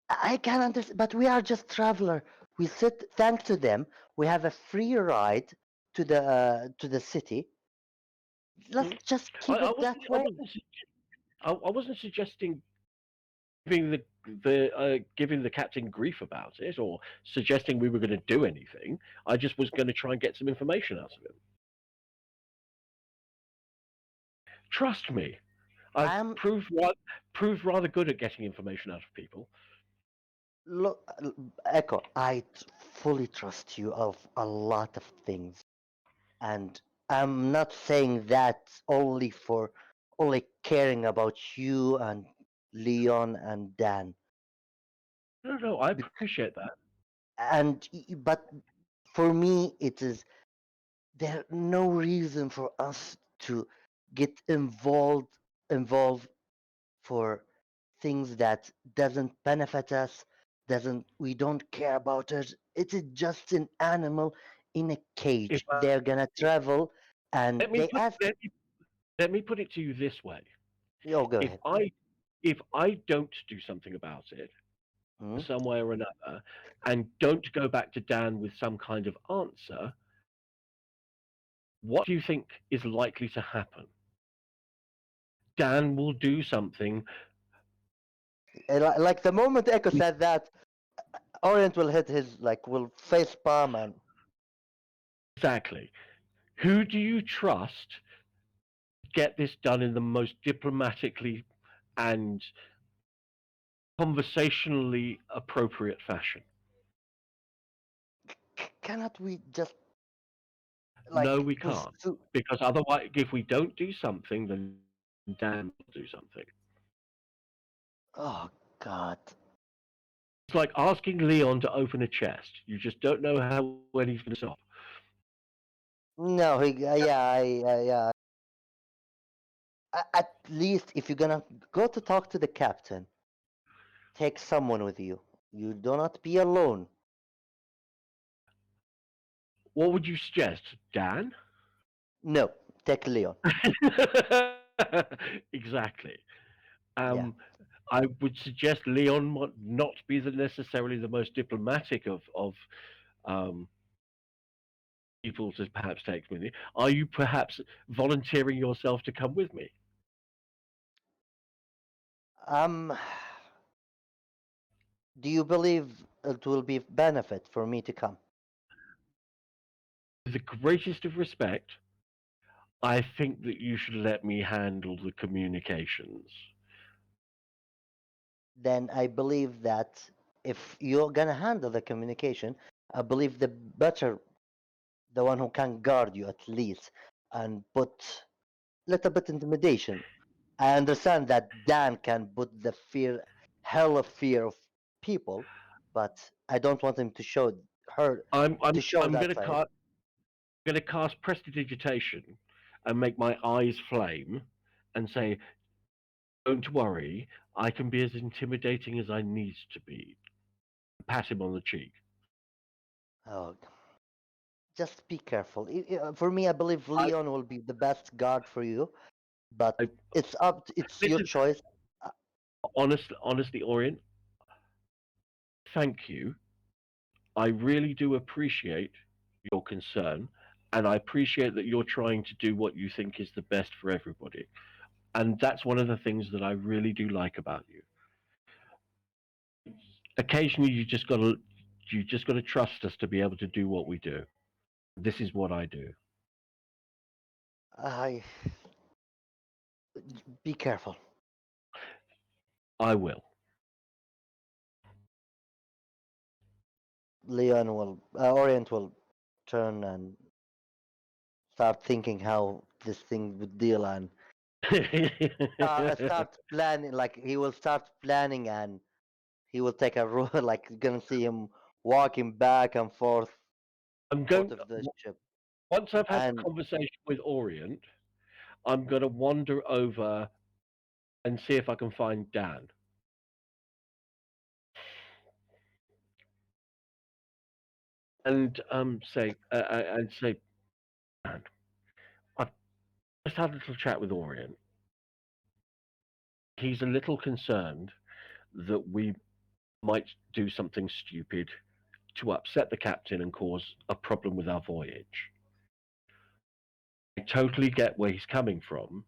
I can understand, but we are just traveler. We sit. Thanks to them, we have a free ride to the city. Let's Mm. just I, keep I it that wasn't I way. wasn't I wasn't suggesting giving giving the captain grief about it or suggesting we were going to do anything. I just was going to try and get some information out of him. Trust me, I've I'm proved rather good at getting information out of people. look, Echo. Fully trust you of a lot of things, and I'm not saying that only caring about you and Leon and Dan. No, no, I appreciate that. But for me, it is there no reason for us to get involved for things that doesn't benefit us, doesn't we don't care about it. It is just an animal in a If cage. They're gonna travel, and let me they put ask. let me put it to you this way: Oh, go if ahead. I don't do something about it, Hmm? some way or another, and don't go back to Dan with some kind of answer, what do you think is likely to happen? Dan will do something. Like the moment Echo said that, Orient will hit his will face palm and Exactly. Who do you trust to get this done in the most diplomatically and conversationally appropriate fashion? cannot we just No, like we can't. pursue? Because otherwise, if we don't do something, then Dan will do something. Oh God. It's like asking Leon to open a chest. You just don't know when he's going to stop. No, yeah. At least if you're gonna go to talk to the captain, take someone with you. You do not be alone. What would you suggest, Dan? No, take Leon. Exactly. Yeah. Um, I would suggest Leon might not be necessarily the most diplomatic of um, people to perhaps take with me. Are you perhaps volunteering yourself to come with me? Um, do you believe it will be benefit for me to come? With the greatest of respect, I think that you should let me handle the communications. Then I believe that if you're gonna handle the communication, I believe the one who can guard you at least and put little bit intimidation. I understand that Dan can put the hell of fear of people, but I don't want him to her to show I'm that going to side. cast prestidigitation and make my eyes flame and say, "Don't worry, I can be as intimidating as I need to be." Pat him on the cheek. Oh, just be careful. For me, I believe I, Leon will be the best guard for you, but I it's your listen, choice. Uh, honestly, Orient, thank you. I really do appreciate your concern, and I appreciate that you're trying to do what you think is the best for everybody. And that's one of the things that I really do like about you. Occasionally, you just got to trust us to be able to do what we do. This is what I do. I Be careful. I will. Leon will, Orient will turn and start thinking how this thing would deal and start planning. Like he will start planning and he will take a road. Like you're gonna see him walking back and forth I'm out going of the ship. once I've had the And conversation with Orient, I'm going to wander over and see if I can find Dan. And say, Dan, I've just had a little chat with Orient. He's a little concerned that we might do something stupid to upset the captain and cause a problem with our voyage. I totally get where he's coming from.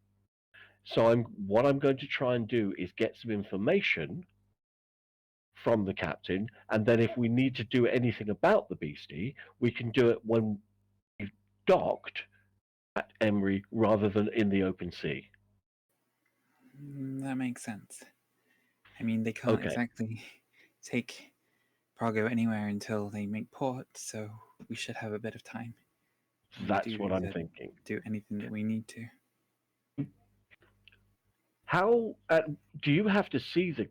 So what I'm going to try and do is get some information from the captain, and then if we need to do anything about the beastie, we can do it when we've docked at Emery rather than in the open sea. That makes sense. I mean, they can't Okay. exactly take Prago anywhere until they make port, so we should have a bit of time. That's what I'm thinking. Do anything that we need to. How do you have to see the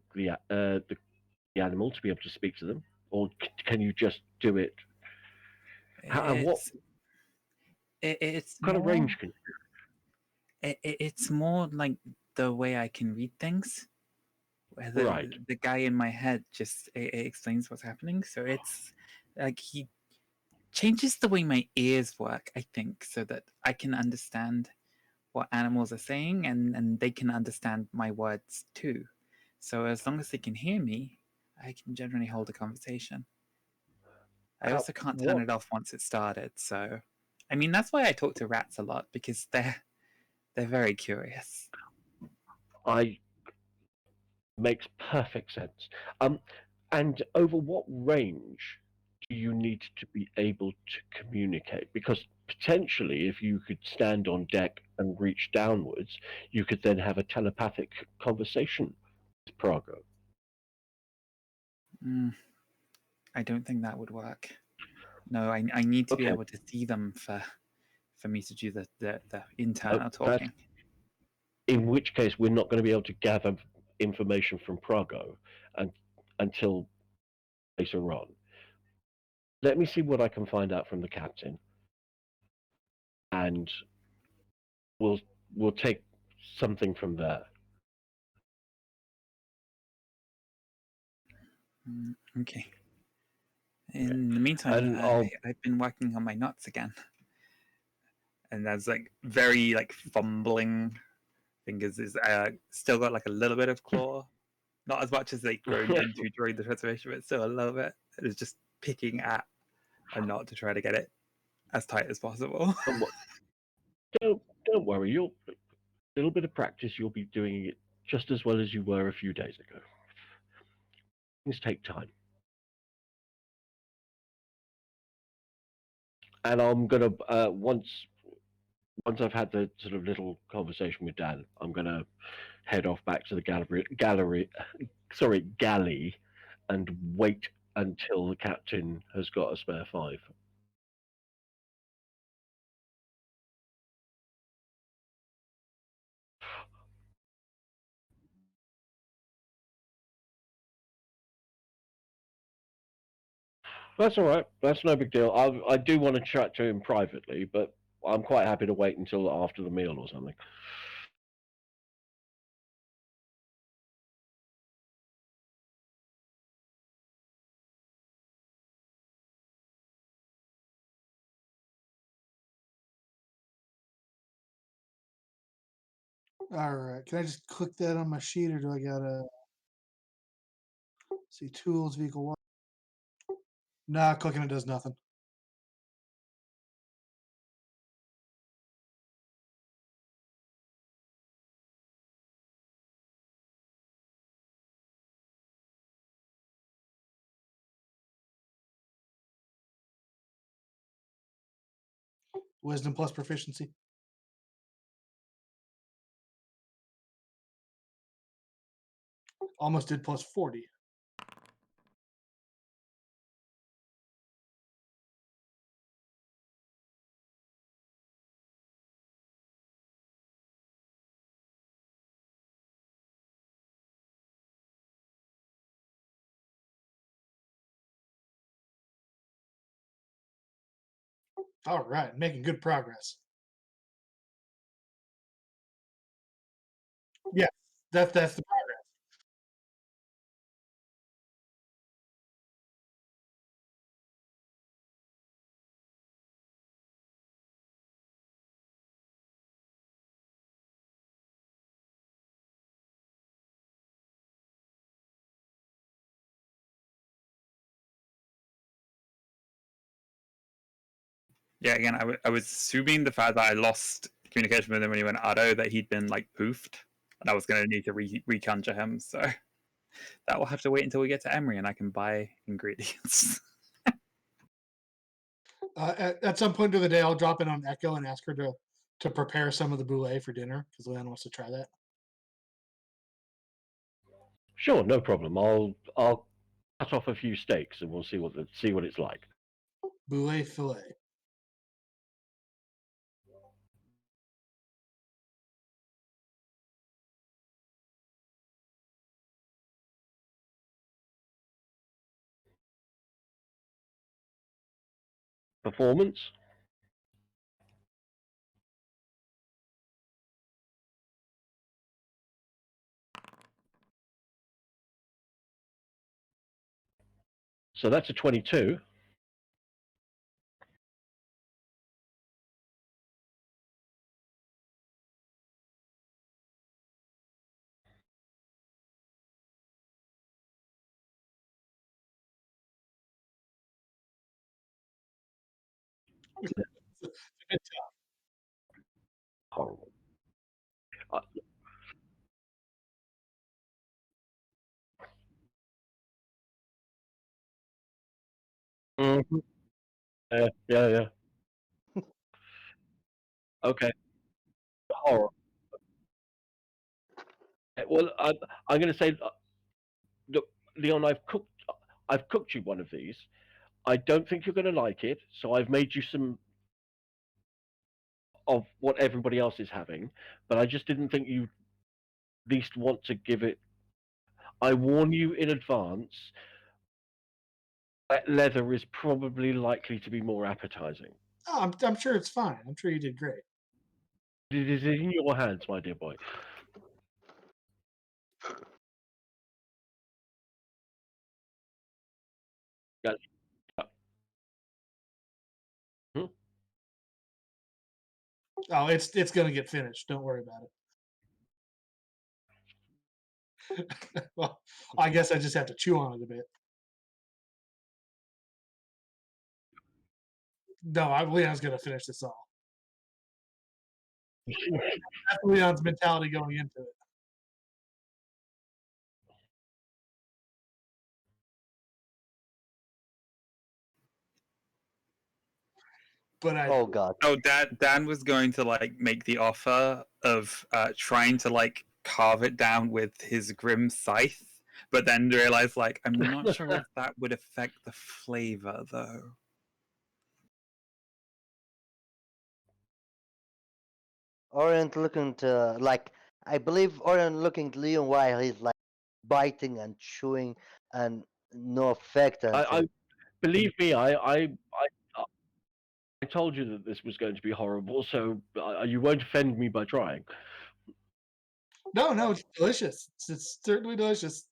animal to be able to speak to them, or can you just do it? What It's kind of more, range can it's more like the way I can read things. Where Right. the guy in my head just it explains what's happening. So it's like he changes the way my ears work, I think, so that I can understand what animals are saying and they can understand my words too. So as long as they can hear me, I can generally hold a conversation. I also can't turn it off once it started. So, I mean, that's why I talk to rats a lot because they're very curious. Makes perfect sense. And over what range do you need to be able to communicate? Because potentially, if you could stand on deck and reach downwards, you could then have a telepathic conversation with Prago. I don't think that would work. No, I need to be able to see them for me to do the internal talking. In which case, we're not going to be able to gather information from Prago until later on. Let me see what I can find out from the captain, and we'll take something from there. Okay. In the meantime, I've been working on my knots again, and that's like very like fumbling fingers. Is still got like a little bit of claw, not as much as they've grown into during the transformation, but still a little bit. It is just picking at a knot to try to get it as tight as possible. Don't worry. A little bit of practice, you'll be doing it just as well as you were a few days ago. Things take time. And I'm gonna once I've had the sort of little conversation with Dan, I'm gonna head off back to the galley, and wait until the captain has got a spare 5. That's all right. That's no big deal. I do want to chat to him privately, but I'm quite happy to wait until after the meal or something. All right. Can I just click that on my sheet, or do I gotta see tools vehicle one? Nah, clicking it does nothing. Wisdom plus proficiency. Almost did plus 40. All right, making good progress. Yes, that's the progress. Yeah, again, I was assuming the fact that I lost communication with him when he went Addo that he'd been like poofed, and I was going to need to reconjure him. So that will have to wait until we get to Emery and I can buy ingredients. At some point during the day, I'll drop in on Echo and ask her to prepare some of the boulet for dinner because Leon wants to try that. Sure, no problem. I'll cut off a few steaks and we'll see what it's like. Boulet filet. Performance. So that's a 22. Horrible. Uh, mhm. Yeah. Okay. Horror. Well, I'm going to say, look, Leon, I've cooked you one of these. I don't think you're going to like it, so I've made you some of what everybody else is having, but I just didn't think you least want to give it. I warn you in advance. That leather is probably likely to be more appetizing. Oh, I'm sure it's fine. I'm sure you did great. It is in your hands, my dear boy. Yeah. Hmm? Oh, it's gonna get finished. Don't worry about it. Well, I guess I just have to chew on it a bit. No, Leon's gonna finish this all. That's Leon's mentality going into it. But Oh God. Oh, Dan was going to like make the offer of trying to like carve it down with his grim scythe, but then realized like I'm not sure if that would affect the flavor though. Orient looking to like I believe Orient looking to Leon while he's like biting and chewing and no effect and I things. believe me. I told you that this was going to be horrible, so you won't offend me by trying. no, it's delicious. It's certainly delicious.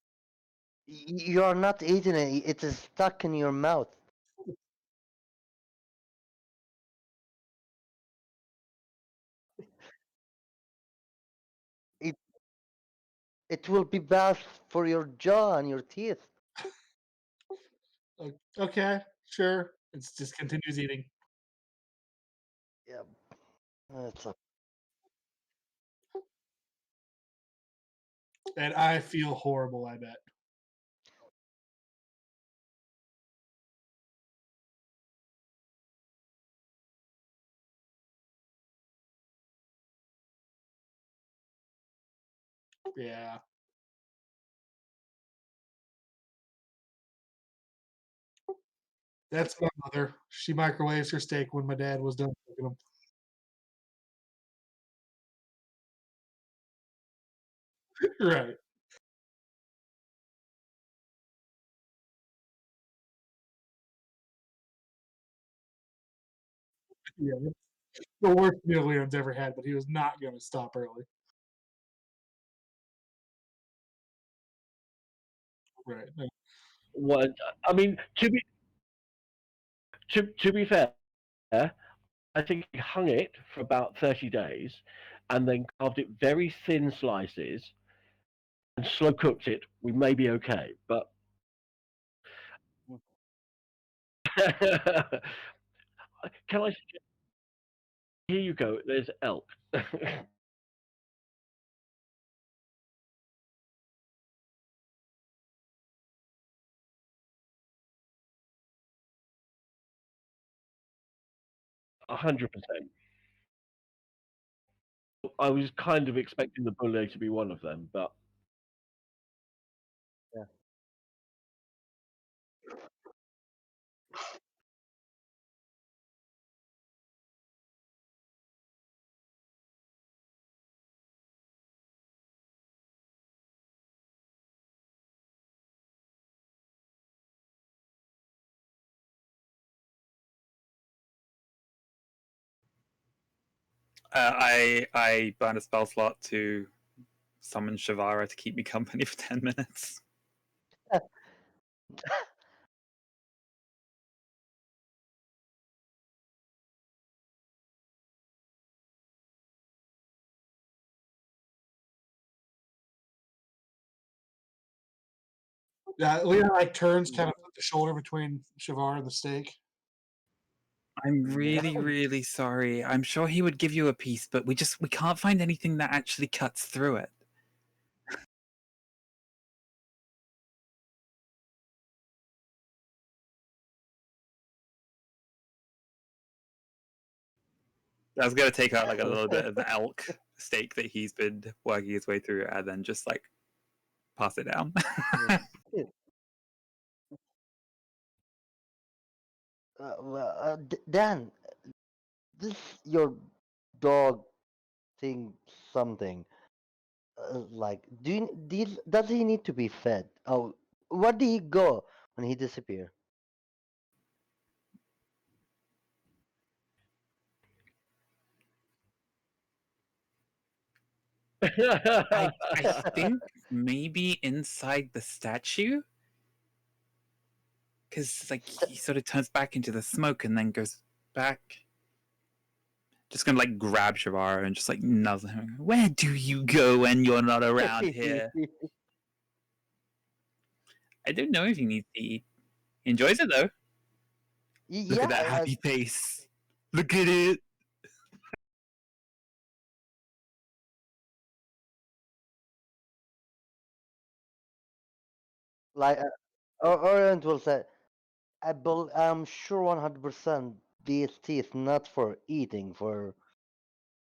You're not eating it; it is stuck in your mouth. It it will be bad for your jaw and your teeth. Okay, sure. It's just continues eating. Yeah, it's a And I feel horrible, I bet. Yeah. That's my mother. She microwaves her steak when my dad was done cooking them. Right. Yeah. The worst meal Leon's ever had, but he was not going to stop early. Right. Well, I mean, to be fair, I think he hung it for about 30 days, and then carved it very thin slices and slow cooked it. We may be okay, but can I suggest? Here you go. There's elk. 100%. I was kind of expecting the bulle to be one of them, but Yeah. I burned a spell slot to summon Shavara to keep me company for 10 minutes. Yeah, Leon like turns, kind of put the shoulder between Shavar and the steak. I'm really, really sorry. I'm sure he would give you a piece, but we can't find anything that actually cuts through it. I was gonna take out like a little bit of the elk steak that he's been working his way through, and then just like pass it down. Dan, this your dog thing something. Like, does he need to be fed? Oh, where did he go when he disappeared? I think maybe inside the statue, because like he sort of turns back into the smoke and then goes back. Just gonna like grab Shavara and just like nuzzle him. Where do you go when you're not around here? I don't know if he needs to eat. He enjoys it though. Look Yeah, at that happy face. Look at it. like Orient will say, I'm sure 100% these teeth not for eating, for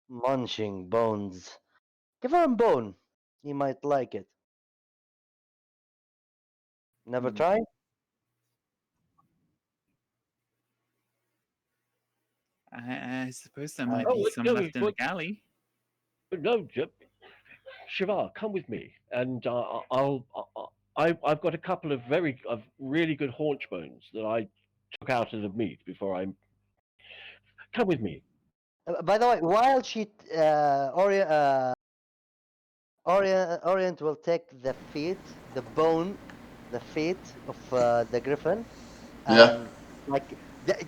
munching bones. Give her a bone. He might like it. Never Hmm. try? I suppose there might Uh, be oh some no, left in the galley. no, Shivar, come with me, and I've got a couple of really good haunch bones that I took out as a meat before I come with me. by the way, while Orient will take the feet, the bone, the feet of the griffin, Yeah. and like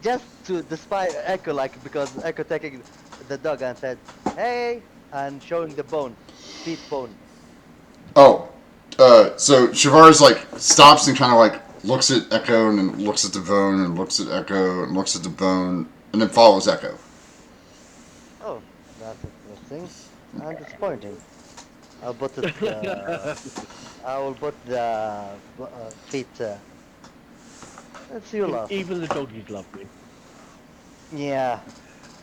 just to despite Echo, like because Echo taking the dog and said, "Hey," and showing the bone, feet bone. Oh, so Shavar's like stops and kind of like looks at Echo and then looks at the bone and looks at Echo and looks at the bone and then follows Echo. Oh, that's interesting and disappointing. I'll put it. I will put the feet. Let's see you laugh. Even the doggies love me. Yeah.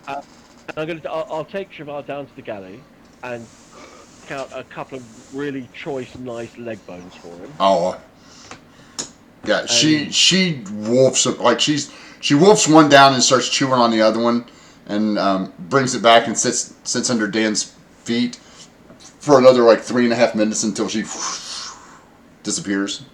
Uh, I'll take Shivar down to the galley and pick out a couple of really choice, nice leg bones for him. Oh, Yeah, she wolfs like she wolfs one down and starts chewing on the other one, and brings it back and sits under Dan's feet for another like 3.5 minutes until she disappears.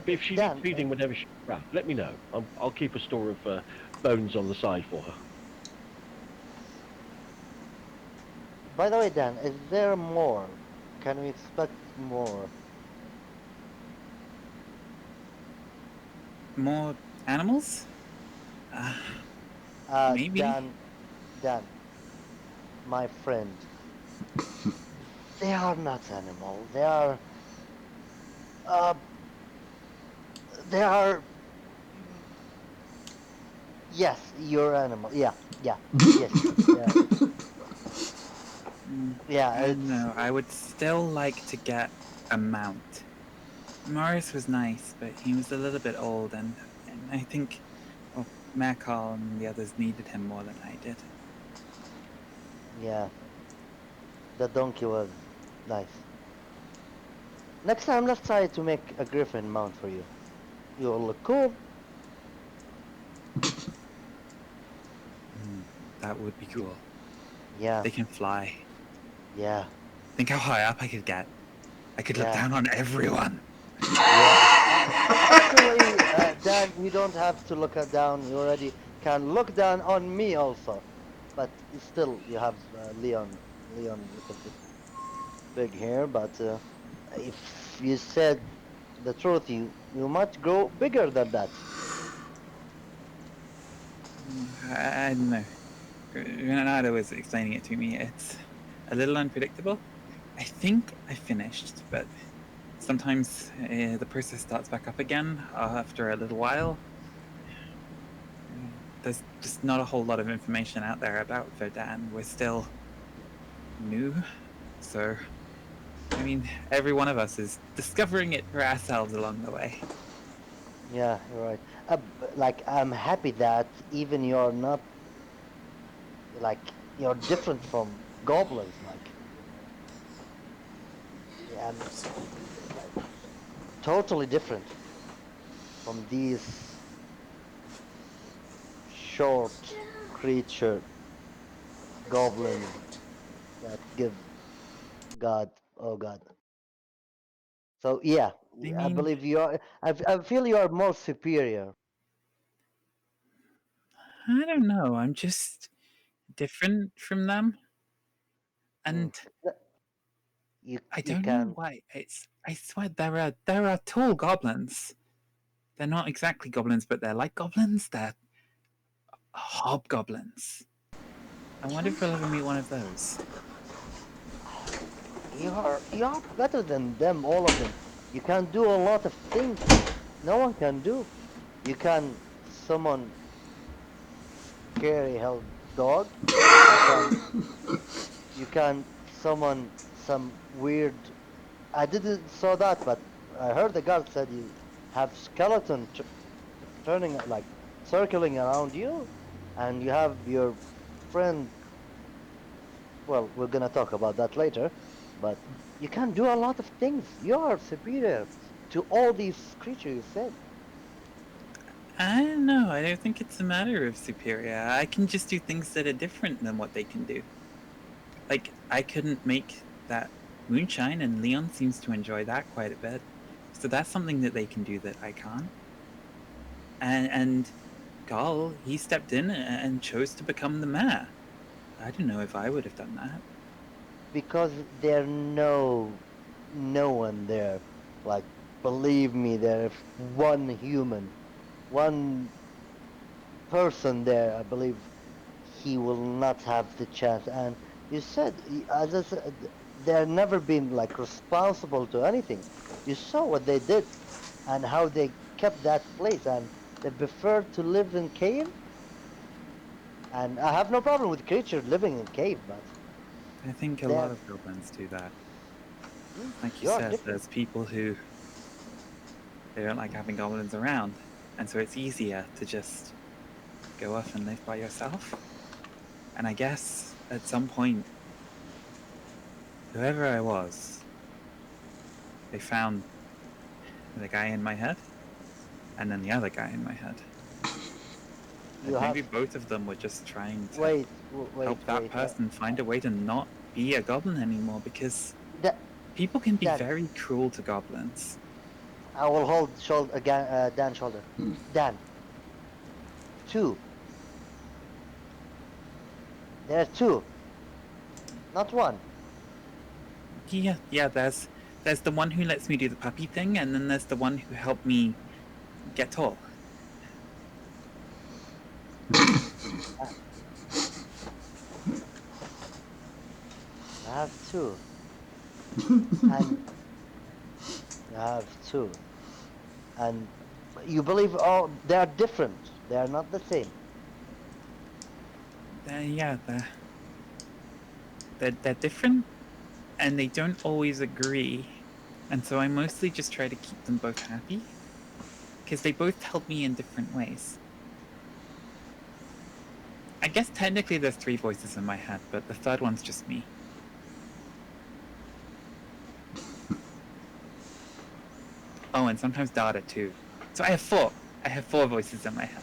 If she needs Dan, feeding whenever she's around, let me know. I'll keep a store of bones on the side for her. by the way, Dan, is there more? Can we expect more? More animals? Maybe. Dan, my friend, they are not animal. Uh, they are. mm, Yes, you're animal. Yeah, yeah, yes, yeah, yeah. I don't It's know. I would still like to get a mount. Morris was nice, but he was a little bit old, and I think, well, Macall and the others needed him more than I did. yeah. The donkey was nice. Next time, let's try to make a griffin mount for you. You'll look cool. That would be Y- cool. Yeah, They can fly. yeah, Think how high up I could get. I could look yeah, down on everyone. yeah. Actually, Dan, you don't have to look down. You already can look down on me also. But still, you have Leon. Leon, a little bit big here. But if you said the truth, you might grow bigger than that. I don't know. Renato was explaining it to me. It's a little unpredictable. I think I finished, but sometimes the process starts back up again after a little while. There's just not a whole lot of information out there about Verdun. We're still new, so I mean, every one of us is discovering it for ourselves along the way. Yeah, you're right. Like I'm happy that even you're not like you're different from goblins. Like I'm like totally different from these short creature goblins that give God. Oh God. So yeah, I I mean, believe you are. I feel you are more superior. I don't know. I'm just different from them, Mm. and Th- You I you don't know can. why. It's I swear there are tall goblins. They're not exactly goblins, but they're like goblins. They're hobgoblins. I wonder if we'll ever meet one of those. You are better than them, all of them. You can do a lot of things no one can do. You can summon scary hell dog. You can you can summon some weird. I didn't saw that, but I heard the guard said you have skeleton turning like circling around you, and you have your friend. Well, we're gonna talk about that later, but you can do a lot of things. You are superior to all these creatures you said. I don't know. I don't think it's a matter of superior. I can just do things that are different than what they can do. Like, I couldn't make that moonshine, and Leon seems to enjoy that quite a bit. So that's something that they can do that I can't. And Gall, he stepped in and chose to become the mayor. I don't know if I would have done that. Because there no one there. Like believe me, there's one human, one person there. I believe he will not have the chance. And you said, as I said, they're never been like responsible to anything. You saw what they did and how they kept that place, and they preferred to live in cave. And I have no problem with creature living in cave, but I think a lot they're of goblins do that. Like you you're said, different. there's people who they don't like having goblins around, and so it's easier to just go off and live by yourself. And I guess at some point whoever I was, they found the guy in my head, and then the other guy in my head. You And maybe have both of them were just trying to wait, help that wait. person find a way to not be a goblin anymore, because That people can be Dad. very cruel to goblins. I will hold shoulder again. Dan's shoulder. Dan. 2. There's 2, not 1. Yeah, there's the one who lets me do the puppy thing, and then there's the one who helped me get tall. I have 2. And I have 2. And you believe they are different. They are not the same. Yeah, they're different, and they don't always agree, and so I mostly just try to keep them both happy, because they both help me in different ways. I guess technically there's 3 voices in my head, but the third one's just me. Oh, and sometimes Dada too. So I have 4. I have 4 voices in my head.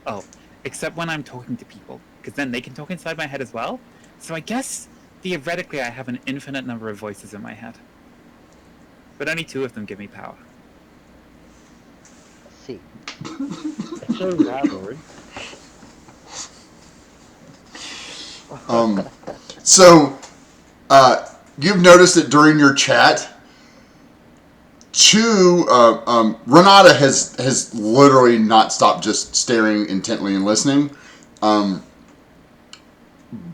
Oh, except when I'm talking to people, because then they can talk inside my head as well. So I guess, theoretically, I have an infinite number of voices in my head. But only 2 of them give me power. See. It's so reassuring. So, you've noticed that during your chat, Renata has literally not stopped just staring intently and listening.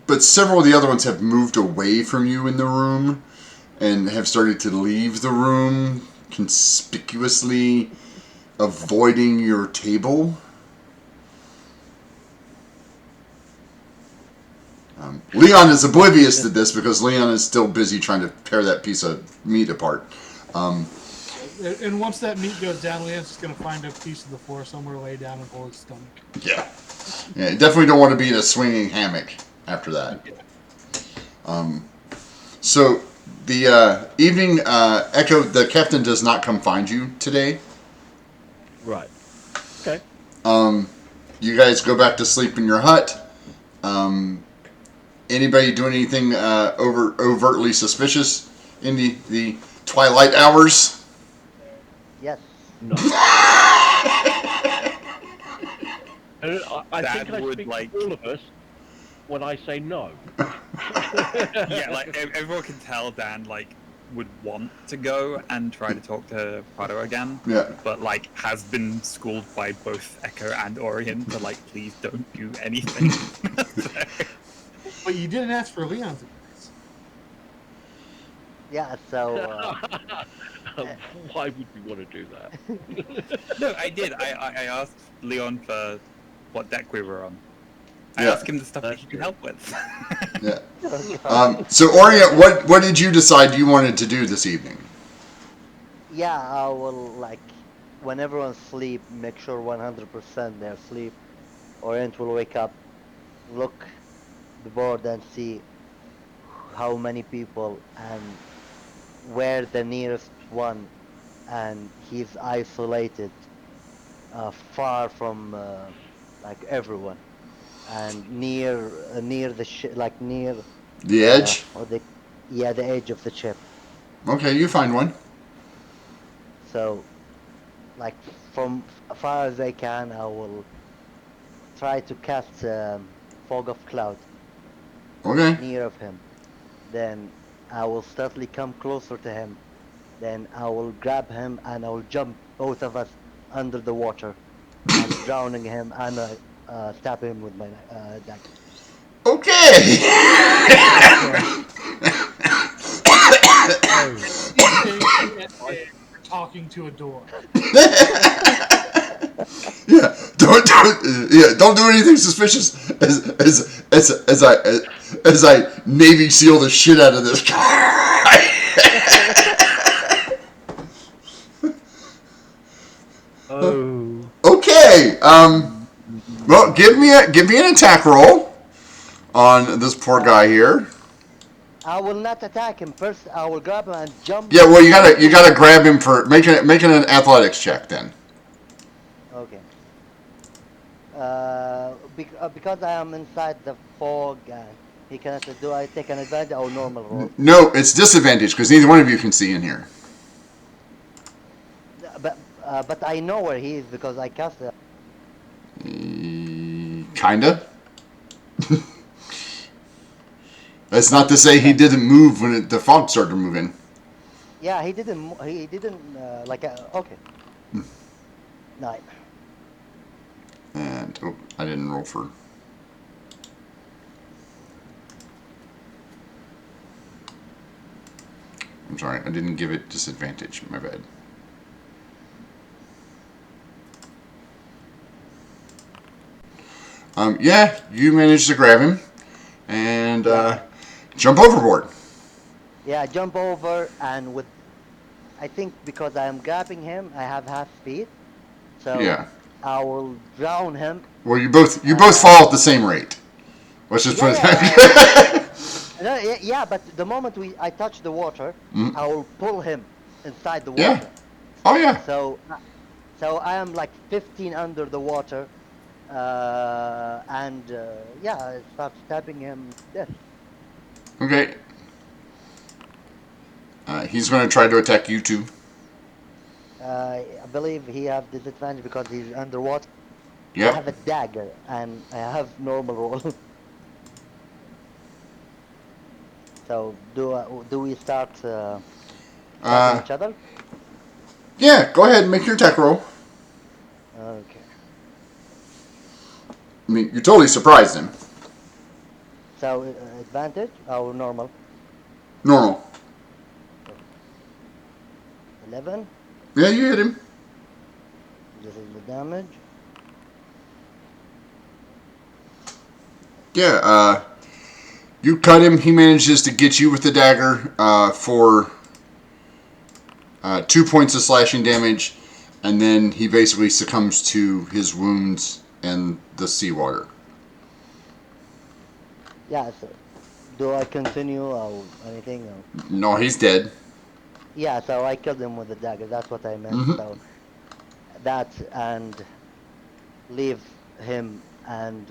But several of the other ones have moved away from you in the room and have started to leave the room, conspicuously avoiding your table. Leon is oblivious to this because Leon is still busy trying to tear that piece of meat apart. And once that meat goes down, Leon's just going to find a piece of the floor somewhere, lay down, and pull his stomach. Yeah. You definitely don't want to be in a swinging hammock after that. So the evening Echo, the captain does not come find you today. Right. Okay. You guys go back to sleep in your hut. Anybody doing anything overtly suspicious in the twilight hours? Yes. No. I think I would, speak like- for all of us when I say no. Yeah, like everyone can tell Dan would want to go and try to talk to Prado again. Yeah. But has been schooled by both Echo and Orion to please don't do anything. But you didn't ask for Leon's advice. Yeah. So. Why would we want to do that? No, I did. I asked Leon for what deck we were on. I Yeah. asked him the stuff that That's he could true. help with. Yeah. So Orion, what did you decide you wanted to do this evening? Yeah, I will when everyone's asleep, make sure 100% they're asleep. Orient will wake up, look the board and see how many people and where the nearest one, and he's isolated, far from everyone, and near the near The edge? the edge of the ship. Okay, you find one. So, from far as I can, I will try to cast fog of cloud Okay. near of him. Then I will stealthily come closer to him. Then I will grab him and I will jump both of us under the water, and drowning him and stab him with my dagger. Okay. You're talking to a door. Yeah, don't do anything suspicious as I Navy SEAL the shit out of this guy. Oh. Okay. Well, give me an attack roll on this poor guy here. I will not attack him. First, I will grab him and jump. Yeah, well, you gotta grab him for making an athletics check then. Okay. Because I am inside the fog and he cannot. Do I take an advantage or normal roll? No, it's disadvantage because neither one of you can see in here. But I know where he is because I cast it. Kinda. That's not to say he didn't move when the fog started moving. Yeah, he didn't. He didn't like. Okay. 9. And oh, I didn't roll for. I'm sorry, I didn't give it disadvantage. My bad. Yeah, you managed to grab him and jump overboard. Yeah, jump over and with. I think because I am grabbing him, I have half speed, so Yeah. I will drown him. Well, you both fall at the same rate. Let's just put it that. No, yeah, but the moment I touch the water, Mm. I will pull him inside the Yeah. water. Oh yeah. So I am like 15 under the water, and yeah, I start stabbing him to death. Okay. He's going to try to attack you too. I believe he have disadvantage because he's underwater. I Yep. have a dagger and I have normal roll. So do we start fighting each other? Yeah. Go ahead and make your attack roll. Okay. I mean, you totally surprised him. So advantage or normal? Normal. 11. Yeah, you hit him. This is the damage. Yeah. You cut him. He manages to get you with the dagger for 2 points of slashing damage, and then he basically succumbs to his wounds and the seawater. Yeah. So do I continue or anything? Or? No, he's dead. Yeah. So I killed him with the dagger. That's what I meant. Mhm. So that and leave him and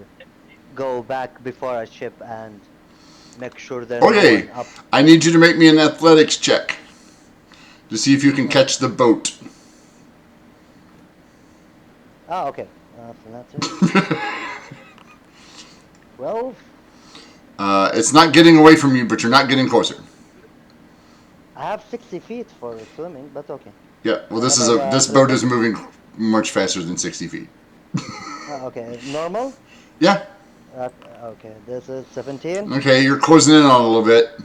go back before I ship and make sure they're Okay, going up. I need you to make me an athletics check to see if you can catch the boat. Oh, okay. So that's it. 12. It's not getting away from you, but you're not getting closer. I have 60 feet for swimming, but okay. Yeah. Well, this Whenever, boat is moving much faster than 60 feet. Okay, normal. Yeah. Okay, this is 17. Okay, you're closing in on a little bit.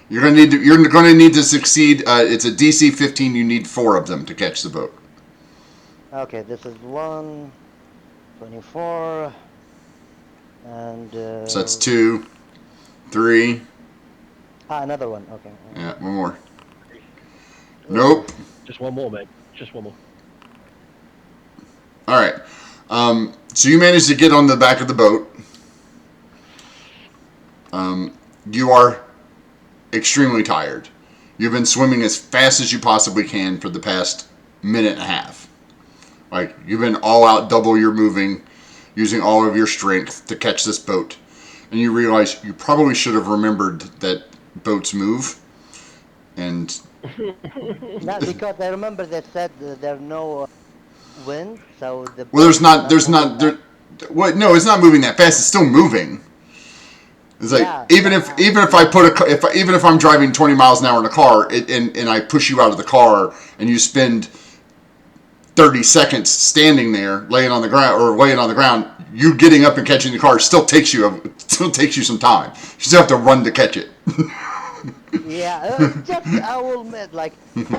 You're gonna need to succeed. It's a DC 15. You need 4 of them to catch the boat. Okay, this is 1, 24, and So that's 2, 3. another one. Okay. Yeah, one more. Nope. Just one more, mate. Just one more. All right. So you managed to get on the back of the boat. You are extremely tired. You've been swimming as fast as you possibly can for the past minute and a half. Like, you've been all out, double your moving, using all of your strength to catch this boat. And you realize you probably should have remembered that boats move. And Not because I remember they said there's no wind, so the. well, there's boat is not moving there. What? No, it's not moving that fast. It's still moving. It's like Yeah, even if I put even if I'm driving 20 miles an hour in a car and I push you out of the car and you spend 30 seconds standing there laying on the ground, you getting up and catching the car still takes you some time. You still have to run to catch it. Yeah, just I will admit, like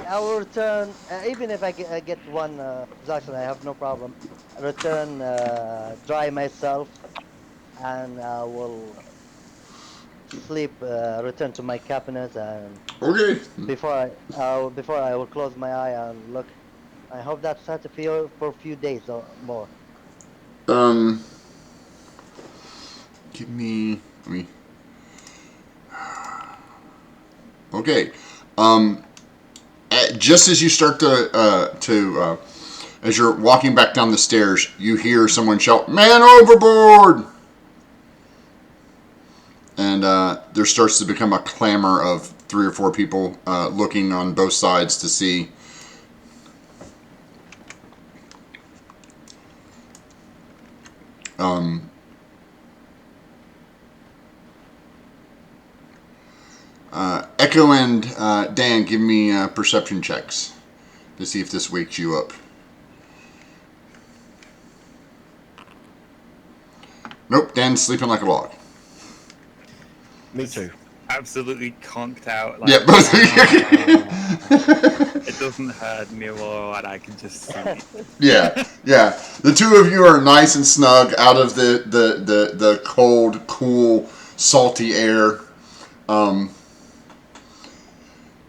I will return even if I get one exhaustion, I have no problem. Return, dry myself, and I will sleep. Return to my cabinet, and Okay. before I will close my eye and look. I hope that's set for a few days or more. Give me. Let me. Okay. Just as you start as you're walking back down the stairs, you hear someone shout, "Man overboard!" And there starts to become a clamor of 3 or 4 people looking on both sides to see. Echo and Dan, give me perception checks to see if this wakes you up. Nope, Dan's sleeping like a log. Me too. Absolutely conked out. Like, Yeah, both of you. it doesn't hurt me at all, and I can just sleep. Yeah. The 2 of you are nice and snug out of the cold, cool, salty air.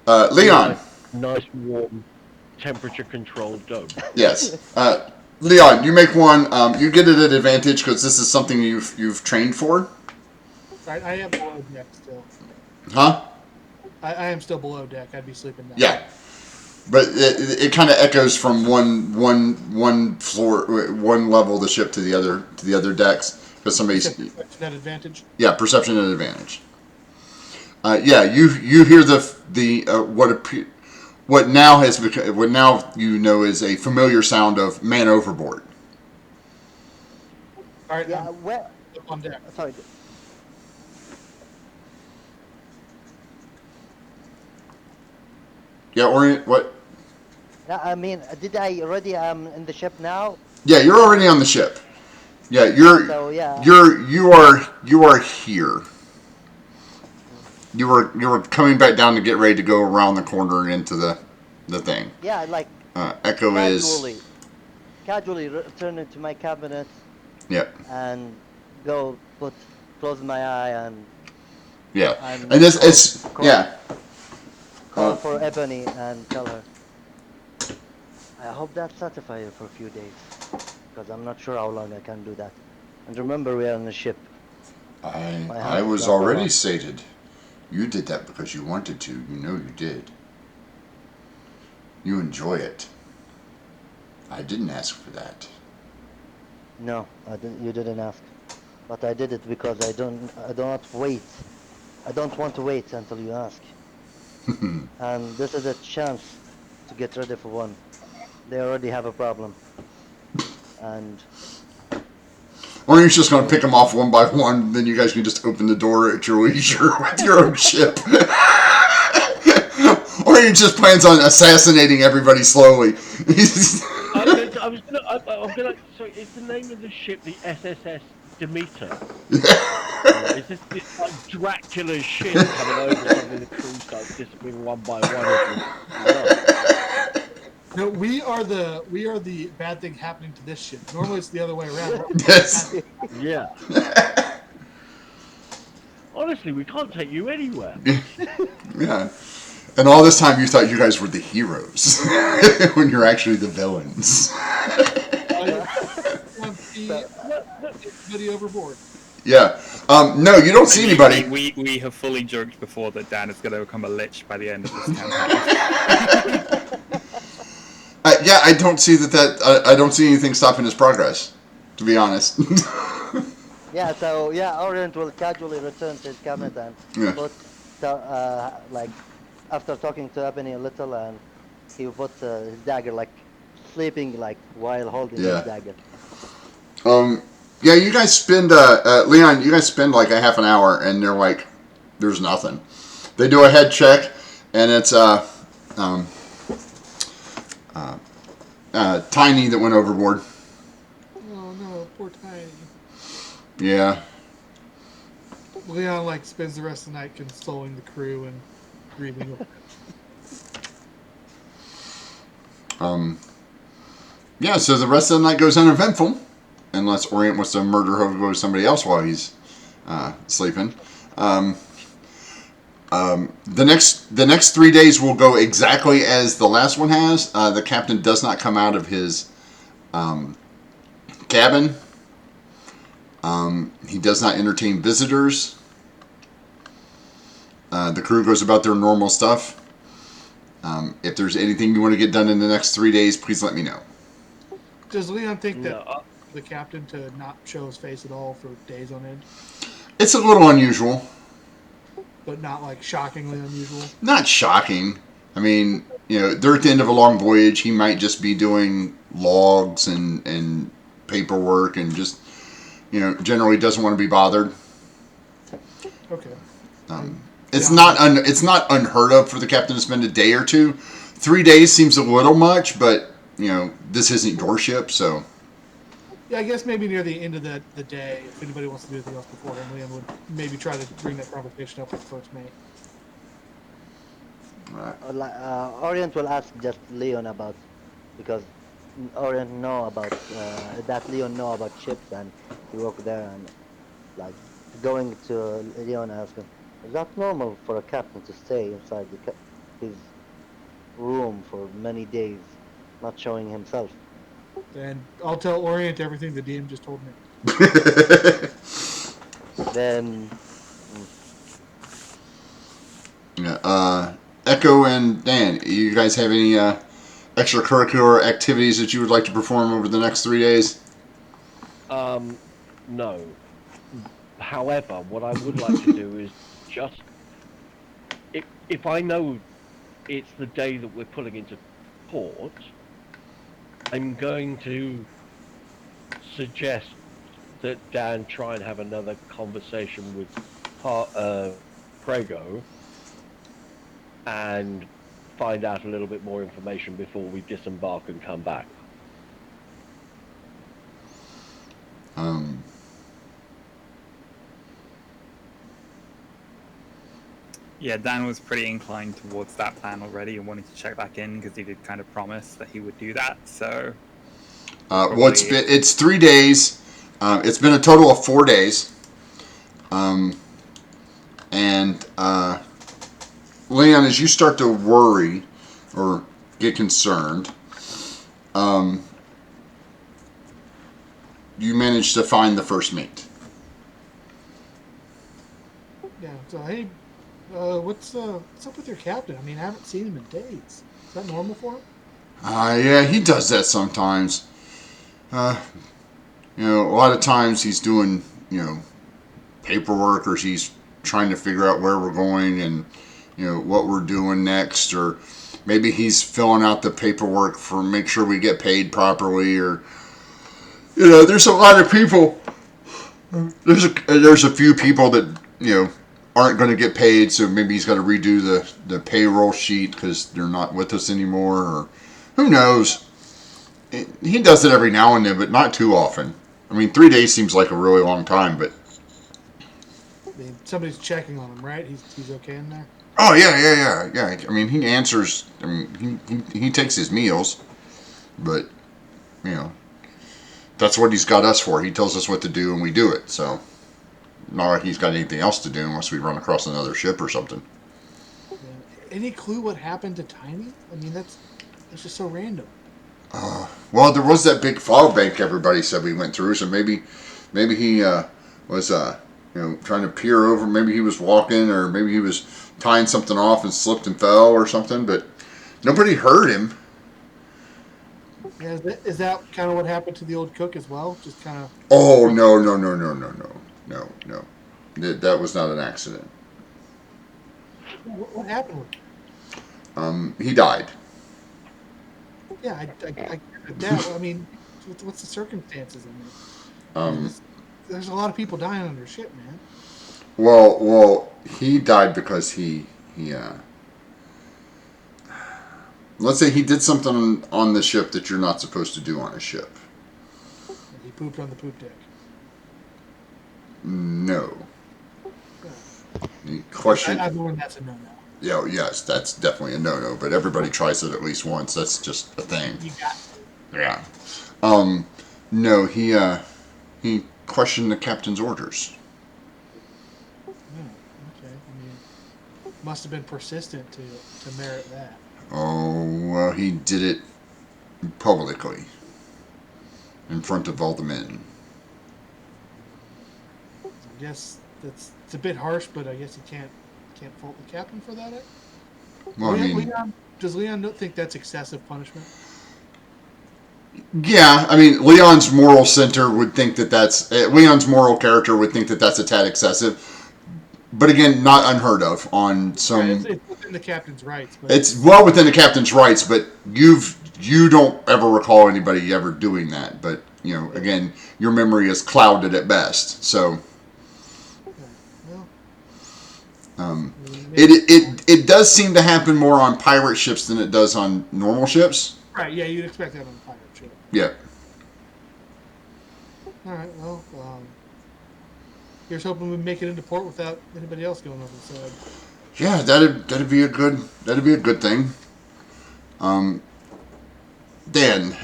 Leon. Nice, warm, temperature-controlled dome. Yes. Leon, you make one. You get it at advantage because this is something you've trained for. Right, I am below deck still. Huh? I am still below deck. I'd be sleeping now. Yeah. But it kind of echoes from one floor, one level of the ship to the other decks because somebody's. Perception at advantage. Yeah, perception at advantage. You hear what now has become, what now you know is a familiar sound of man overboard. All right, Yeah, I'm well, up on deck. sorry. Yeah, Orient. What? No, I mean, did I already in the ship now? Yeah, you're already on the ship. Yeah, So yeah. you are here. You were coming back down to get ready to go around the corner and into the thing. Yeah, like Echo casually return into my cabinet Yep. and close my eye and Yeah. And And it's call- yeah. call for Ebony and tell her. I hope that satisfies you for a few days, because I'm not sure how long I can do that. And remember, we are on a ship. I was already sated. You did that because you wanted to. You know you did. You enjoy it. I didn't ask for that. No, I didn't. You didn't ask, but I did it because I don't wait. I don't want to wait until you ask. And this is a chance to get ready for one. They already have a problem. And Or you're just going to pick them off one by one, then you guys can just open the door at your leisure with your own ship. Or he just plans on assassinating everybody slowly. I'm gonna. So is the name of the ship the SSS Demeter? Is this like Dracula's ship coming over, suddenly the crew starts disappearing one by one? No, we are the bad thing happening to this ship. Normally it's the other way around. Yes. Yeah. Honestly, we can't take you anywhere. Yeah. And all this time you thought you guys were the heroes when you're actually the villains. Everybody overboard. Yeah. No, you don't see anybody. We have fully joked before that Dan is going to become a lich by the end of this campaign. Yeah, I don't see I don't see anything stopping his progress, to be honest. yeah, so yeah, Orient will casually return to his cabinet and Yeah. put like after talking to Ebony a little, and he put his dagger, like sleeping, like while holding Yeah. his dagger. Yeah, you guys spend Leon. You guys spend like a half an hour, and they're like, "There's nothing." They do a head check, and it's Tiny that went overboard. Oh no, poor Tiny. Yeah. Leon spends the rest of the night consoling the crew and grieving over it. Yeah, so the rest of the night goes uneventful, unless Orient wants to murder hobo somebody else while he's sleeping. The next 3 days will go exactly as the last one has. The captain does not come out of his cabin. He does not entertain visitors. The crew goes about their normal stuff. If there's anything you want to get done in the next 3 days, please let me know. Does Leon think No, that the captain to not show his face at all for days on end? It's a little unusual. But not like shockingly unusual? Not shocking. I mean, they're at the end of a long voyage. He might just be doing logs and paperwork and just, generally doesn't want to be bothered. Okay. It's not unheard of for the captain to spend a day or two. 3 days seems a little much, but this isn't your ship, so. Yeah, I guess maybe near the end of the day, if anybody wants to do anything else beforehand, Leon would maybe try to bring that conversation up with the first mate. Orient will ask just Leon about, because Orient know about that Leon know about ships and he worked there, and like going to Leon and asking, is that normal for a captain to stay inside his room for many days, not showing himself? Then I'll tell Orient everything the DM just told me. Then Yeah, Echo and Dan, you guys have any extracurricular activities that you would like to perform over the next 3 days? No. However, what I would like to do is just, if I know it's the day that we're pulling into port, I'm going to suggest that Dan try and have another conversation with Prego and find out a little bit more information before we disembark and come back. Yeah, Dan was pretty inclined towards that plan already and wanted to check back in because he did kind of promise that he would do that. So, Well, it's 3 days. It's been a total of 4 days. And Leon, as you start to worry or get concerned, you manage to find the first mate. Yeah. So hey, what's up with your captain? I mean, I haven't seen him in days. Is that normal for him? Yeah, he does that sometimes. A lot of times he's doing, paperwork, or he's trying to figure out where we're going and, what we're doing next, or maybe he's filling out the paperwork for make sure we get paid properly, or, there's a lot of people. There's a few people that, aren't going to get paid, so maybe he's got to redo the payroll sheet because they're not with us anymore, or who knows. He does it every now and then, but not too often. I mean, 3 days seems like a really long time, but... I mean, somebody's checking on him, right? He's okay in there? Oh, yeah. I mean, he answers... I mean, he takes his meals, but, that's what he's got us for. He tells us what to do, and we do it, so... Not like he's got anything else to do unless we run across another ship or something. Yeah. Any clue what happened to Tiny? I mean, that's just so random. Well, there was that big fog bank everybody said we went through, so maybe he was trying to peer over. Maybe he was walking, or maybe he was tying something off and slipped and fell or something. But nobody heard him. Yeah, is that kind of what happened to the old cook as well? Just kind of. Oh no! That was not an accident. What happened with him? He died. Yeah, I that. I mean, what's the circumstances in it? There's a lot of people dying on their ship, man. Well, he died because he let's say he did something on the ship that you're not supposed to do on a ship. He pooped on the poop deck. No. The question. I've learned that's a no-no. Yeah, yes, that's definitely a no-no. But everybody tries it at least once. That's just a thing. You got it. Yeah. No, he questioned the captain's orders. Oh, okay. I mean, must have been persistent to merit that. Oh, well, he did it publicly in front of all the men. I guess it's a bit harsh, but I guess you can't can't fault the captain for that. Well, I mean, Does Leon think that's excessive punishment? yeah, I mean, Leon's moral center would think that that's Leon's moral character would think that that's a tad excessive, but again, not unheard of on some. Right, it's within the captain's rights, but It's well within the captain's rights, but you don't ever recall anybody ever doing that. But again, your memory is clouded at best. So, well, it does seem to happen more on pirate ships than it does on normal ships. right. Yeah, you'd expect that on a pirate ship. Yeah. All right. Well, here's hoping we make it into port without anybody else going over the side. Yeah, that'd be a good thing. Dan,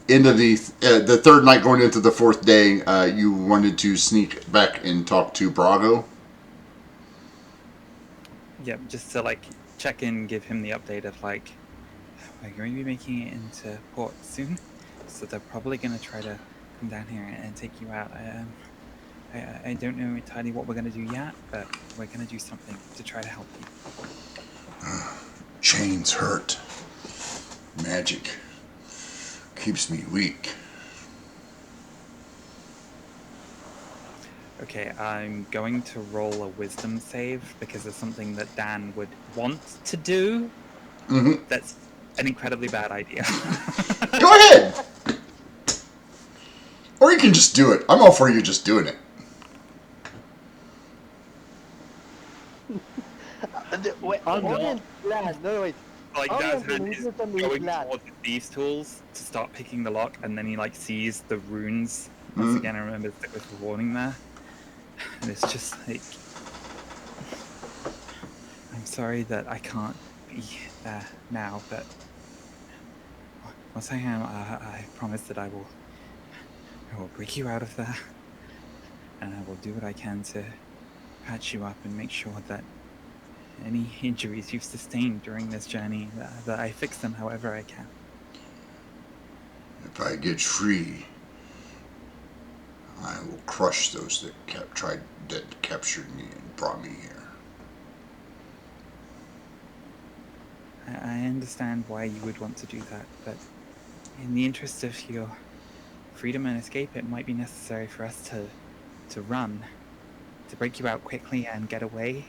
into the third night, going into the fourth day, you wanted to sneak back and talk to Brago. Yep, just to like check in, give him the update of like we're going to be making it into port soon, so they're probably going to try to come down here and take you out. I don't know entirely what we're going to do yet, but we're going to do something to try to help you. Chains hurt. Magic keeps me weak. Okay, I'm going to roll a wisdom save because it's something that Dan would want to do. Mm-hmm. That's an incredibly bad idea. Go ahead! Or you can just do it. I'm all for you just doing it. Wait, I'm not. audience plan. No, wait. Like Audience, Dad's hand we is need some going plan. towards the thieves' tools to start picking the lock, and then he like sees the runes. Once again, I remember there was a warning there, and it's just like, I'm sorry that I can't be there now, but once I am, I promise that I will break you out of there, and I will do what I can to patch you up and make sure that any injuries you've sustained during this journey, that I fix them however I can. If I get free, I will crush those that captured me and brought me here. I understand why you would want to do that, but in the interest of your freedom and escape, it might be necessary for us to run, to break you out quickly and get away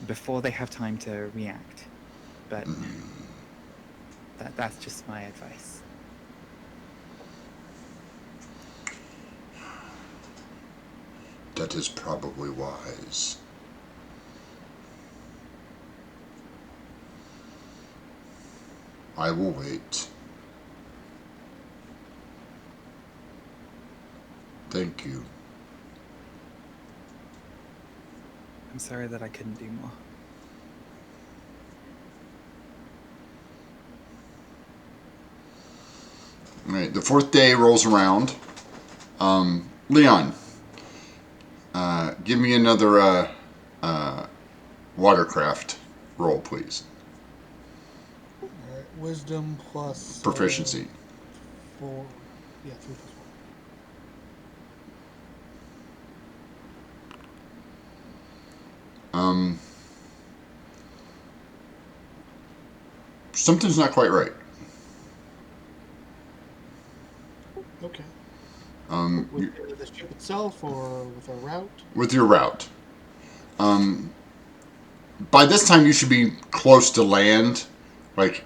before they have time to react. But that's just my advice. That is probably wise. I will wait. Thank you. I'm sorry that I couldn't do more. All right, the fourth day rolls around. Leon, give me another watercraft roll, please. All right, wisdom plus Proficiency. 4. Yeah, 3 plus 1. Something's not quite right. Okay. With the ship itself or with our route? With your route. By this time, you should be close to land. Like,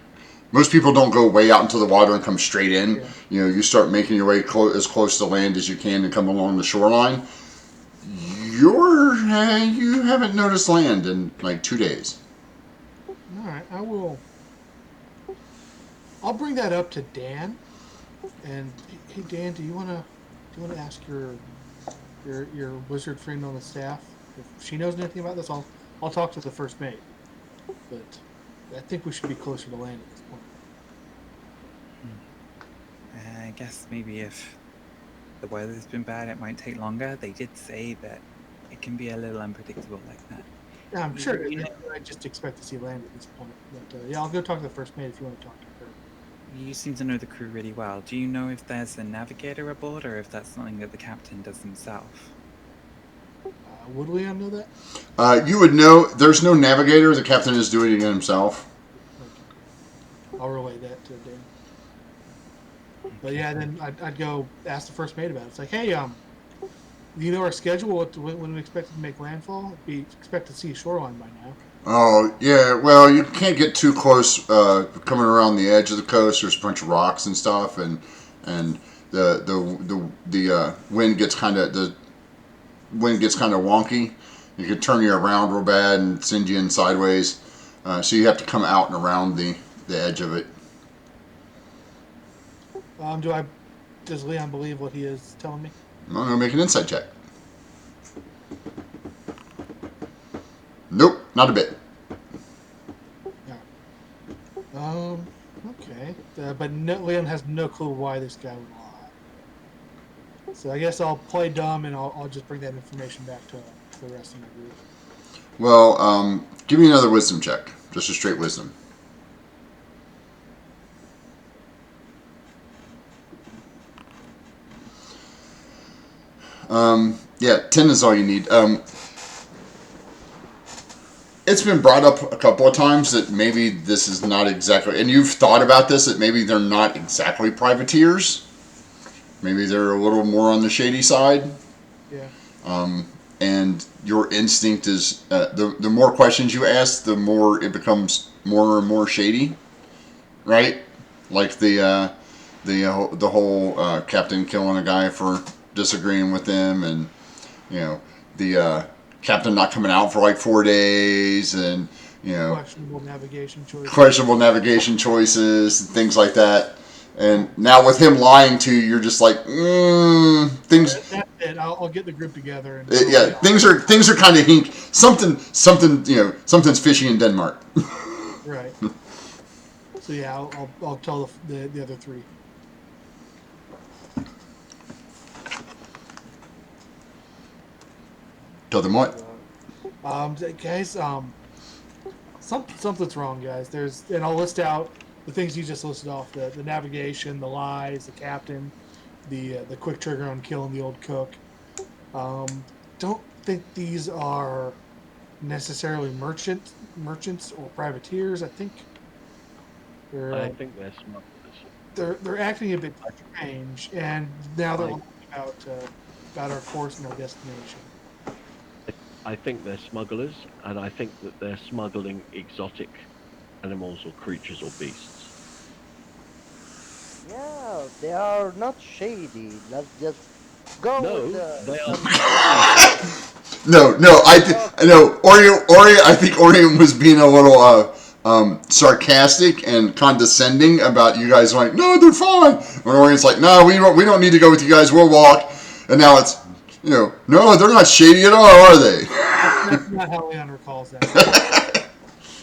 most people don't go way out into the water and come straight in. Yeah. You start making your way as close to land as you can and come along the shoreline. You haven't noticed land in like 2 days. All right, I'll bring that up to Dan. And hey, Dan, do you wanna ask your wizard friend on the staff if she knows anything about this? I'll talk to the first mate, but I think we should be closer to land at this point. I guess maybe if the weather's been bad, it might take longer. They did say that it can be a little unpredictable like that. Yeah, I'm sure. You know, I just expect to see land at this point. But yeah, I'll go talk to the first mate if you want to talk to her. you seem to know the crew really well. Do you know if there's a navigator aboard, or if that's something that the captain does himself? Would Leon know that? You would know. There's no navigator. The captain is doing it himself. Okay. I'll relay that to Dan. But yeah, then I'd go ask the first mate about it. It's like, hey, you know our schedule? When we expected to make landfall? We expect to see shoreline by now. Oh yeah. Well, you can't get too close. Coming around the edge of the coast, there's a bunch of rocks and stuff, and the wind gets kind of wonky. It could turn you around real bad and send you in sideways. So you have to come out and around the edge of it. Does Leon believe what he is telling me? I'm gonna make an insight check. Nope, not a bit. Okay. But Leon has no clue why this guy would lie. So I guess I'll play dumb and I'll just bring that information back to the rest of my group. Well, give me another wisdom check. Just a straight wisdom. Yeah, 10 is all you need. It's been brought up a couple of times that maybe this is not exactly, and you've thought about this, that maybe they're not exactly privateers. Maybe they're a little more on the shady side. Yeah. And your instinct is, the more questions you ask, the more it becomes more and more shady, right? Like the whole captain killing a guy for disagreeing with them, and the captain not coming out for like 4 days, and Questionable navigation choices and things like that. And now with him lying to you, you're just like, things. That's it. I'll get the group together. And Yeah, things are kind of hink. Something's fishy in Denmark. Right. So yeah, I'll tell the other three. Tell them what? Guys, something's wrong, guys. And I'll list out the things you just listed off: the navigation, the lies, the captain, the quick trigger on killing the old cook. Don't think these are necessarily merchants or privateers. I think I think they're smugglers. they're acting a bit strange, and now they're lying about our course and our destination. I think they're smugglers, and I think that they're smuggling exotic animals or creatures or beasts. Yeah, they are not shady. Let's just go No, with the. they are. No. I think Orion was being a little sarcastic and condescending about you guys. Like, no, they're fine. When Orion's like, no, we don't need to go with you guys. We'll walk. And now it's, no, they're not shady at all, are they? That's not how Leon recalls that.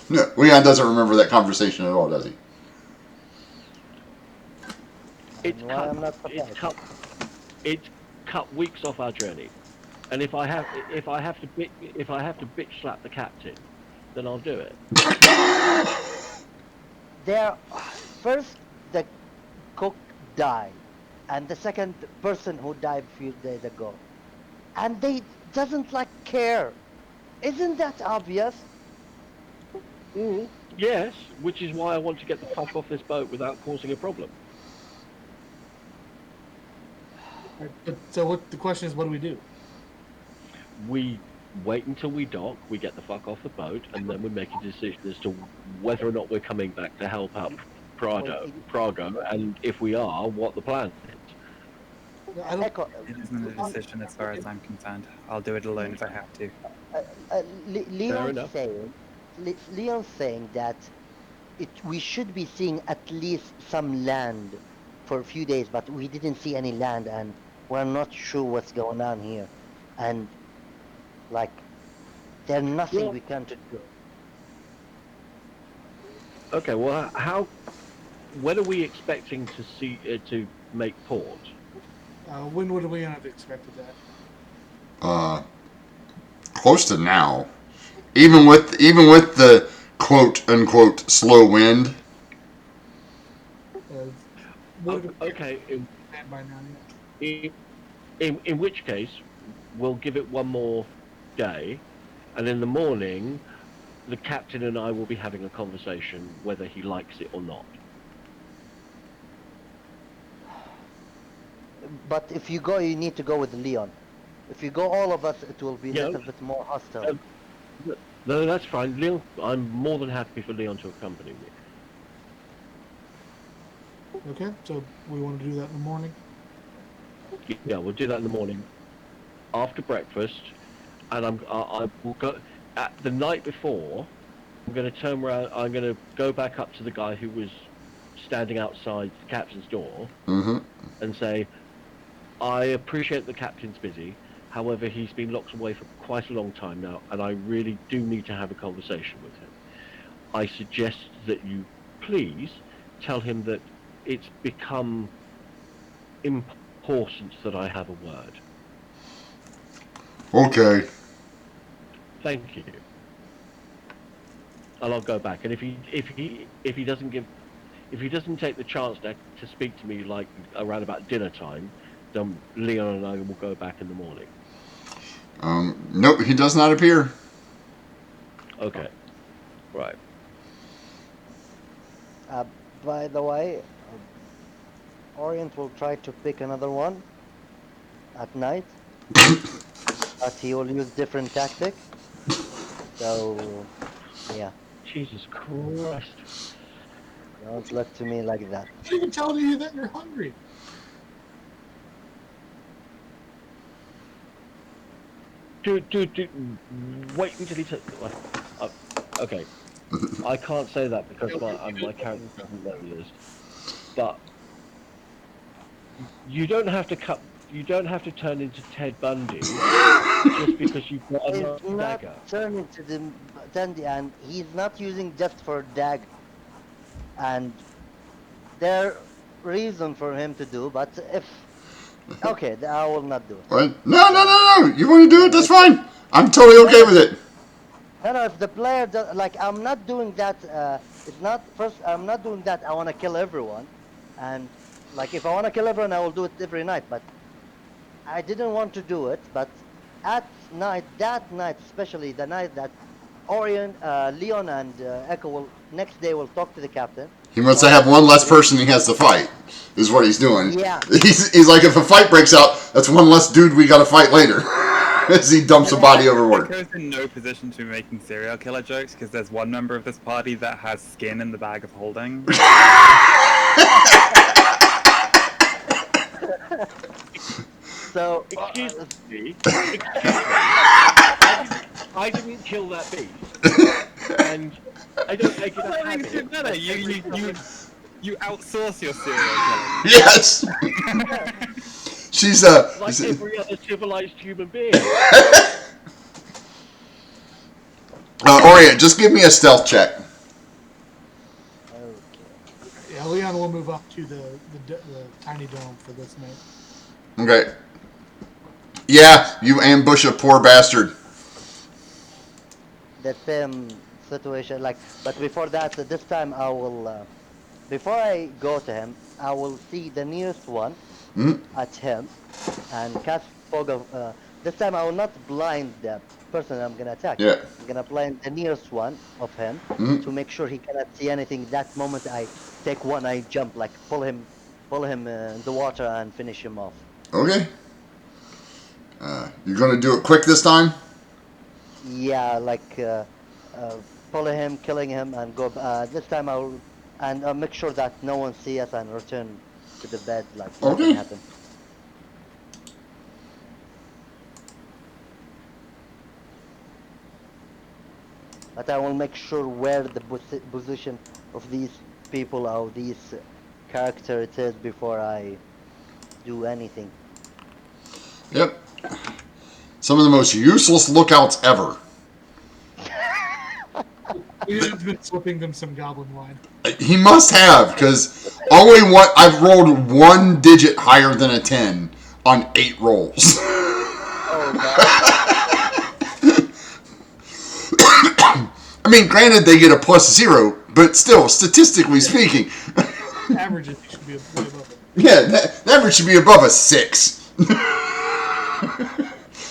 No, Leon doesn't remember that conversation at all, does he? It's cut weeks off our journey, and if I have to bitch slap the captain, then I'll do it. First, the cook died, and the second person who died a few days ago, and they doesn't care. Isn't that obvious? Yes, which is why I want to get the fuck off this boat without causing a problem. So the question is, what do we do? We wait until we dock, we get the fuck off the boat, and then we make a decision as to whether or not we're coming back to help out Prago, and if we are, what the plan is. It isn't a decision as far as I'm concerned. I'll do it alone if I have to. Leon's saying that we should be seeing at least some land for a few days, but we didn't see any land, and we're not sure what's going on here. And there's nothing we can do. Okay, well, when are we expecting to make port? When would we have expected that? Close to now. Even with the quote unquote slow wind. Okay. In which case, we'll give it one more day, and in the morning, the captain and I will be having a conversation whether he likes it or not. But if you go, you need to go with Leon. If you go all of us, it will be a Yeah. little bit more hostile. No, that's fine. Leon, I'm more than happy for Leon to accompany me. Okay, so we want to do that in the morning. Yeah, we'll do that in the morning after breakfast, and I will go the night before. I'm going to turn around. I'm going to go back up to the guy who was standing outside the captain's door and say, "I appreciate the captain's busy. However, he's been locked away for quite a long time now, and I really do need to have a conversation with him. I suggest that you please tell him that it's become important that I have a word." Okay. Thank you. And I'll go back. And if he doesn't take the chance to speak to me like around about dinner time, then Leon and I will go back in the morning. Nope, he does not appear. Okay. Right. By the way, Orient will try to pick another one at night, but he will use different tactic. So, yeah, Jesus Christ. don't look to me like that. I'm even telling you that you're hungry. Dude, wait until he takes. Okay. I can't say that because my character doesn't know this. But you don't have to cut. You don't have to turn into Ted Bundy just because you've got a He's not dagger. turning to the Dandy, and he's not using just for dagger. And there reason for him to do, but if okay, I will not do it. What? No. You want to do it? That's fine. I'm totally okay with it. No, if the player does, like, I'm not doing that. It's not first. I'm not doing that. I want to kill everyone, and like if I want to kill everyone, I will do it every night. But I didn't want to do it. But at night, that night, especially the night that Orion, Leon, and Echo will next day will talk to the captain. He wants to have one less person he has to fight, is what he's doing. Yeah. He's like, if a fight breaks out, that's one less dude we got to fight later. As he dumps a body overboard. Echo's in no position to be making serial killer jokes because there's one member of this party that has skin in the bag of holding. So, Excuse me. I didn't kill that beast, and I don't make it a habit. It better. You outsource your serial killer. Yes. She's like every other civilized human being. Orient, just give me a stealth check. okay. Yeah, Leon will move up to the tiny dome for this night. Okay. Yeah, you ambush a poor bastard. The same situation, like, but before that, this time I will, before I go to him, I will see the nearest one at him and cast fog of, this time I will not blind the person I'm gonna attack. Yeah. I'm gonna blind the nearest one of him to make sure he cannot see anything. That moment I take one, I jump, like, pull him in the water and finish him off. Okay. You're going to do it quick this time? Yeah, like pulling him, killing him, and go. This time I'll make sure that no one sees us and return to the bed like nothing Okay. happened. But I will make sure where the position of these people or these character it is before I do anything. Yep. Some of the most useless lookouts ever. Leon's been slipping them some goblin wine. He must have, because I've rolled one digit higher than a 10 on 8 rolls. Oh I mean, granted, they get a +0, but still, statistically speaking, Average should be way above it. yeah, the average should be above a 6.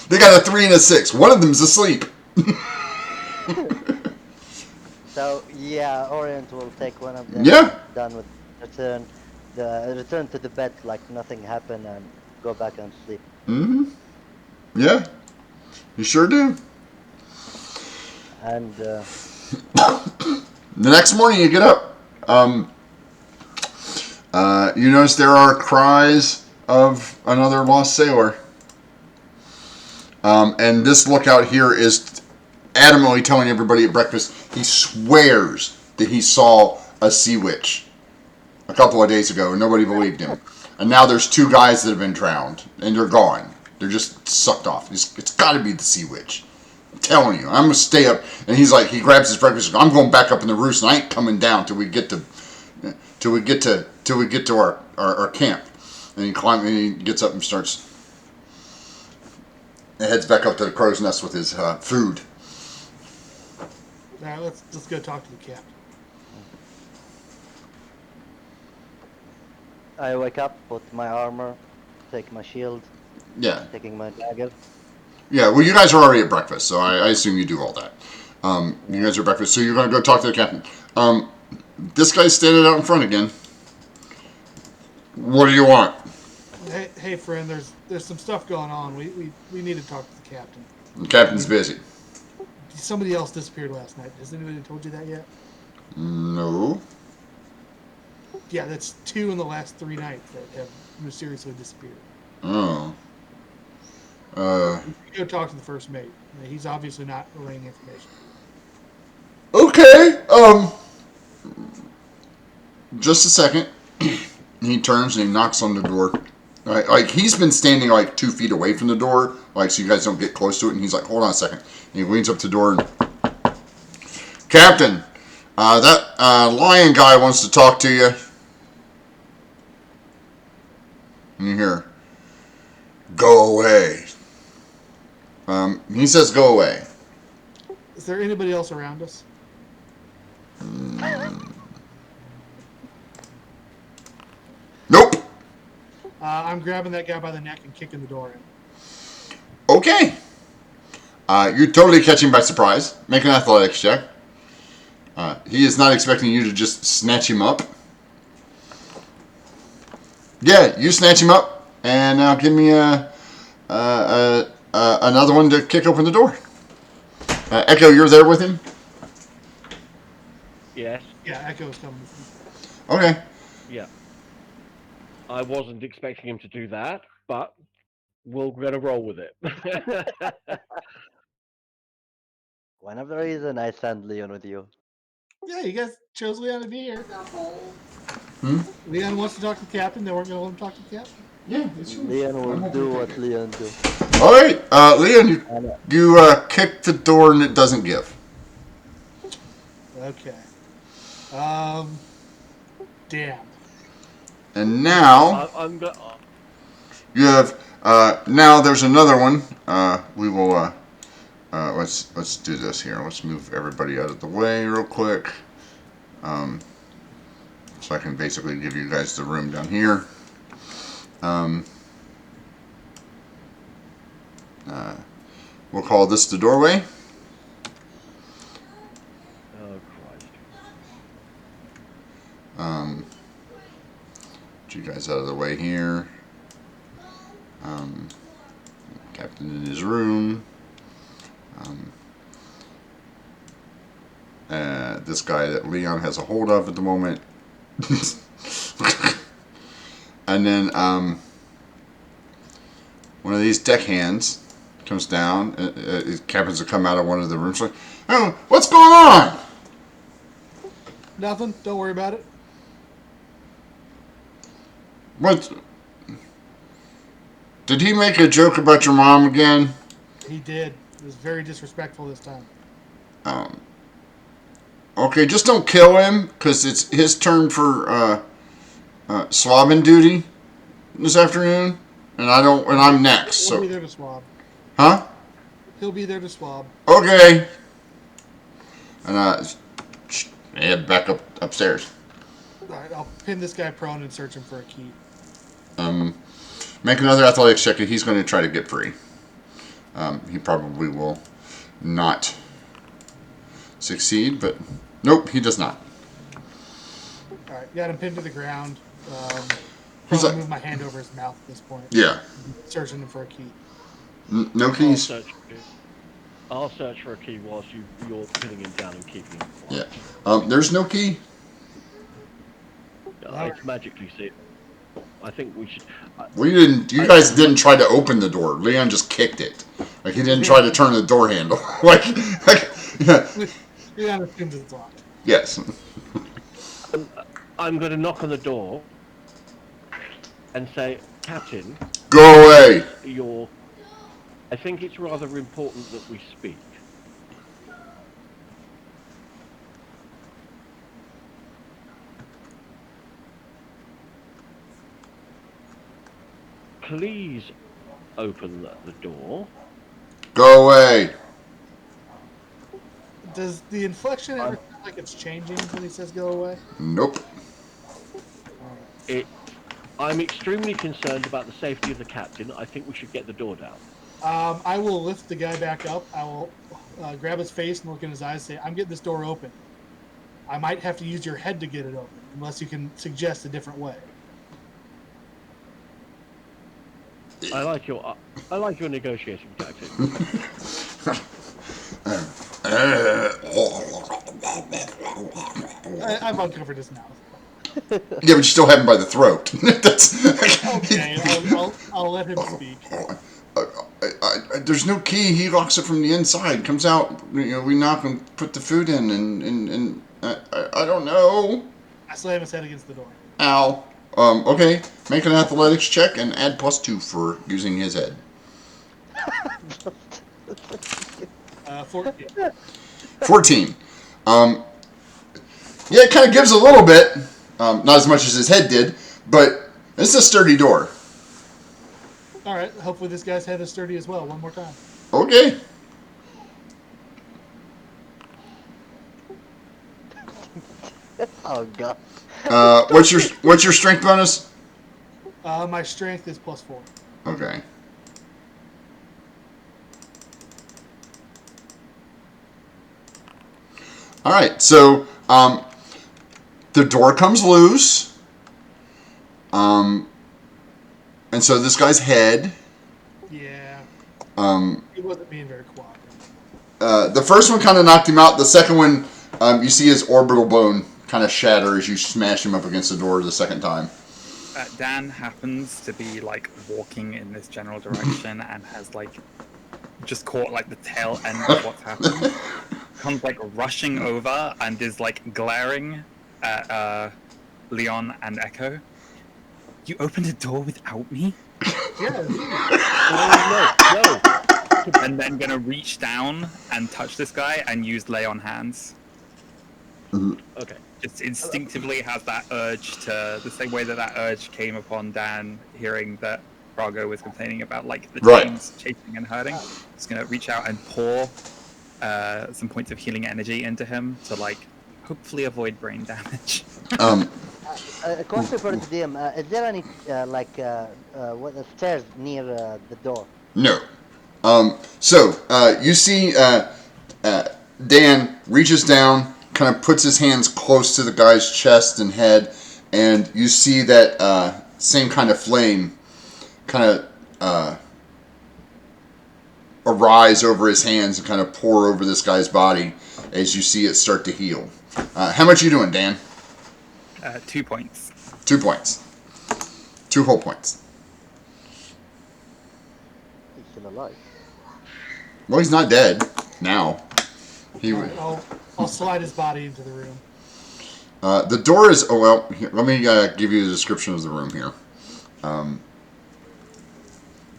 They got a 3 and a 6. One of them's asleep. So yeah, Orient will take one of them. Yeah. Done with return to the bed like nothing happened and go back and sleep. Mm-hmm. Yeah. You sure do. And The next morning you get up. You notice there are cries of another lost sailor. And this lookout here is adamantly telling everybody at breakfast he swears that he saw a sea witch a couple of days ago and nobody believed him. And now there's 2 guys that have been drowned and they're gone. They're just sucked off. It's got to be the sea witch. I'm telling you, I'm gonna stay up. And he's like, he grabs his breakfast. I'm going back up in the roost, and I ain't coming down till we get to our camp. And he gets up and heads back up to the crow's nest with his food. All right, let's go talk to the captain. I wake up, put my armor, take my shield, Yeah. taking my dagger. Yeah, well, you guys are already at breakfast, so I assume you do all that. You guys are at breakfast, so you're going to go talk to the captain. This guy's standing out in front again. What do you want? Hey, friend. There's some stuff going on. We need to talk to the captain. The captain's busy. Somebody else disappeared last night. Has anybody told you that yet? No. Yeah, that's 2 in the last 3 nights that have mysteriously disappeared. Oh. Go talk to the first mate. He's obviously not relaying information. Okay. Just a second. He turns and he knocks on the door. Like he's been standing like 2 feet away from the door, like so you guys don't get close to it. And he's like, "Hold on a second." And he leans up to the door and, Captain, that lion guy wants to talk to you. And you hear, "Go away." He says, "Go away." Is there anybody else around us? Nope. I'm grabbing that guy by the neck and kicking the door in. Okay. You totally catch him by surprise. Make an athletics check. He is not expecting you to just snatch him up. Yeah, you snatch him up, and now give me another one to kick open the door. Echo, you're there with him? Yes. Yeah, Echo's coming with me. Okay. Yeah. I wasn't expecting him to do that, but we're gonna roll with it. One of the reasons I send Leon with you. Yeah, you guys chose Leon to be here. Hmm? Leon wants to talk to the captain. They weren't going to let him talk to the captain. Yeah, it's yours. Leon will do what Leon do. All right, Leon, you kick the door and it doesn't give. Okay. Damn. And now I'm gonna. you have now there's another one. We will let's do this here. Let's move everybody out of the way real quick. So I can basically give you guys the room down here. We'll call this the doorway. Oh Christ! Get you guys out of the way here. Captain in his room. This guy that Leon has a hold of at the moment. And then one of these deckhands comes down. It happens to come out of one of the rooms. Like, oh, what's going on? Nothing. Don't worry about it. What? Did he make a joke about your mom again? He did. It was very disrespectful this time. Okay, just don't kill him, because it's his turn for swabbing duty this afternoon, and I'm next. He'll So, be there to swab. huh? He'll be there to swab. Okay. And head back upstairs. All right, I'll pin this guy prone and search him for a key. Make another athletics check. He's going to try to get free. He probably will not succeed, but nope, he does not. All right, got him pinned to the ground. He's Probably like, move my hand over his mouth at this point. yeah, Searching him for a key. no keys. I'll search for a key whilst you're pinning him down and keeping him Yeah, quiet. there's no key. It's magically sealed. I think we should. You guys didn't try to open the door. Leon just kicked it. Like he didn't try to turn the door handle. like yeah. Leon assumes it's locked. Yes. I'm going to knock on the door and say, Captain, Go away. I think it's rather important that we speak. Please open the door. Go away. Does the inflection ever sound like it's changing when he says go away? Nope. I'm extremely concerned about the safety of the captain. I think we should get the door down. I will lift the guy back up. I will grab his face and look in his eyes and say, I'm getting this door open. I might have to use your head to get it open, unless you can suggest a different way. I like your negotiating tactics. I've uncovered his mouth. Yeah, but you still have him by the throat. That's Okay, I'll let him speak. There's no key. He locks it from the inside. Comes out. We knock and put the food in, and I don't know. I slam his head against the door. Ow. Okay. Make an athletics check and add +2 for using his head. 14. 14. Yeah, it kind of gives a little bit. Not as much as his head did, but it's a sturdy door. All right. Hopefully this guy's head is sturdy as well. One more time. Okay. Oh god. What's your strength bonus? My strength is +4. Okay. All right. So the door comes loose. And so this guy's head. Yeah. He wasn't being very cooperative. The first one kind of knocked him out. The second one, you see his orbital bone kind of shatter as you smash him up against the door the second time. Dan happens to be like walking in this general direction and has like just caught like the tail end of what's happened. Comes like rushing over and is like glaring at Leon and Echo. You opened a door without me? Yeah. No. And then gonna reach down and touch this guy and use lay on hands. Okay. Just instinctively has that urge to, the same way that urge came upon Dan hearing that Brago was complaining about like the chains chasing and hurting. Just gonna reach out and pour some points of healing energy into him to like hopefully avoid brain damage. A question for the DM. Is there any stairs near the door? No. So you see Dan reaches down, kind of puts his hands close to the guy's chest and head, and you see that same kind of flame kind of arise over his hands and kind of pour over this guy's body as you see it start to heal. How much are you doing, Dan? 2 points. 2 points. 2 whole points. He's still alive. Well, he's not dead now. I'll slide his body into the room. The door is... Oh, well, here, let me give you the description of the room here.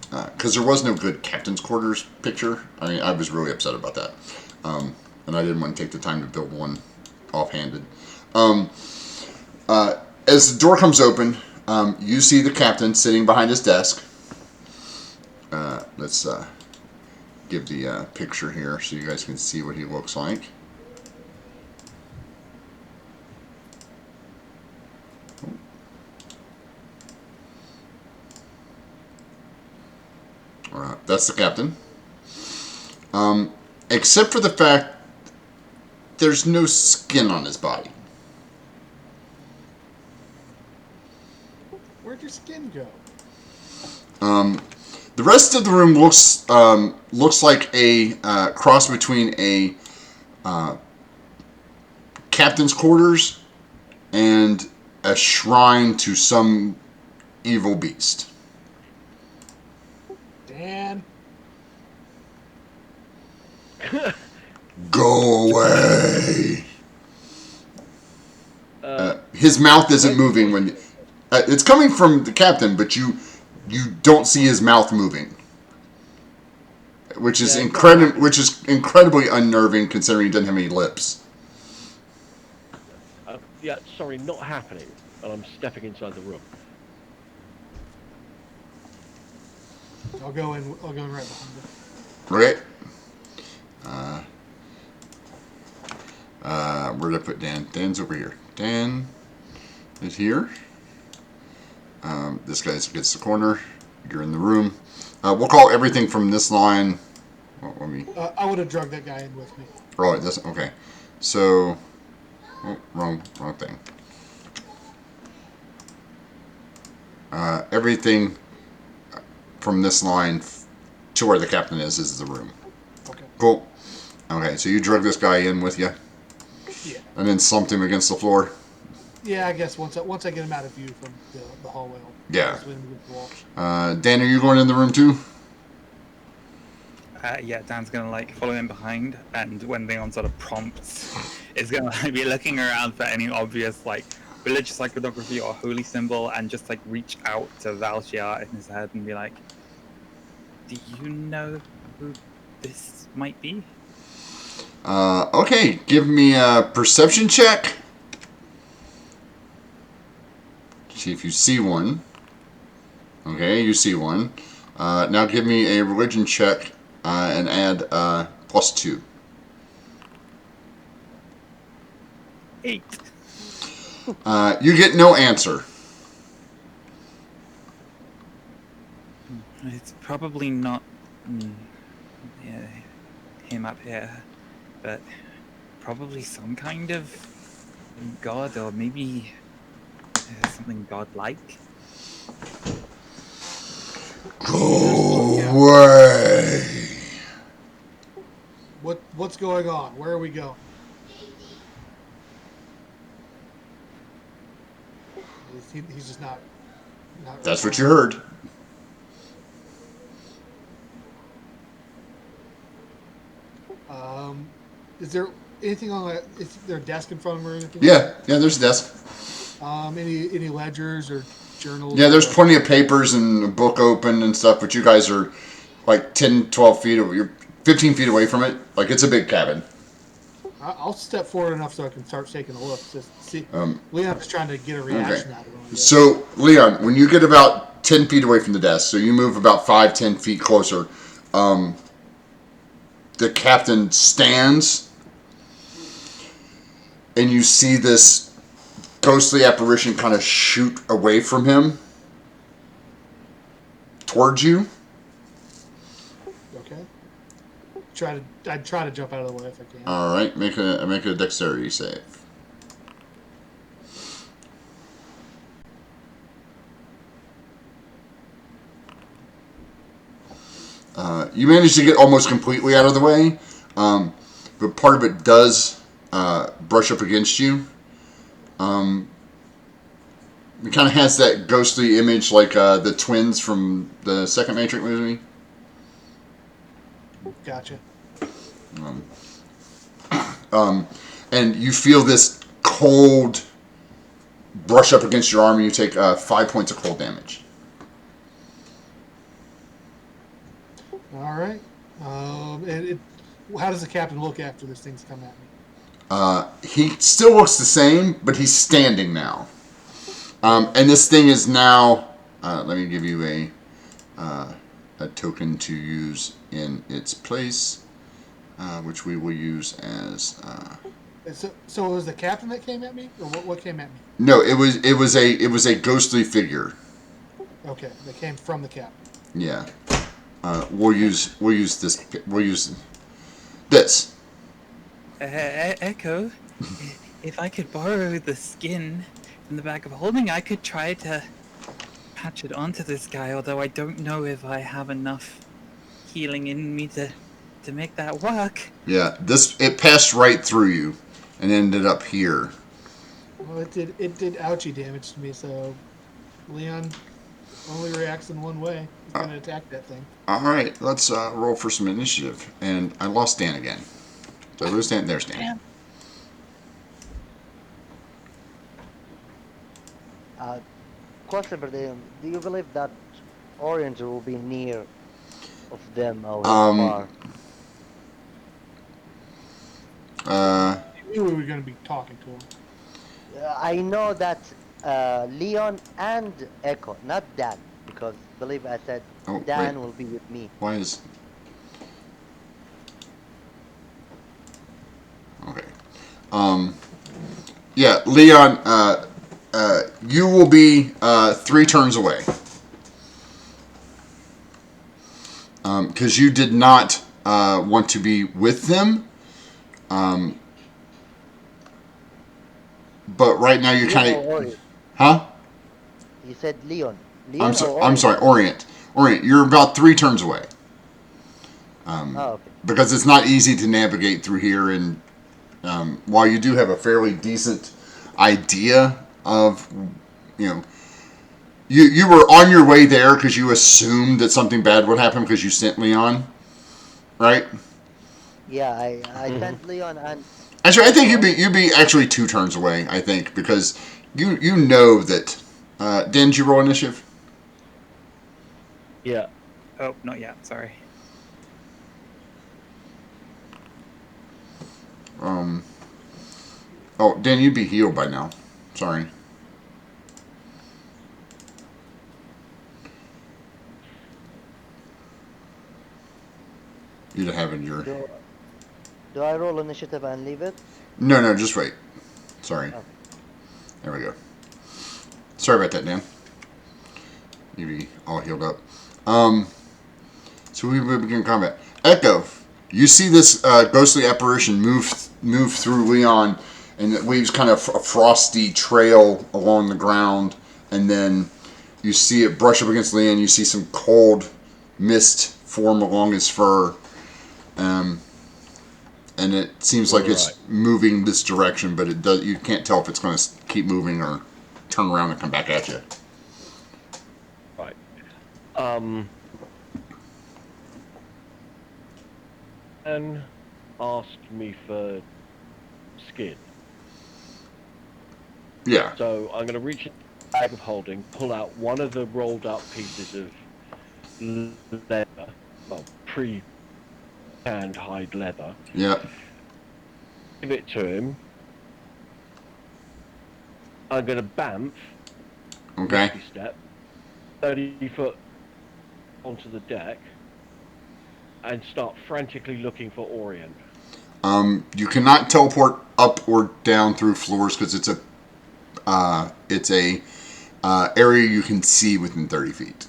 Because there was no good captain's quarters picture. I mean, I was really upset about that. And I didn't want to take the time to build one offhanded. As the door comes open, you see the captain sitting behind his desk. Let's give the picture here so you guys can see what he looks like. That's the captain. Except for the fact there's no skin on his body. Where'd your skin go? The rest of the room looks like a cross between a captain's quarters and a shrine to some evil beast. Dan. Go away. His mouth isn't moving when it's coming from the captain, but you don't see his mouth moving, which is incredibly unnerving considering he doesn't have any lips. Yeah, sorry, not happening. And I'm stepping inside the room. I'll go in right behind you. Okay. Where did I put Dan? Dan's over here. Dan is here. This guy gets the corner. You're in the room. We'll call everything from this line. Well, let me. I would have drugged that guy in with me. Oh, it doesn't. Okay. So, wrong thing. Everything from this line to where the captain is the room. Okay. Cool. Okay, so you drug this guy in with you, Yeah. and then slumped him against the floor. Yeah, I guess once I get him out of view from the hallway. Yeah. Swing him against the wall. Dan, are you going in the room too? Yeah, Dan's gonna like follow him behind, and when Leon sort of prompts, is gonna like, be looking around for any obvious like religious iconography or holy symbol, and just like reach out to Valshia in his head and be like, "Do you know who this might be?" Okay, give me a perception check. See if you see one. Okay, you see one. Now give me a religion check and add +2. 8. You get no answer. It's probably not yeah, him up here, but probably some kind of god, or maybe something godlike. Go away. What's going on? Where are we going? He's just not That's what you heard. Is there anything on that? Is there a desk in front of him or anything? Yeah, there's a desk. Any ledgers or journals? Yeah, there's plenty of papers and a book open and stuff, but you guys are like 10, 12 feet, you're 15 feet away from it. Like, it's a big cabin. I'll step forward enough so I can start taking a look. Just see. Leon's trying to get a reaction out of him. So, Leon, when you get about 10 feet away from the desk, so you move about 5, 10 feet closer, the captain stands, and you see this ghostly apparition kind of shoot away from him towards you. Okay. I'd try to jump out of the way if I can. All right, make a dexterity save. You manage to get almost completely out of the way, but part of it does brush up against you. It kind of has that ghostly image like the twins from the second Matrix movie. Gotcha. And you feel this cold brush up against your arm, and you take 5 points of cold damage. All right. How does the captain look after this thing's come at me? He still looks the same, but he's standing now. And this thing is now. Let me give you a token to use in its place, which we will use as. So it was the captain that came at me, or what came at me? No, it was a ghostly figure. Okay, that came from the captain. Yeah. We'll use this. We'll use This. Echo, if I could borrow the skin from the bag of holding, I could try to patch it onto this guy, although I don't know if I have enough healing in me to make that work. Yeah, it passed right through you and ended up here. Well, it did ouchie damage to me, so Leon only reacts in one way. He's gonna attack that thing. All right, let's roll for some initiative. And I lost Dan again. Did I lose Dan? There's Dan. Damn. Question for them. Do you believe that Orange will be near of them or far? We knew we were gonna be talking to him. I know that Leon and Echo, not Dan, because believe I said Oh, Dan wait. will be with me. Why is... Okay. Yeah, Leon, you will be 3 turns away. Because you did not want to be with them. But right now you're Leon kind or of... Orient? Huh? You said Leon. Leon or I'm Orient? sorry, Orient. Orient, you're about 3 turns away. Oh, okay. Because it's not easy to navigate through here, and while you do have a fairly decent idea of, you were on your way there because you assumed that something bad would happen because you sent Leon, right? Yeah, I sent Leon and Actually, I think you'd be actually 2 turns away. I think because you know that. Did you roll initiative? Yeah. Oh, not yet. Sorry. Oh, Dan, you'd be healed by now. Sorry. You'd have in your... do I roll initiative and leave it? No, just wait. Sorry. Okay. There we go. Sorry about that, Dan. You'd be all healed up. So we begin combat. Echo, you see this ghostly apparition move through Leon, and it leaves kind of a frosty trail along the ground, and then you see it brush up against Leon. You see some cold mist form along his fur, and it seems like it's moving this direction, but it does. You can't tell if it's going to keep moving or turn around and come back at you. Right. And asked me for skin. Yeah. So I'm going to reach in the bag of holding, pull out one of the rolled up pieces of leather, well, pre-canned hide leather. Yeah. Give it to him. I'm going to bamf. Okay. Step 30 foot onto the deck and start frantically looking for Orient. You cannot teleport up or down through floors because it's a area you can see within 30 feet.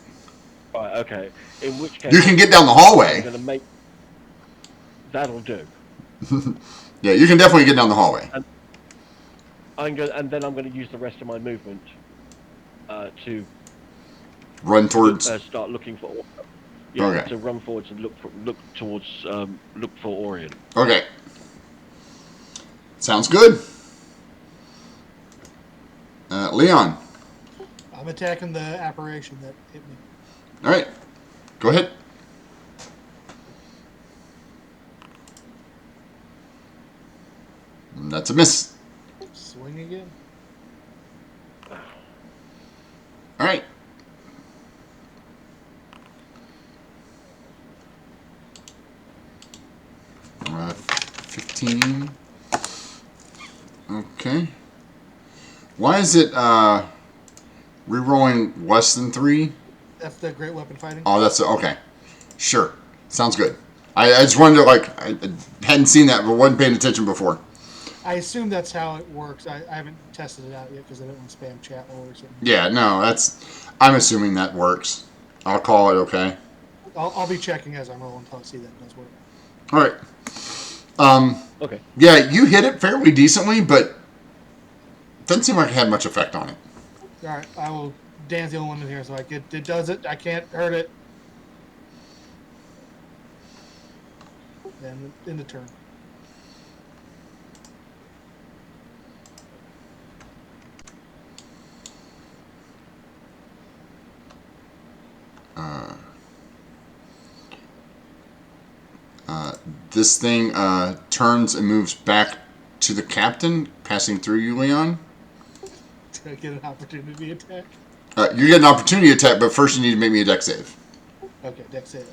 Right. Okay. In which case You can get down the hallway. I'm going to make. That'll do. Yeah, you can definitely get down the hallway. And then I'm going to use the rest of my movement to Run towards. start looking for. Yeah, Okay. to run forwards and look for Orient. Okay. Sounds good. Leon. I'm attacking the apparition that hit me. All right. Go ahead. And that's a miss. Swing again. All right. Uh, 15. Okay. Why is it rerolling less than 3? That's the great weapon fighting. Oh, that's okay. Sure. Sounds good. I just wanted to, I hadn't seen that, but wasn't paying attention before. I assume that's how it works. I haven't tested it out yet because I didn't want to spam chat or something. Yeah, no, I'm assuming that works. I'll call it okay. I'll be checking as I'm rolling until I see that it does work. All right. Okay. Yeah, you hit it fairly decently, but doesn't seem like it had much effect on it. All right, I will. Dan's the only one in here, so it does it. I can't hurt it. Then in the turn. This thing turns and moves back to the captain, passing through you, Leon. Did I get an opportunity attack? You get an opportunity attack, but first you need to make me a dex save. Okay, dex save.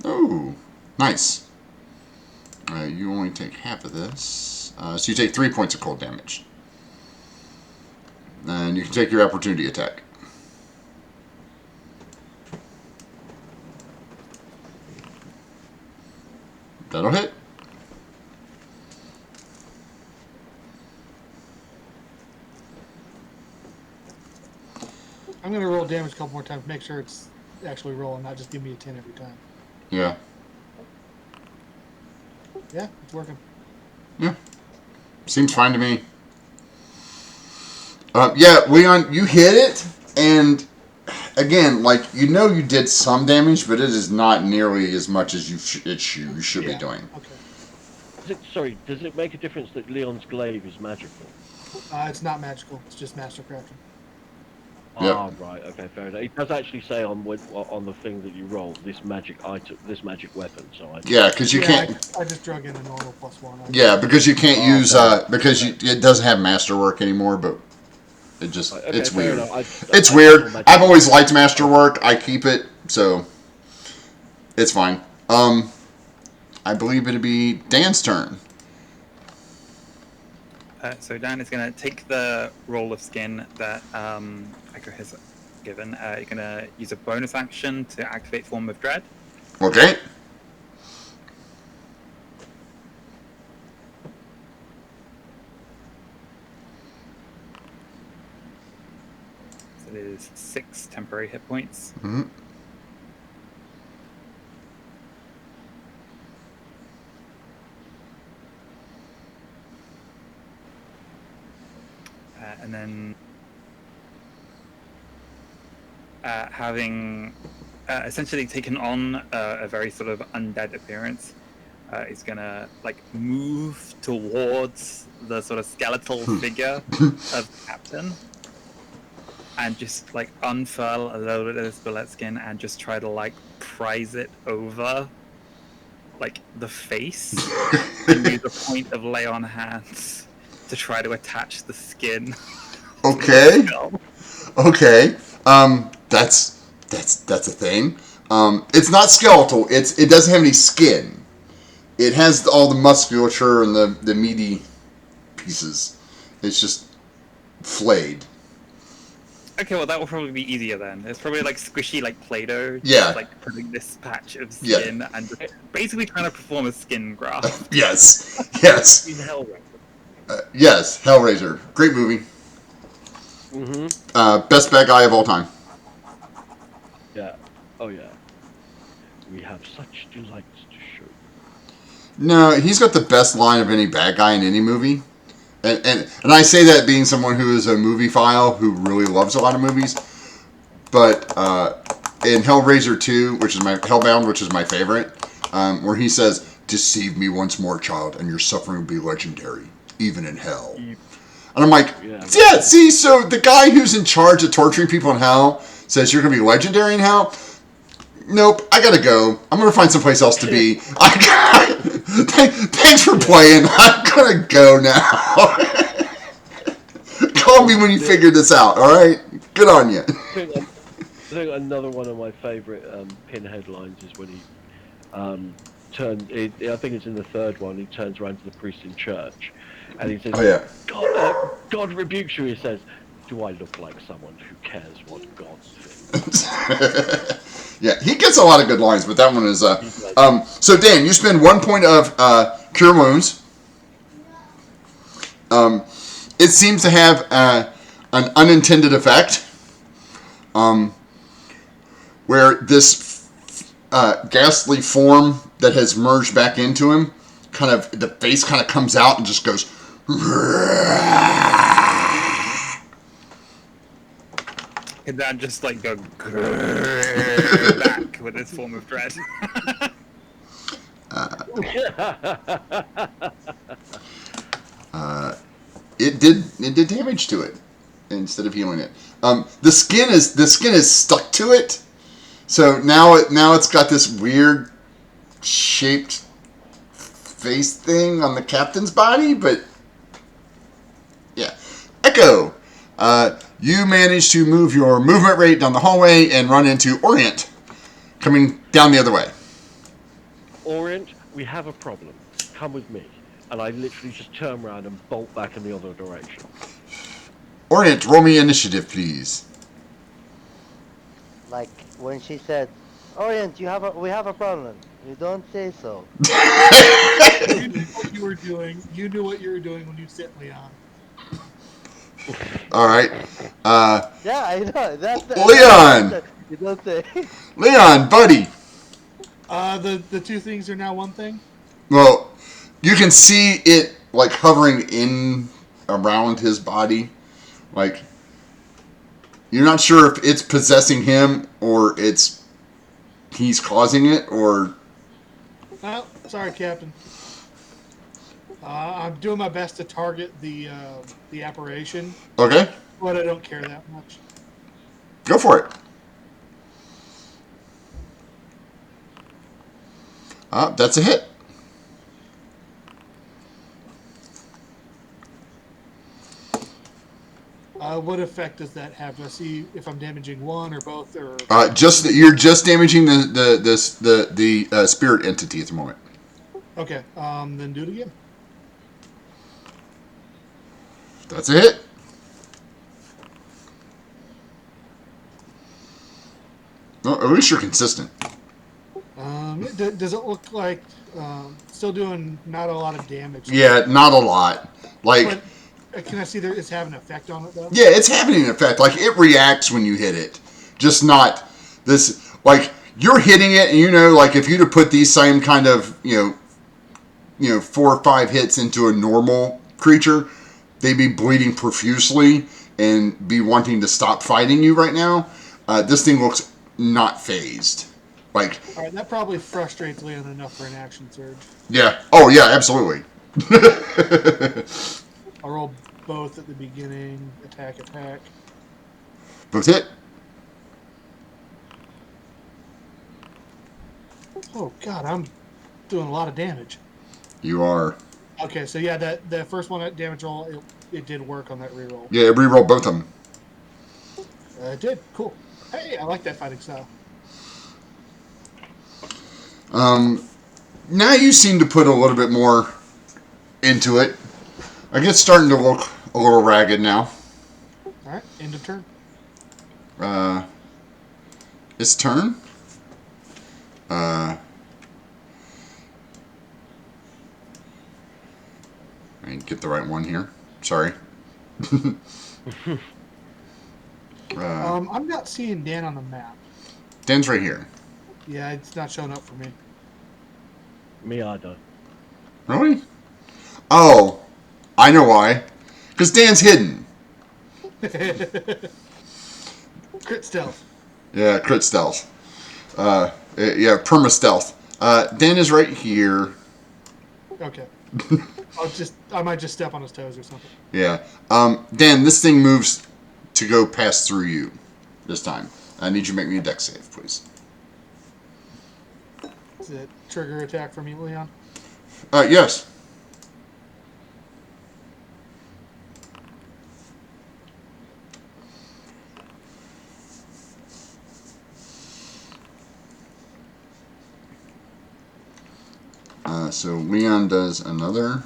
Oh, nice. You only take half of this. So you take 3 points of cold damage. And you can take your opportunity attack. That'll hit. I'm going to roll damage a couple more times, make sure it's actually rolling, not just give me a 10 every time. Yeah. Yeah, it's working. Yeah. Seems fine to me. Yeah, Leon, you hit it, and again, like, you know you did some damage, but it is not nearly as much as you should be doing. Okay. Does it make a difference that Leon's glaive is magical? It's not magical. It's just master crafting. Yep. Ah, right. Okay, fair enough. It does actually say on the thing that you roll this magic item, this magic weapon. So Yeah, because you can't. I just drug in a normal +1. Yeah, because you can't use it doesn't have masterwork anymore, but it just it's weird. It's weird. I've always liked masterwork. I keep it, so it's fine. I believe it'd be Dan's turn. So Dan is going to take the roll of skin that Echo has given. You're going to use a bonus action to activate Form of Dread. Okay. So it is 6 temporary hit points. Mm-hmm. And then having essentially taken on a very sort of undead appearance, is gonna like move towards the sort of skeletal figure of the captain and just like unfurl a little bit of this bullet skin and just try to like prise it over like the face and use a point of lay on hands to try to attach the skin. Okay. Okay. That's a thing. It's not skeletal. It doesn't have any skin. It has all the musculature and the meaty pieces. It's just flayed. Okay, well that will probably be easier then. It's probably like squishy like Play-Doh. Yeah. Just, like putting this patch of skin and just basically trying to perform a skin graft. Yes. Yes. In Hellraiser. Yes. Hellraiser. Great movie. Mm-hmm. Best bad guy of all time. Yeah. Oh yeah. We have such delights to show. No, he's got the best line of any bad guy in any movie. And I say that being someone who is a moviephile who really loves a lot of movies. But in Hellraiser 2, Hellbound, which is my favorite, where he says, "Deceive me once more, child, and your suffering will be legendary, even in hell." And I'm like, yeah, see, so the guy who's in charge of torturing people in hell says you're going to be legendary in hell? Nope, I gotta go. I'm gonna find someplace else to be. Thanks for playing. I'm gonna go now. Call me when you figure this out, alright? Good on you. I think another one of my favourite Pinhead lines is when he I think it's in the third one, he turns around to the priest in church and he says, Oh, yeah. God rebukes you, he says, do I look like someone who cares what God thinks? Yeah, he gets a lot of good lines, but that one is... so, Dan, you spend 1 point of Cure Wounds. It seems to have an unintended effect. where this ghastly form that has merged back into him, kind of the face kind of comes out and just goes. Can that just like go back with its form of dread? It did damage to it instead of healing it. The skin is stuck to it, so now it's got this weird shaped face thing on the captain's body. But yeah, Echo, you managed to move your movement rate down the hallway and run into Orient, coming down the other way. Orient, we have a problem. Come with me. And I literally just turn around and bolt back in the other direction. Orient, roll me initiative, please. Like when she said, "Orient, we have a problem." You don't say so. You knew what you were doing. You knew what you were doing when you sent Leon. All right. Yeah, I know. That's Leon! You don't say. Leon, buddy. The two things are now one thing. Well, you can see it like hovering in around his body. Like, you're not sure if it's possessing him or he's causing it, or... Oh, sorry, Captain. I'm doing my best to target the apparition. Okay. But I don't care that much. Go for it. That's a hit. What effect does that have? Do I see if I'm damaging one or both, or? You're just damaging the spirit entity at the moment. Okay. Then do it again. That's a hit. Well, at least you're consistent. Does it look like still doing not a lot of damage? Yeah, not a lot. Like. But, can I see that it's having an effect on it though? Yeah, it's having an effect. Like, it reacts when you hit it. Just not this, like, you're hitting it, and you know, like, if you'd have put these same kind of, 4 or 5 hits into a normal creature, they'd be bleeding profusely and be wanting to stop fighting you right now. This thing looks not phased. Like, all right, that probably frustrates Leon enough for an action surge. Yeah. Oh, yeah, absolutely. I'll roll both at the beginning. Attack. Both hit. Oh, God, I'm doing a lot of damage. You are. Okay, so yeah, the first one at damage roll, it did work on that reroll. Yeah, reroll both of them. It did. Cool. Hey, I like that fighting style. Now you seem to put a little bit more into it. I guess it's starting to look a little ragged now. Alright, end of turn. It's turn. I need to get the right one here. Sorry. I'm not seeing Dan on the map. Dan's right here. Yeah, it's not showing up for me. Me either. Really? Oh, I know why. Because Dan's hidden. Crit stealth. Yeah, crit stealth. Yeah, perma stealth. Dan is right here. Okay. I might just step on his toes or something. Yeah. Dan, this thing moves to go pass through you this time. I need you to make me a dex save, please. Is it trigger attack for me, Leon? Yes. So Leon does another.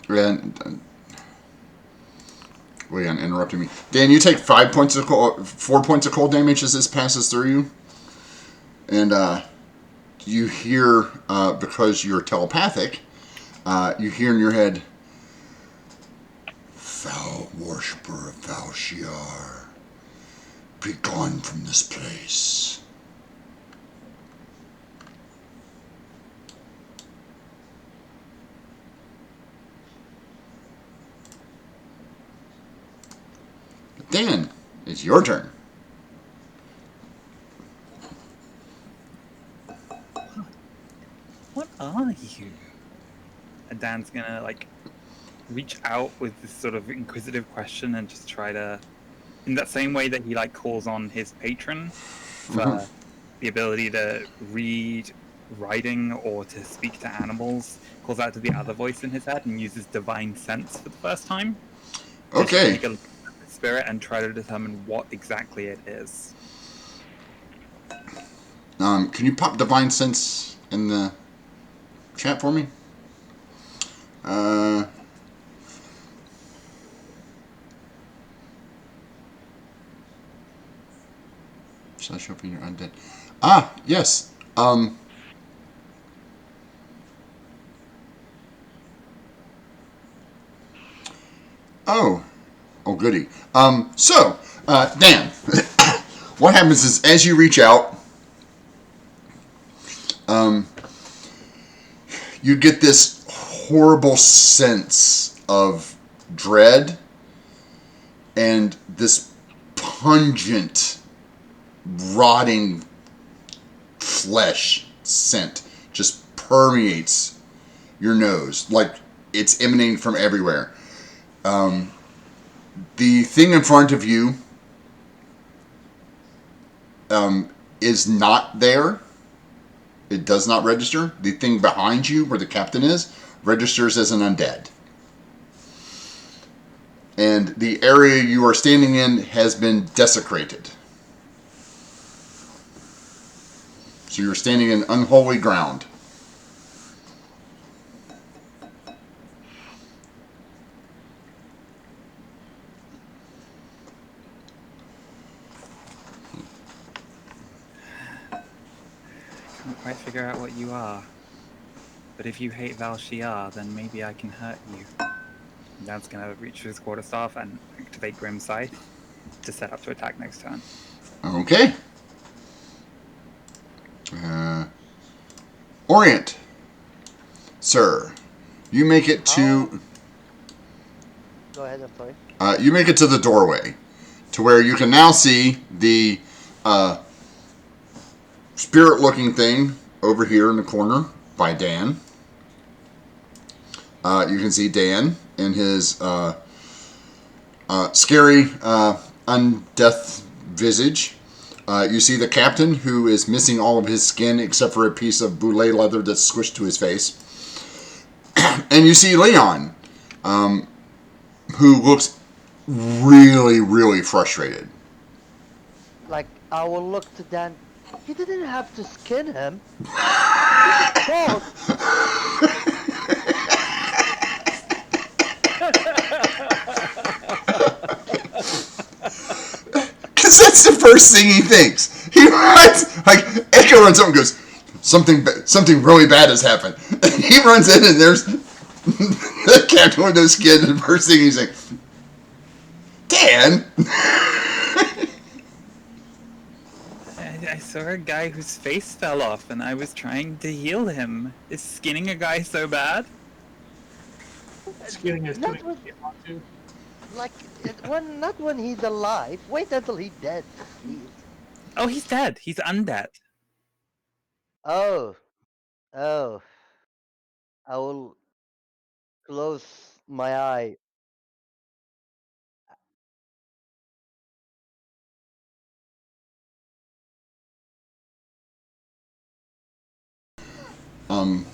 And Leon interrupted me. Dan, you take 4 points of cold damage as this passes through you. And you hear, because you're telepathic, you hear in your head, "Foul worshipper of Valshiar, Be gone from this place. Dan, it's your turn. What are you? And Dan's gonna like reach out with this sort of inquisitive question and just try to, in that same way that he like calls on his patron for the ability to read writing or to speak to animals, calls out to the other voice in his head and uses divine sense for the first time. To just Okay. take a look at the spirit and try to determine what exactly it is. Can you pop Divine Sense in the chat for me? Slash open your undead. Ah, yes. Oh, goody. So, Dan, what happens is as you reach out, you get this horrible sense of dread and this pungent, rotting flesh scent just permeates your nose like it's emanating from everywhere. The thing in front of you is not there. It does not register. The thing behind you, where the captain is, registers as an undead. And the area you are standing in has been desecrated. So you're standing in unholy ground. Can't quite figure out what you are. But if you hate Val Shiar, then maybe I can hurt you. And Dan's gonna reach for his quarterstaff and activate Grim Scythe to set up to attack next turn. Okay. Orient. Sir, you make it to... Go ahead, I'm sorry. You make it to the doorway, to where you can now see the spirit-looking thing over here in the corner by Dan. You can see Dan in his scary undeath visage. You see the captain, who is missing all of his skin except for a piece of boulet leather that's squished to his face. And you see Leon, who looks really, really frustrated. Like, I will look to Dan. You didn't have to skin him. Oh, Because that's the first thing he thinks. He runs, like, Echo runs up and goes, something really bad has happened. And he runs in and there's the captain with no skin, and the first thing he's like, Dan? I saw a guy whose face fell off and I was trying to heal him. Is skinning a guy so bad? Skinning is Not doing with- what you want to. like, not when he's alive. Wait until he's dead. Jeez. Oh, he's dead. He's undead. Oh. Oh. I will close my eye. Um.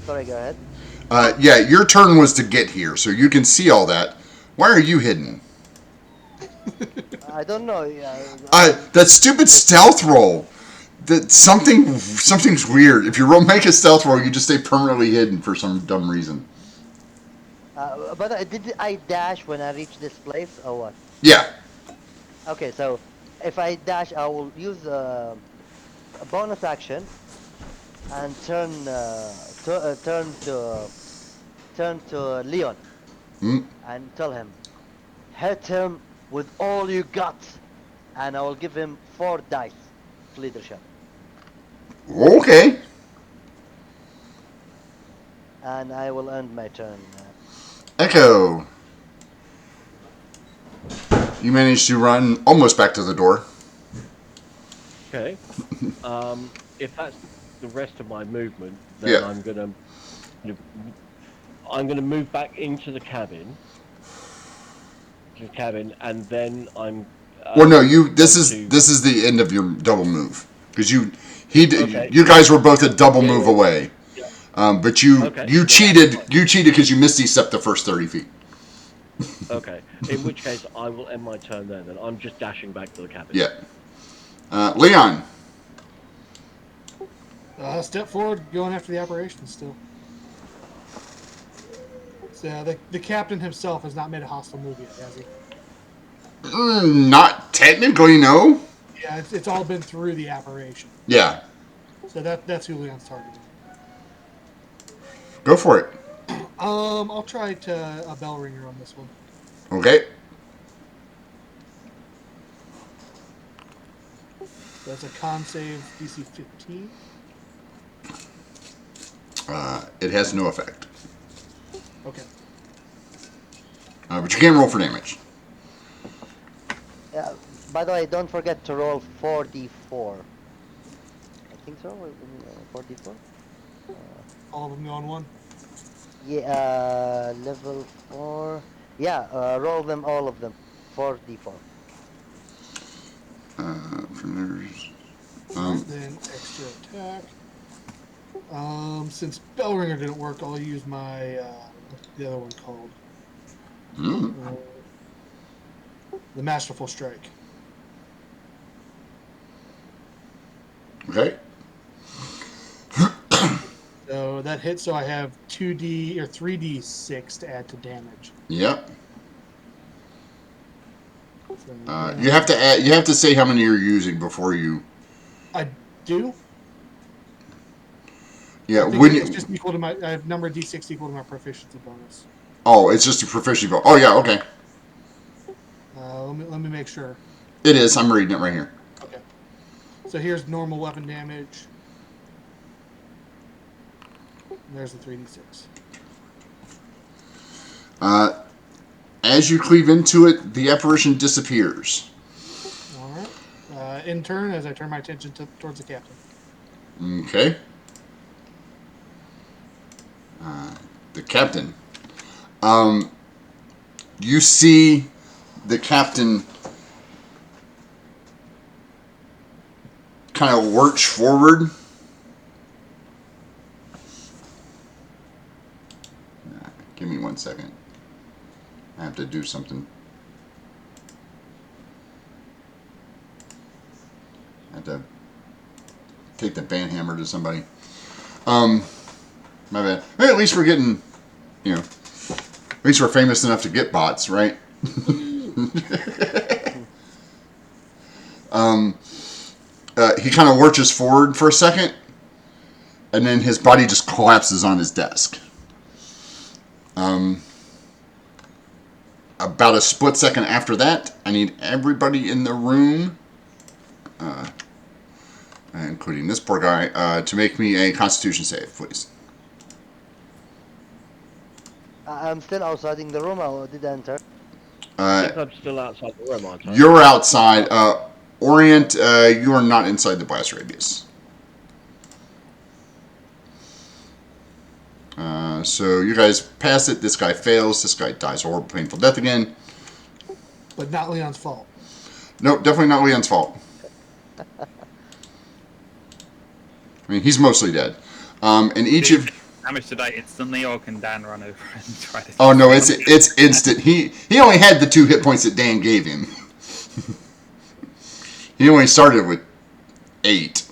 Sorry, go ahead. Yeah, your turn was to get here, so you can see all that. Why are you hidden? I don't know. That stupid stealth roll. That something's weird. If you make a stealth roll, you just stay permanently hidden for some dumb reason. But did I dash when I reach this place or what? Yeah. Okay, so if I dash, I will use a bonus action and turn to Leon. and tell him, hit him with all you got, and I will give him 4 dice of leadership. Okay. And I will end my turn. Echo. You managed to run almost back to the door. Okay. If that's the rest of my movement, then Yeah. I'm gonna move back into the cabin. And then I'm. Well, no, This going is the end of your double move because Okay. you guys were both a double Yeah, move yeah. away. Yeah. But you Okay. you Well, cheated. that's fine. You cheated because you misty stepped the first 30 feet. Okay. In which case, I will end my turn there. Then I'm just dashing back to the cabin. Yeah. Leon. Step forward, going after the apparition still. So the captain himself has not made a hostile move yet, has he? Not technically, no. Yeah, it's all been through the apparition. Yeah. So that's who Leon's targeting. Go for it. I'll try to a bell ringer on this one. Okay. That's a con save DC 15. It has no effect. Okay. But you can roll for damage. By the way, don't forget to roll 4d4. I think so. 4d4. All of them go on one. Yeah. Level 4. Yeah. Roll them, all of them. 4d4. Then extra attack. Since bell ringer didn't work, I'll use my what's the other one called? The Masterful Strike. Okay. So that hits. So I have 2d or 3d6 to add to damage. Yep. So, You have to add. You have to say how many you're using before you. I do. Yeah. I think When it's you. just equal to my. I have number d6 equal to my proficiency bonus. Oh, it's just a proficiency bonus. Oh yeah. Okay. Let me make sure. It is. I'm reading it right here. Okay. So here's normal weapon damage. There's the 3d6. As you cleave into it, the apparition disappears. All right. In turn, as I turn my attention towards the captain. Okay. The captain. You see the captain kind of lurch forward. Give me 1 second. I have to do something. I have to take the band hammer to somebody. My bad. Well, at least we're getting, at least we're famous enough to get bots, right? He kind of lurches forward for a second, and then his body just collapses on his desk. About a split second after that, I need everybody in the room, including this poor guy, to make me a Constitution save, please. I'm still outside in the room. I did enter. I think I'm still outside the room, aren't I? You're outside. Orient, you are not inside the blast radius. So you guys pass it. This guy fails. This guy dies a horrible, painful death again. But not Leon's fault. Nope, definitely not Leon's fault. I mean, he's mostly dead. And each of... Damage to die instantly, or can Dan run over and try to... Oh, no, it's instant. He only had the 2 hit points that Dan gave him. He only started with 8.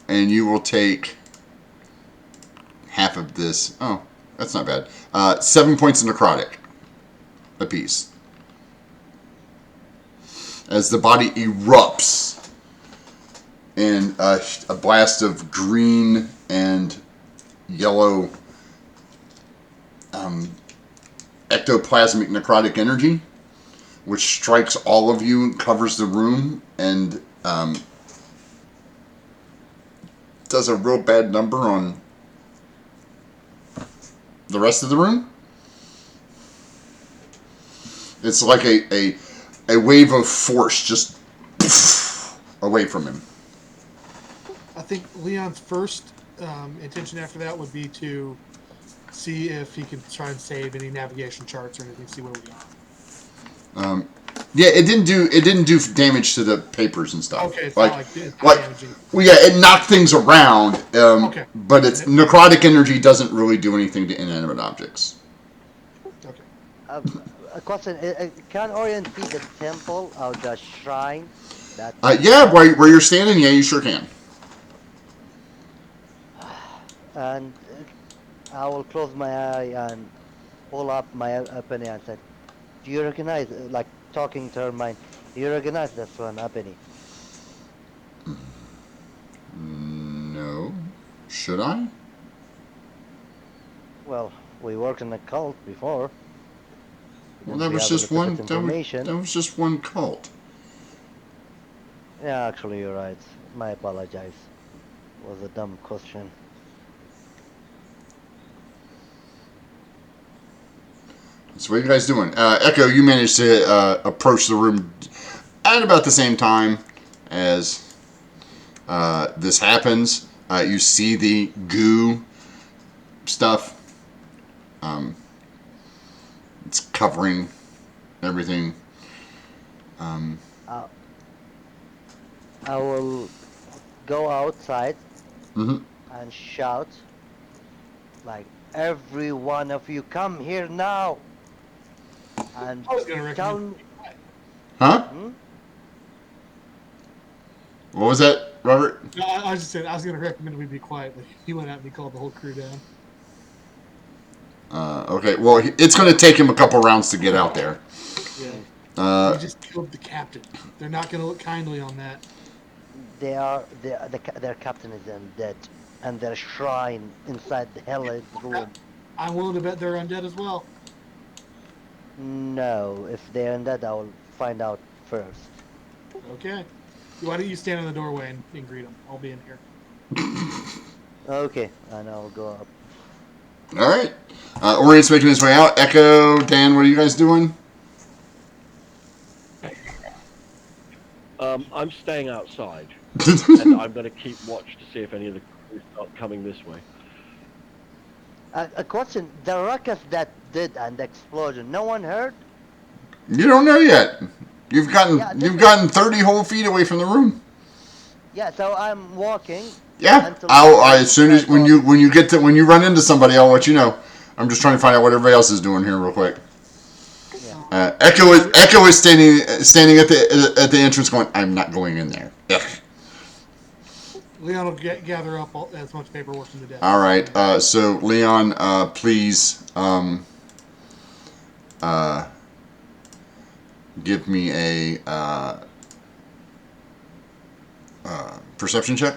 And you will take half of this. Oh, that's not bad. 7 points of necrotic apiece. As the body erupts in a blast of green and yellow ectoplasmic necrotic energy, which strikes all of you and covers the room and does a real bad number on the rest of the room. It's like a wave of force just away from him. I think Leon's first intention after that would be to see if he can try and save any navigation charts or anything, see where we are. Yeah, it didn't do damage to the papers and stuff. Okay, it's like, not like it's like damaging. well, yeah, it knocked things around. Okay. But it's necrotic energy doesn't really do anything to inanimate objects. Okay. A question: can Orient see the temple or the shrine? That Yeah, where you're standing, yeah, you sure can. and I will close my eye and pull up my Ebony and say, "Do you recognize?" Like talking to her mind. Do you recognize this one, Ebony? No. Should I? Well, we worked in a cult before. Well, Didn't that we was have a just little one. bit That information? was just one cult. Yeah, actually, you're right. My apologize. Was a dumb question. So what are you guys doing? Echo, you managed to approach the room at about the same time as this happens. You see the goo stuff. It's covering everything. I will go outside Mm-hmm. and shout, like, every one of you come here now! And I was going to tell recommend. me, Huh? What was that, Robert? No, I was just saying, I was going to recommend we be quiet, but he went out and he called the whole crew down. Okay, well, it's going to take him a couple rounds to get out there. Yeah. He just killed the captain. They're not going to look kindly on that. their captain is undead, and their shrine inside the hell's room. I'm willing to bet they're undead as well. No, if they're undead, I will find out first. Okay. Why don't you stand in the doorway and greet them? I'll be in here. Okay, and I'll go up. All right. Orient's making his way out. Echo, Dan, what are you guys doing? I'm staying outside, and I'm going to keep watch to see if any of the crew start coming this way. A question: the ruckus that did and the explosion, no one heard? You don't know yet. You've gotten Yeah, you've gotten 30 whole feet away from the room. Yeah, so I'm walking. Yeah. until- As soon as when you run into somebody, I'll let you know. I'm just trying to find out what everybody else is doing here real quick. Yeah. Echo is standing at the entrance, going, "I'm not going in there." Ugh. Leon will gather up as much paperwork from the desk. All right. So Leon, please give me a perception check.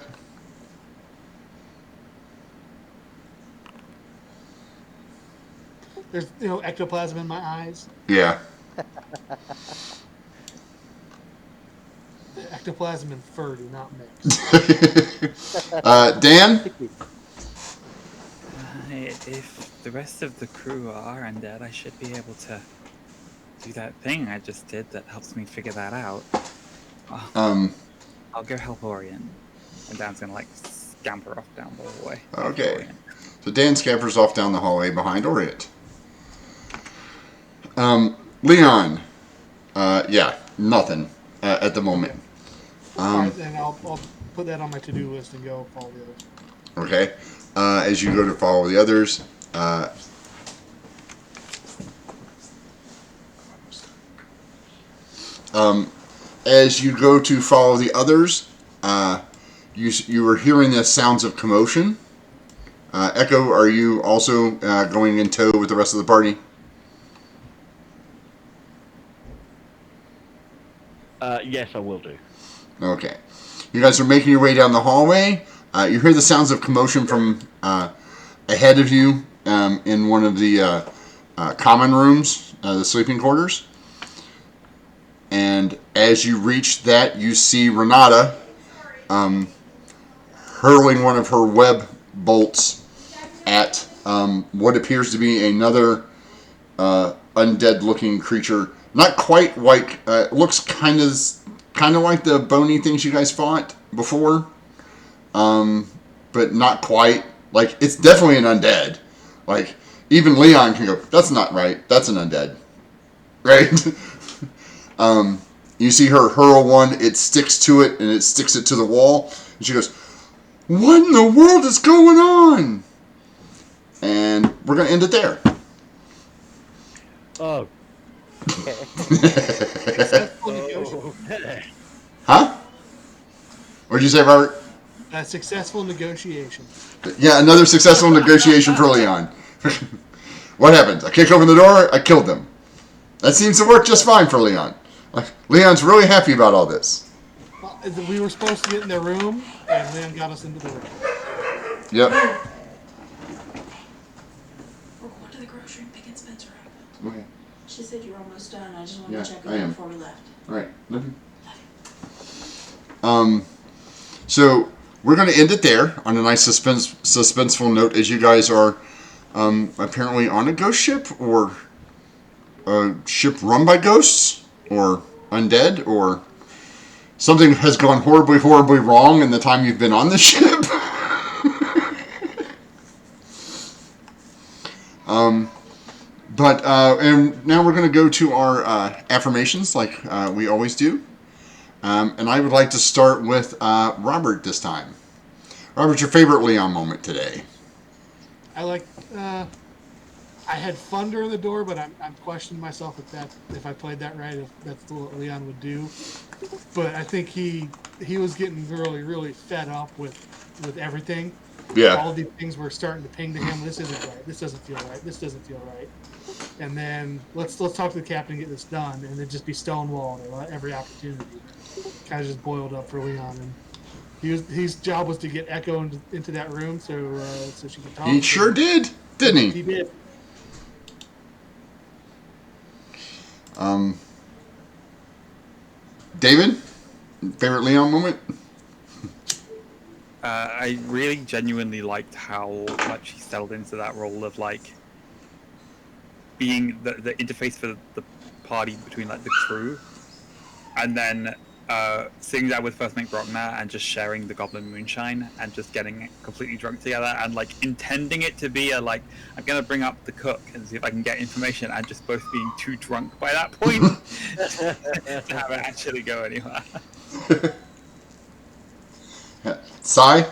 There's ectoplasm in my eyes. Yeah. The ectoplasm and fur do not mix. Dan? If the rest of the crew are undead, I should be able to do that thing I just did that helps me figure that out. I'll go help Orient. And Dan's gonna scamper off down the hallway. Okay. So Dan scampers off down the hallway behind Orient. Leon. Yeah, nothing at the moment. All right, then I'll put that on my to-do list and go follow the others. Okay. As you go to follow the others, you were hearing the sounds of commotion. Echo, are you also going in tow with the rest of the party? Yes, I will do. Okay. You guys are making your way down the hallway. You hear the sounds of commotion from ahead of you in one of the common rooms, the sleeping quarters. And as you reach that, you see Renata hurling one of her web bolts at what appears to be another undead-looking creature. Not quite like looks kind of like the bony things you guys fought before, but not quite. Like, it's definitely an undead. Like, even Leon can go, that's not right. That's an undead, right? You see her hurl one. It sticks to it, and it sticks it to the wall. And she goes, "What in the world is going on?" And we're gonna end it there. Oh. Successful negotiation. Huh? What'd you say, Robert? A successful negotiation. Yeah, another successful negotiation for Leon. What happens? I kick open the door, I killed them. That seems to work just fine for Leon. Like, Leon's really happy about all this. We were supposed to get in the room, and Leon got us into the room. Yep. We're going to the grocery and picking Spencer up. Okay. She said you were almost done. I just wanted to check I with you am. before we left. All right. So we're going to end it there on a nice suspenseful note, as you guys are apparently on a ghost ship, or a ship run by ghosts, or undead, or something has gone horribly, horribly wrong in the time you've been on the ship. And now we're going to go to our affirmations, like we always do. And I would like to start with Robert this time. Robert, your favorite Leon moment today? I had fun during the door, but I'm questioning myself if I played that right, if that's what Leon would do. But I think he was getting really, really fed up with everything. Yeah. All these things were starting to ping to him. This isn't right. This doesn't feel right. This doesn't feel right. And then let's talk to the captain and get this done, and then just be stonewalled at every opportunity. Kind of just boiled up for Leon, and his job was to get Echo into that room so she could talk. He sure did, didn't he? He did. David, favorite Leon moment? I really genuinely liked how much he settled into that role of like being the interface for the party between like the crew, and then sitting down with First Mate Brockner and just sharing the Goblin Moonshine and just getting completely drunk together and like intending it to be a like, I'm gonna bring up the cook and see if I can get information, and just both being too drunk by that point to have it actually go anywhere. Sai?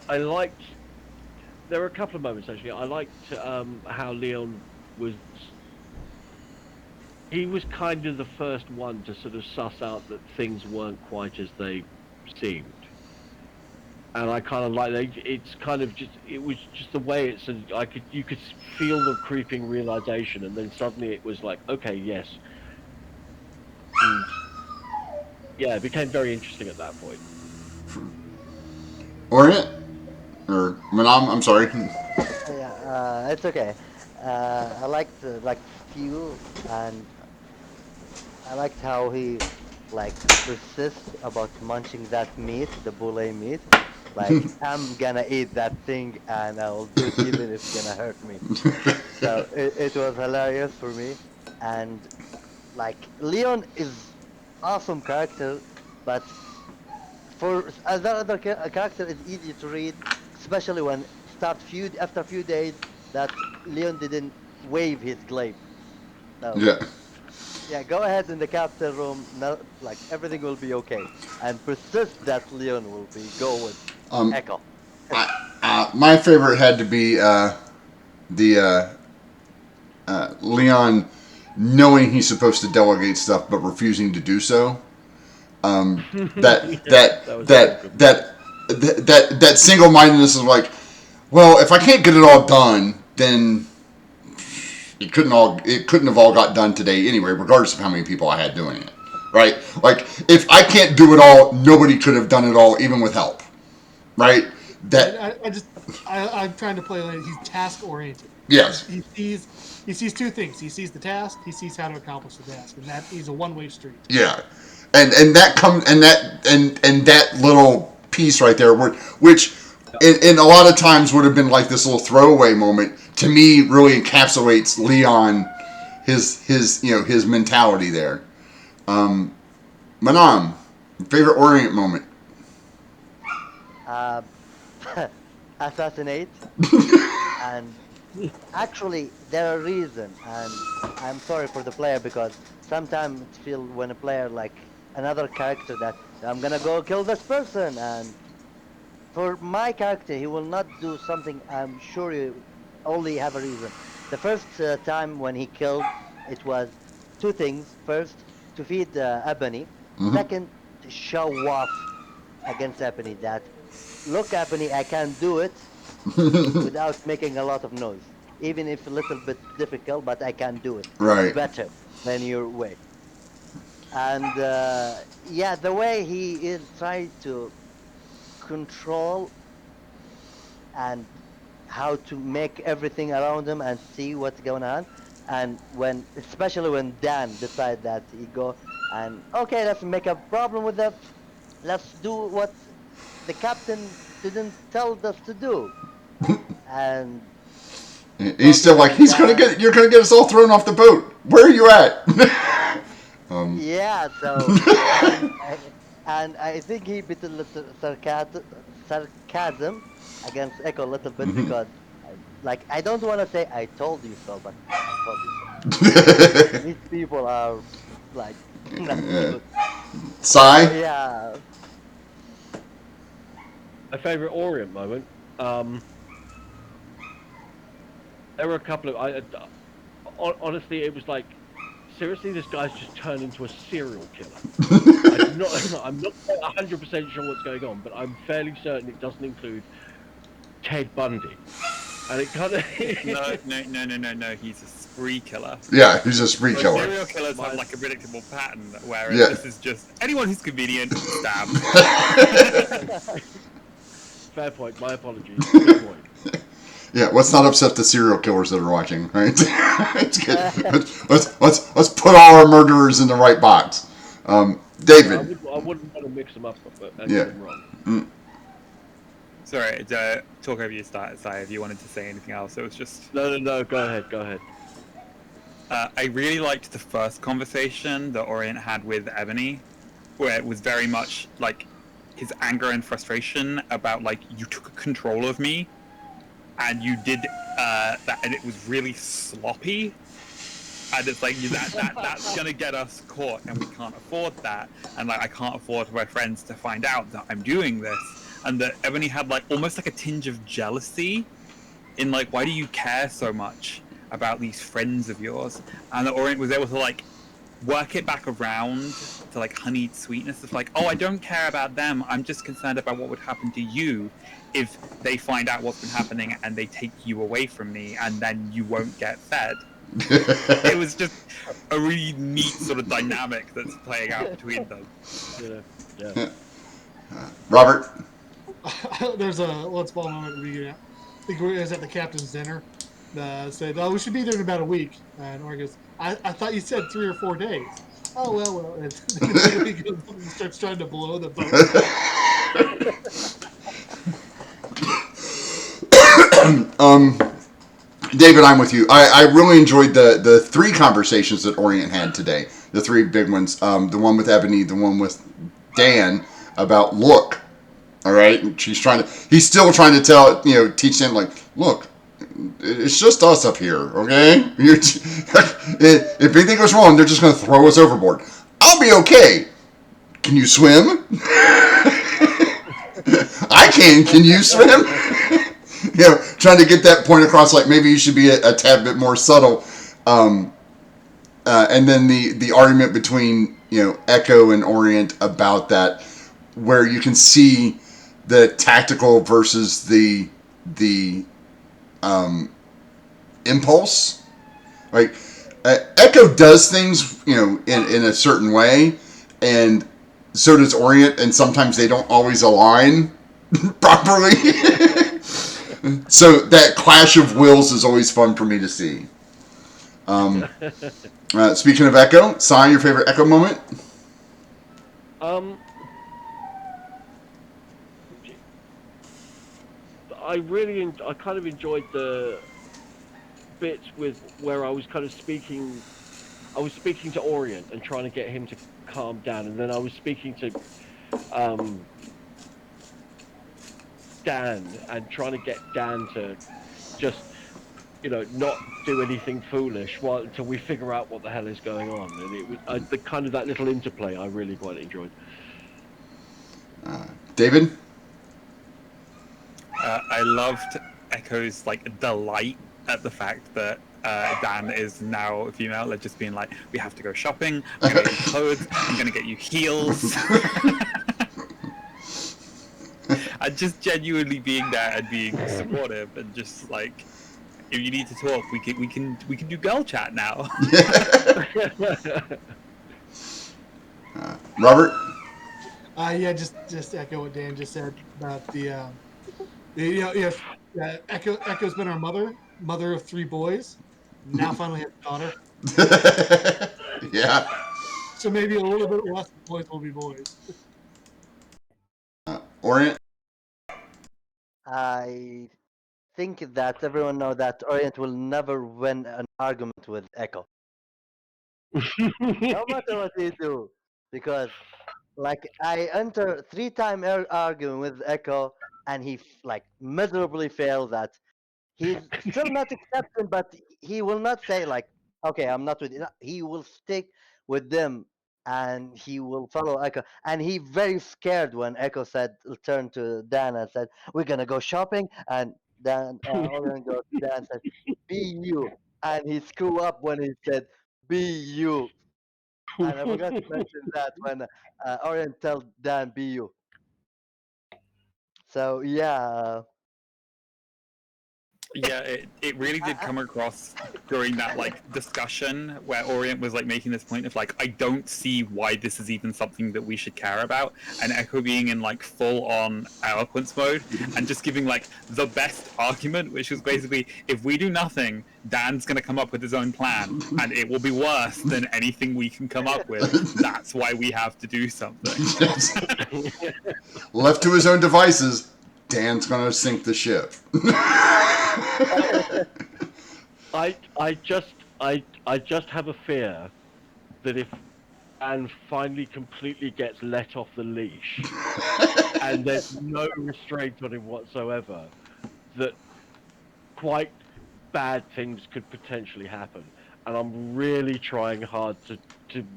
I liked. There were a couple of moments actually. I liked how Leon was. He was kind of the first one to sort of suss out that things weren't quite as they seemed, and I kind of like that. It's kind of just. It was just the way it's. You could feel the creeping realization, and then suddenly it was like, okay, yes. And yeah, it became very interesting at that point. Orient? Or Manam, I'm sorry. Yeah, it's okay. I liked Steel, and I liked how he persists about munching that meat, the bulle meat. Like, I'm gonna eat that thing, and I'll do it even if it's gonna hurt me. So it was hilarious for me, and Leon is awesome character, but for other character it's easy to read, especially when after a few days that Leon didn't wave his glaive. So, yeah, go ahead in the captain room. No, everything will be okay, and persist that Leon will go with Echo. My favorite had to be the Leon knowing he's supposed to delegate stuff but refusing to do so. That single-mindedness is like, well, if I can't get it all done, then it couldn't have all got done today anyway, regardless of how many people I had doing it, right? Like, if I can't do it all, nobody could have done it all, even with help, right? that I'm trying to play like he's task oriented. yes, He sees two things. He sees the task. He sees how to accomplish the task, and that he's a one-way street. yeah, and that comes and that little piece right there, which in a lot of times would have been like this little throwaway moment, to me really encapsulates Leon, his mentality there. Manam, favorite Orient moment. Uh, assassinate. And actually, there are reasons, and I'm sorry for the player because sometimes it feels when a player like another character that I'm gonna go kill this person, and for my character, he will not do something. I'm sure you only have a reason. The first time when he killed, it was two things. First, to feed Ebony. Mm-hmm. Second, to show off against Ebony that, look, Ebony, I can do it without making a lot of noise. Even if a little bit difficult, but I can do it Right. better than your way. And yeah, the way he is trying to control and how to make everything around him and see what's going on. And when, especially when Dan decide that he go and okay, let's make a problem with that. Let's do what the captain didn't tell us to do. And He's still like, you're gonna get us all thrown off the boat. Where are you at? yeah, so and I think he bit a little sarcasm against Echo a little bit because, like, I don't want to say I told you so, but I told you so. These people are like not good. Sigh. Yeah. My favorite Orient moment. There were a couple of. Honestly, it was like, seriously, this guy's just turned into a serial killer. I'm not 100% sure what's going on, but I'm fairly certain it doesn't include Ted Bundy. And it kind of No. He's a spree killer. Yeah, he's a spree killer. Serial killers have like a predictable pattern, whereas this is just anyone who's convenient, stab. Fair point. My apologies. Good point. Yeah, let's not upset the serial killers that are watching, right? let's put all our murderers in the right box. David. I wouldn't want to mix them up, but that's wrong. Mm. Sorry, talk over your start, Si, if you wanted to say anything else. It was just... No, go ahead. I really liked the first conversation that Orient had with Ebony, where it was very much like his anger and frustration about, like, you took control of me, and you did that, and it was really sloppy. And it's like, that's gonna get us caught, and we can't afford that. And, like, I can't afford for my friends to find out that I'm doing this. And that Ebony had, like, almost like a tinge of jealousy in, like, why do you care so much about these friends of yours? And that Orient was able to, like, work it back around to, like, honeyed sweetness. It's like, oh, I don't care about them. I'm just concerned about what would happen to you if they find out what's been happening and they take you away from me, and then you won't get fed. It was just a really neat sort of dynamic that's playing out between them. Yeah. Robert. There's one small moment at the beginning. I think it was at the captain's dinner. Said, "Oh, we should be there in about a week." And Orr goes, "I thought you said 3 or 4 days." Oh well. And then he goes and starts trying to blow the boat. David, I'm with you. I really enjoyed the 3 conversations that Orient had today. The 3 big ones. The one with Ebony, the one with Dan about look. All right, and he's still trying to teach them, like, look, it's just us up here, okay? If anything goes wrong, they're just going to throw us overboard. I'll be okay. Can you swim? I can. Can you swim? Trying to get that point across, like maybe you should be a tad bit more subtle. And then the argument between Echo and Orient about that, where you can see the tactical versus the impulse. Like Echo does things in a certain way, and so does Orient, and sometimes they don't always align. properly. So that clash of wills is always fun for me to see. Speaking of Echo, Sai, your favorite Echo moment? Um, I kind of enjoyed the bits with where I was kind of speaking. I was speaking to Orient and trying to get him to calm down, and then I was speaking to um, Dan and trying to get Dan to just, not do anything foolish while until we figure out what the hell is going on. And it was the kind of that little interplay I really quite enjoyed. David? I loved Echo's like delight at the fact that Dan is now a female. Like just being like, we have to go shopping. I'm gonna get you clothes. I'm gonna get you heels. And just genuinely being there and being supportive and just like, if you need to talk, we can do girl chat now. Robert? Yeah, just echo what Dan just said about Echo's been our mother of 3 boys. Now finally has a daughter. Yeah. So maybe a little bit less boys will be boys. Orient? I think that everyone know that Orient will never win an argument with Echo, no matter what he do, because like I enter 3-time argument with Echo, and he like miserably failed that. He's still not accepting, but he will not say like, "Okay, I'm not with you." No, he will stick with them, and he will follow Echo. And he very scared when Echo said, turned to Dan and said, "We're gonna go shopping." And Dan, Orion goes to Dan and says, "Be you." And he screw up when he said, "Be you." And I forgot to mention that when Orion tell Dan, "Be you." So yeah, Yeah, it really did come across during that like discussion where Orient was like making this point of like, I don't see why this is even something that we should care about, and Echo being in like full on eloquence mode and just giving like the best argument, which was basically, if we do nothing, Dan's gonna come up with his own plan and it will be worse than anything we can come up with. That's why we have to do something. Left to his own devices, Dan's gonna sink the ship. I just have a fear that if Anne finally completely gets let off the leash and there's no restraint on him whatsoever, that quite bad things could potentially happen. And I'm really trying hard to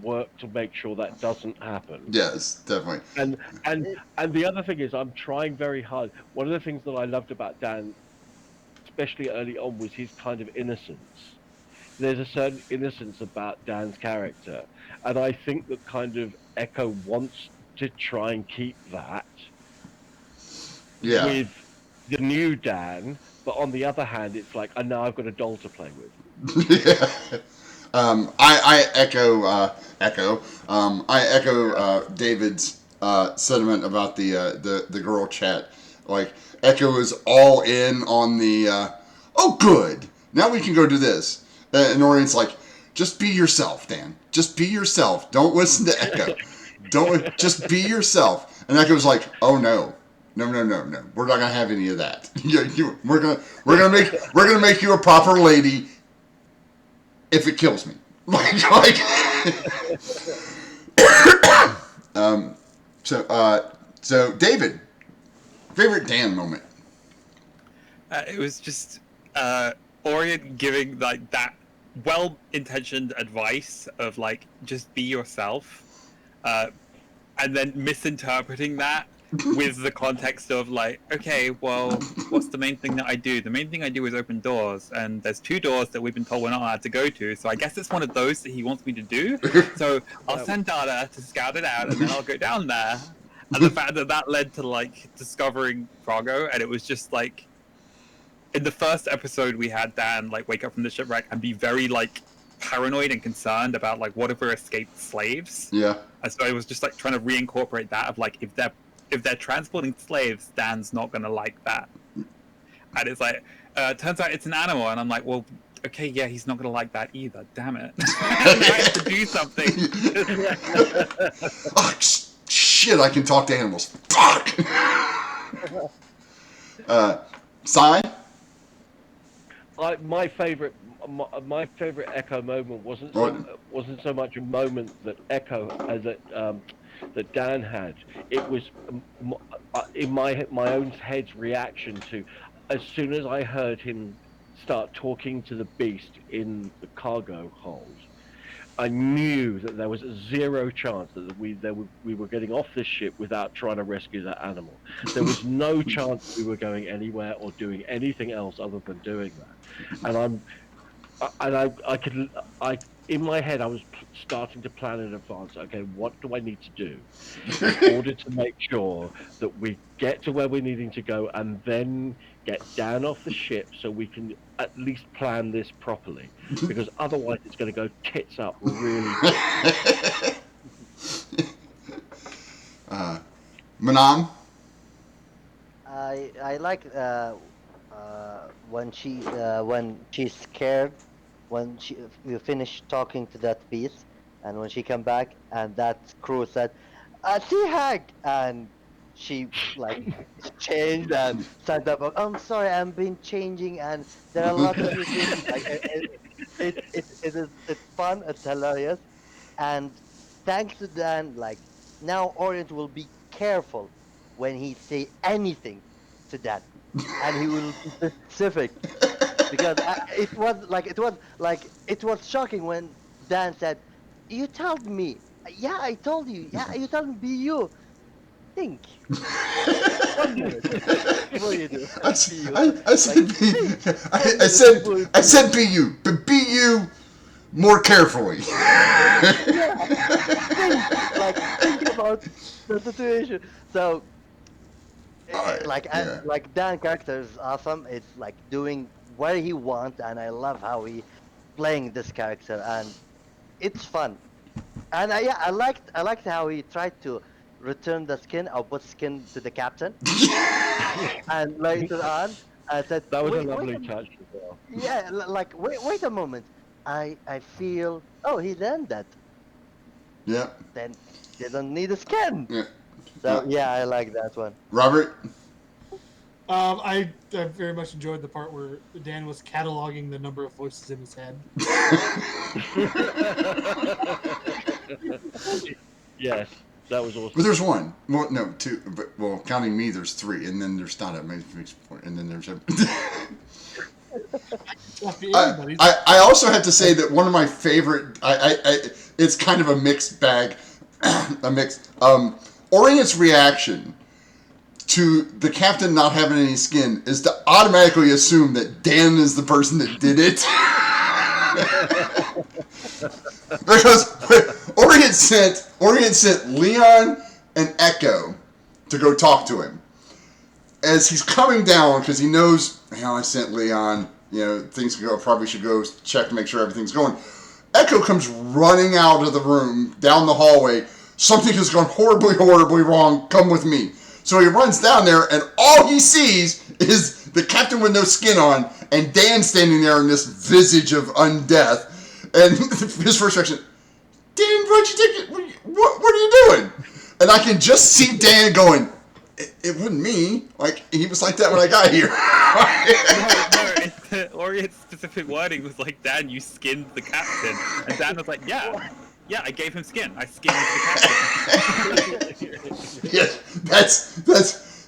work to make sure that doesn't happen. Yes, definitely. And the other thing is I'm trying very hard. One of the things that I loved about Dan, especially early on, was his kind of innocence. There's a certain innocence about Dan's character, and I think that kind of Echo wants to try and keep that Yeah. with the new Dan, but on the other hand, it's like, I know I've got a doll to play with. Yeah. I echo David's sentiment about the girl chat. Like Echo is all in on the oh good, now we can go do this, and Orient's like, just be yourself, Dan. Just be yourself. Don't listen to Echo. Don't just be yourself. And Echo's like, oh no. No. We're not gonna have any of that. We're gonna make you a proper lady if it kills me. So David, favorite Dan moment? It was just Orient giving like that well-intentioned advice of like, just be yourself, and then misinterpreting that with the context of like, okay, well, what's the main thing that I do? The main thing I do is open doors, and there's 2 doors that we've been told we're not allowed to go to, so I guess it's one of those that he wants me to do. So I'll send Dada to scout it out, and then I'll go down there. And the fact that that led to like discovering Prago, and it was just like, in the first episode we had Dan like wake up from the shipwreck and be very like paranoid and concerned about like, what if we're escaped slaves? Yeah. And so I was just like trying to reincorporate that of like, if they're if they're transporting slaves, Dan's not gonna like that. And it's like, turns out it's an animal, and I'm like, well, okay, yeah, he's not gonna like that either. Damn it! I have to do something. Oh, shit! I can talk to animals. Fuck. Sai? My favorite Echo moment wasn't so much a moment that Echo as that Dan had. It was in my own head's reaction to as soon as I heard him start talking to the beast in the cargo hold. I knew that there was zero chance that we were getting off this ship without trying to rescue that animal. There was no chance we were going anywhere or doing anything else other than doing that. And I in my head I was starting to plan in advance. Okay, what do I need to do in order to make sure that we get to where we're needing to go, and then get down off the ship so we can at least plan this properly, because otherwise it's going to go tits up really quick. Manon? I like when she's scared, when you finish talking to that beast, and when she come back and that crew said, "Sea hag," and she like changed and signed up. I'm sorry, I'm been changing, and there are a lot of new things. Like it's fun, it's hilarious, and thanks to Dan, like now Orient will be careful when he say anything to Dan, and he will be specific because it was shocking when Dan said, "You told me, yeah, I told you, yeah, you told me be you." Think 1 minute before you do. Be you. I said Like, be, think 10 I minutes said before you I do it. said be you, but be you more carefully. Yeah, think about the situation. So Yeah. like Dan character is awesome. It's like doing what he wants, and I love how he playing this character, and it's fun. And yeah, I liked how he tried to return the skin or put skin to the captain, and later on I said, That was a wait, lovely touch as well. yeah, wait a moment. I feel, oh, he learned that, Yeah. then didn't need a skin. Yeah. So yeah, I like that one. Robert? I very much enjoyed the part where Dan was cataloging the number of voices in his head. Yes, that was awesome. Well, there's one. Well, no, two. But well, counting me, there's three, and then there's not a makes point, and then there's a. I also have to say that one of my favorite. It's kind of a mixed bag, a mix. Orient's reaction to the captain not having any skin is to automatically assume that Dan is the person that did it. Because Orient sent Leon and Echo to go talk to him. As he's coming down, because he knows, I sent Leon, things probably should go check to make sure everything's going. Echo comes running out of the room, down the hallway. Something has gone horribly, horribly wrong. Come with me. So he runs down there, and all he sees is the captain with no skin on, and Dan standing there in this visage of undeath. And his first reaction, Dan, why'd you take it? What are you doing? And I can just see Dan going, it wasn't me. Like, he was like that when I got here. No, Orient's specific wording was like, Dan, you skinned the captain. And Dan was like, yeah, I gave him skin. I skinned the captain. Yes,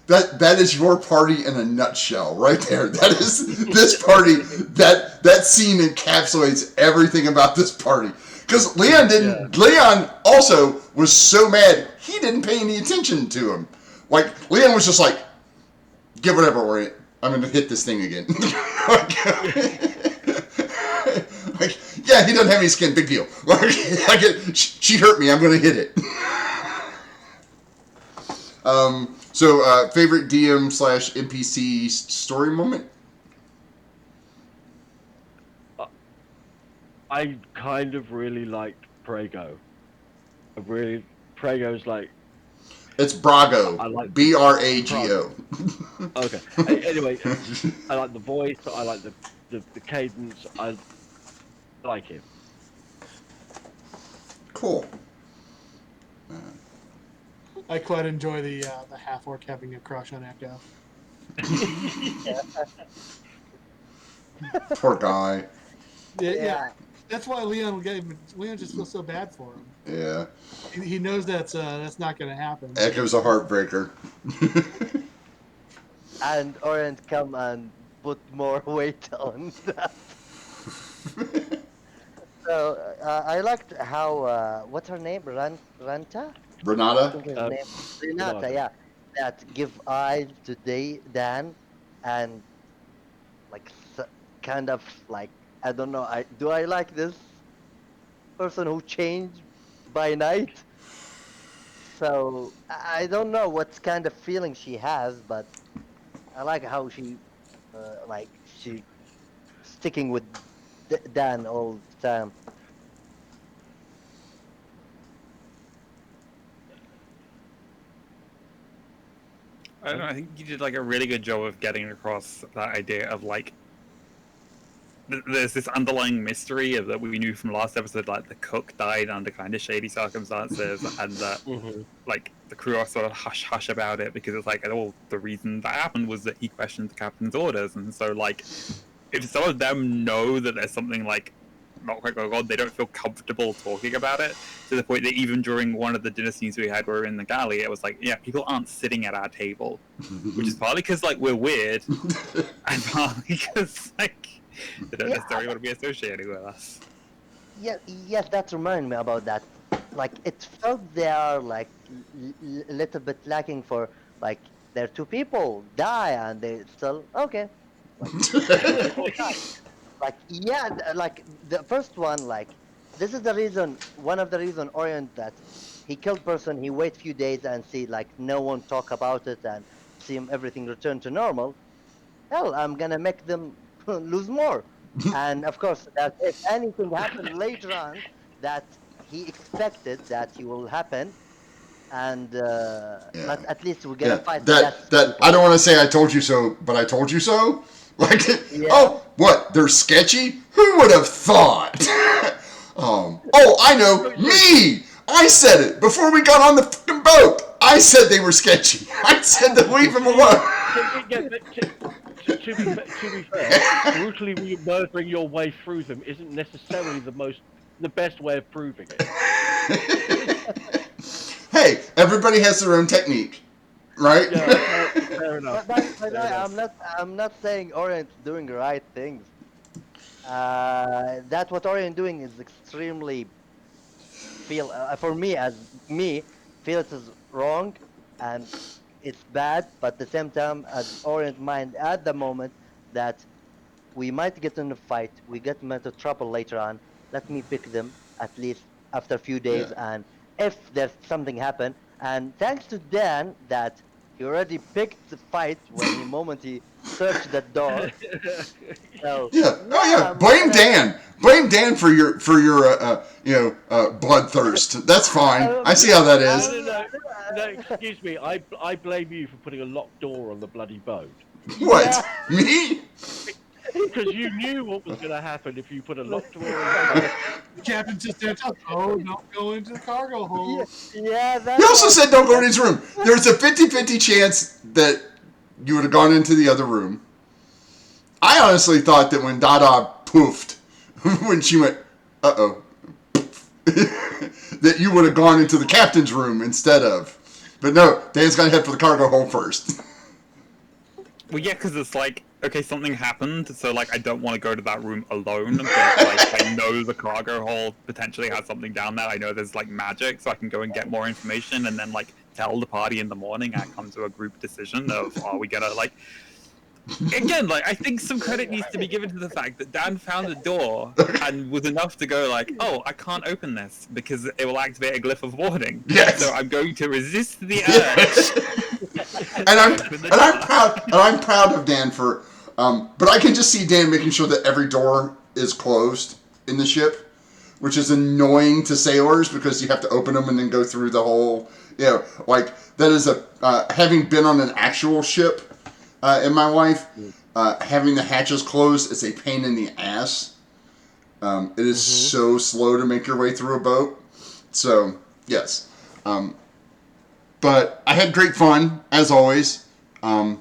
that is your party in a nutshell, right there. That is this party. That scene encapsulates everything about this party. Because Leon didn't. Yeah. Leon also was so mad he didn't pay any attention to him. Like Leon was just like, "Get whatever, Orient. I'm going to hit this thing again." Like, yeah, he doesn't have any skin. Big deal. She hurt me. I'm going to hit it. So, favorite DM/NPC story moment? I kind of really liked Prego. Prego's like, It's Brago. I like Brago. Okay. Anyway, I like the voice. I like the cadence. I like him. Cool. I quite enjoy the half orc having a crush on Echo. Poor guy. Yeah. That's why Leon just feels so bad for him. Yeah. He knows that's not going to happen. Echo's a heartbreaker. And Orient come and put more weight on that. So I liked how what's her name? Ranta? I Renata? think his Uh, name Renata. Renata. Yeah, that give eyes to Dan and like kind of like I don't know. Do I like this person who changed by night? So I don't know what kind of feeling she has, but I like how she she sticking with Dan all the time. I don't know. I think you did like a really good job of getting across that idea of like there's this underlying mystery that we knew from last episode, like the cook died under kind of shady circumstances, and that like the crew are sort of hush hush about it because it's like, oh, the reason that happened was that he questioned the captain's orders, and so like if some of them know that there's something like not quite going on, they don't feel comfortable talking about it, to the point that even during one of the dinner scenes we had where we were in the galley, it was like, yeah, people aren't sitting at our table, which is partly because like we're weird, and partly because like they don't necessarily want to be associated with us. Yeah, yes, that reminded me about that. Like it felt they are like a little bit lacking for like there are two people die and they still okay. Like yeah, like the first one, like this is the reason, one of the reason Orient that he killed person, he wait few days and see like no one talk about it and see him everything return to normal. Hell, I'm gonna make them lose more. And of course, that if anything happened later on that he expected that he will happen, and Yeah. but at least we're gonna Yeah. fight less That I people. don't want to say I told you so, but I told you so. Like, Yeah. oh, what? They're sketchy? Who would have thought? Oh, I know. Me! I said it before we got on the fucking boat. I said they were sketchy. I said to leave them alone. To be fair, brutally murdering your way through them isn't necessarily the best way of proving it. Hey, everybody has their own technique, right? Yeah, fair enough. But I'm not saying Orient doing the right things. That what Orient doing is extremely feel for me as me feel it is wrong and it's bad, but at the same time as Orient mind at the moment that we might get in a fight, we get into trouble later on. Let me pick them at least after a few days, Yeah. and if there's something happen, and thanks to Dan that he already picked the fight when he searched the door. So Yeah. Oh yeah. I'm Blame gonna, Dan. Blame Dan for your bloodthirst. That's fine. I see how that is. No, excuse me. I blame you for putting a locked door on the bloody boat. What? Yeah. Me? Because you knew what was going to happen if you put a locked door on the boat. The captain just said, "Oh, don't go into the cargo hold." Yeah, He that's also said don't go in his room. There's a 50-50 chance that you would have gone into the other room. I honestly thought that when Dada poofed, when she went, uh-oh, that you would have gone into the captain's room instead of. But no, Dan's going to head for the cargo hold first. Well, yeah, because it's like, okay, something happened, so like I don't want to go to that room alone, but like I know the cargo hold potentially has something down there. I know there's like magic, so I can go and get more information, and then like tell the party in the morning and come to a group decision of, are we gonna like. Again, like I think some credit needs to be given to the fact that Dan found the door and was enough to go like, oh, I can't open this because it will activate a glyph of warning. Yes. So I'm going to resist the urge. I'm proud of Dan for, but I can just see Dan making sure that every door is closed in the ship, which is annoying to sailors because you have to open them and then go through the whole, like that is having been on an actual ship in my life, having the hatches closed is a pain in the ass. It is so slow to make your way through a boat. So, yes. But I had great fun, as always. I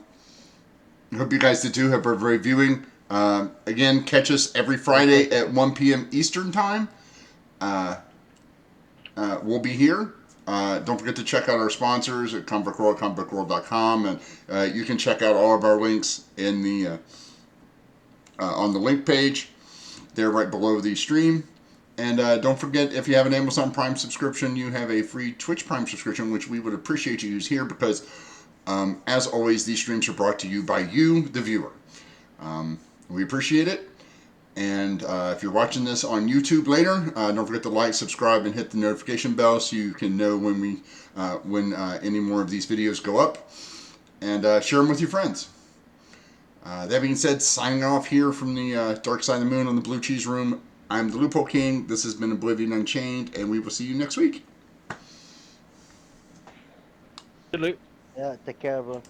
hope you guys did too. Have a great viewing. Again, catch us every Friday at 1 p.m. Eastern Time. We'll be here. Don't forget to check out our sponsors at comicbookworld.com, and you can check out all of our links in the on the link page there right below the stream. And don't forget, if you have an Amazon Prime subscription, you have a free Twitch Prime subscription, which we would appreciate you use here because, as always, these streams are brought to you by you, the viewer. We appreciate it. And if you're watching this on YouTube later, don't forget to like, subscribe, and hit the notification bell so you can know when any more of these videos go up. And share them with your friends. That being said, signing off here from the Dark Side of the Moon on the Blue Cheese Room. I'm the Loophole King. This has been Oblivion Unchained, and we will see you next week. Salute. Yeah, take care, everyone.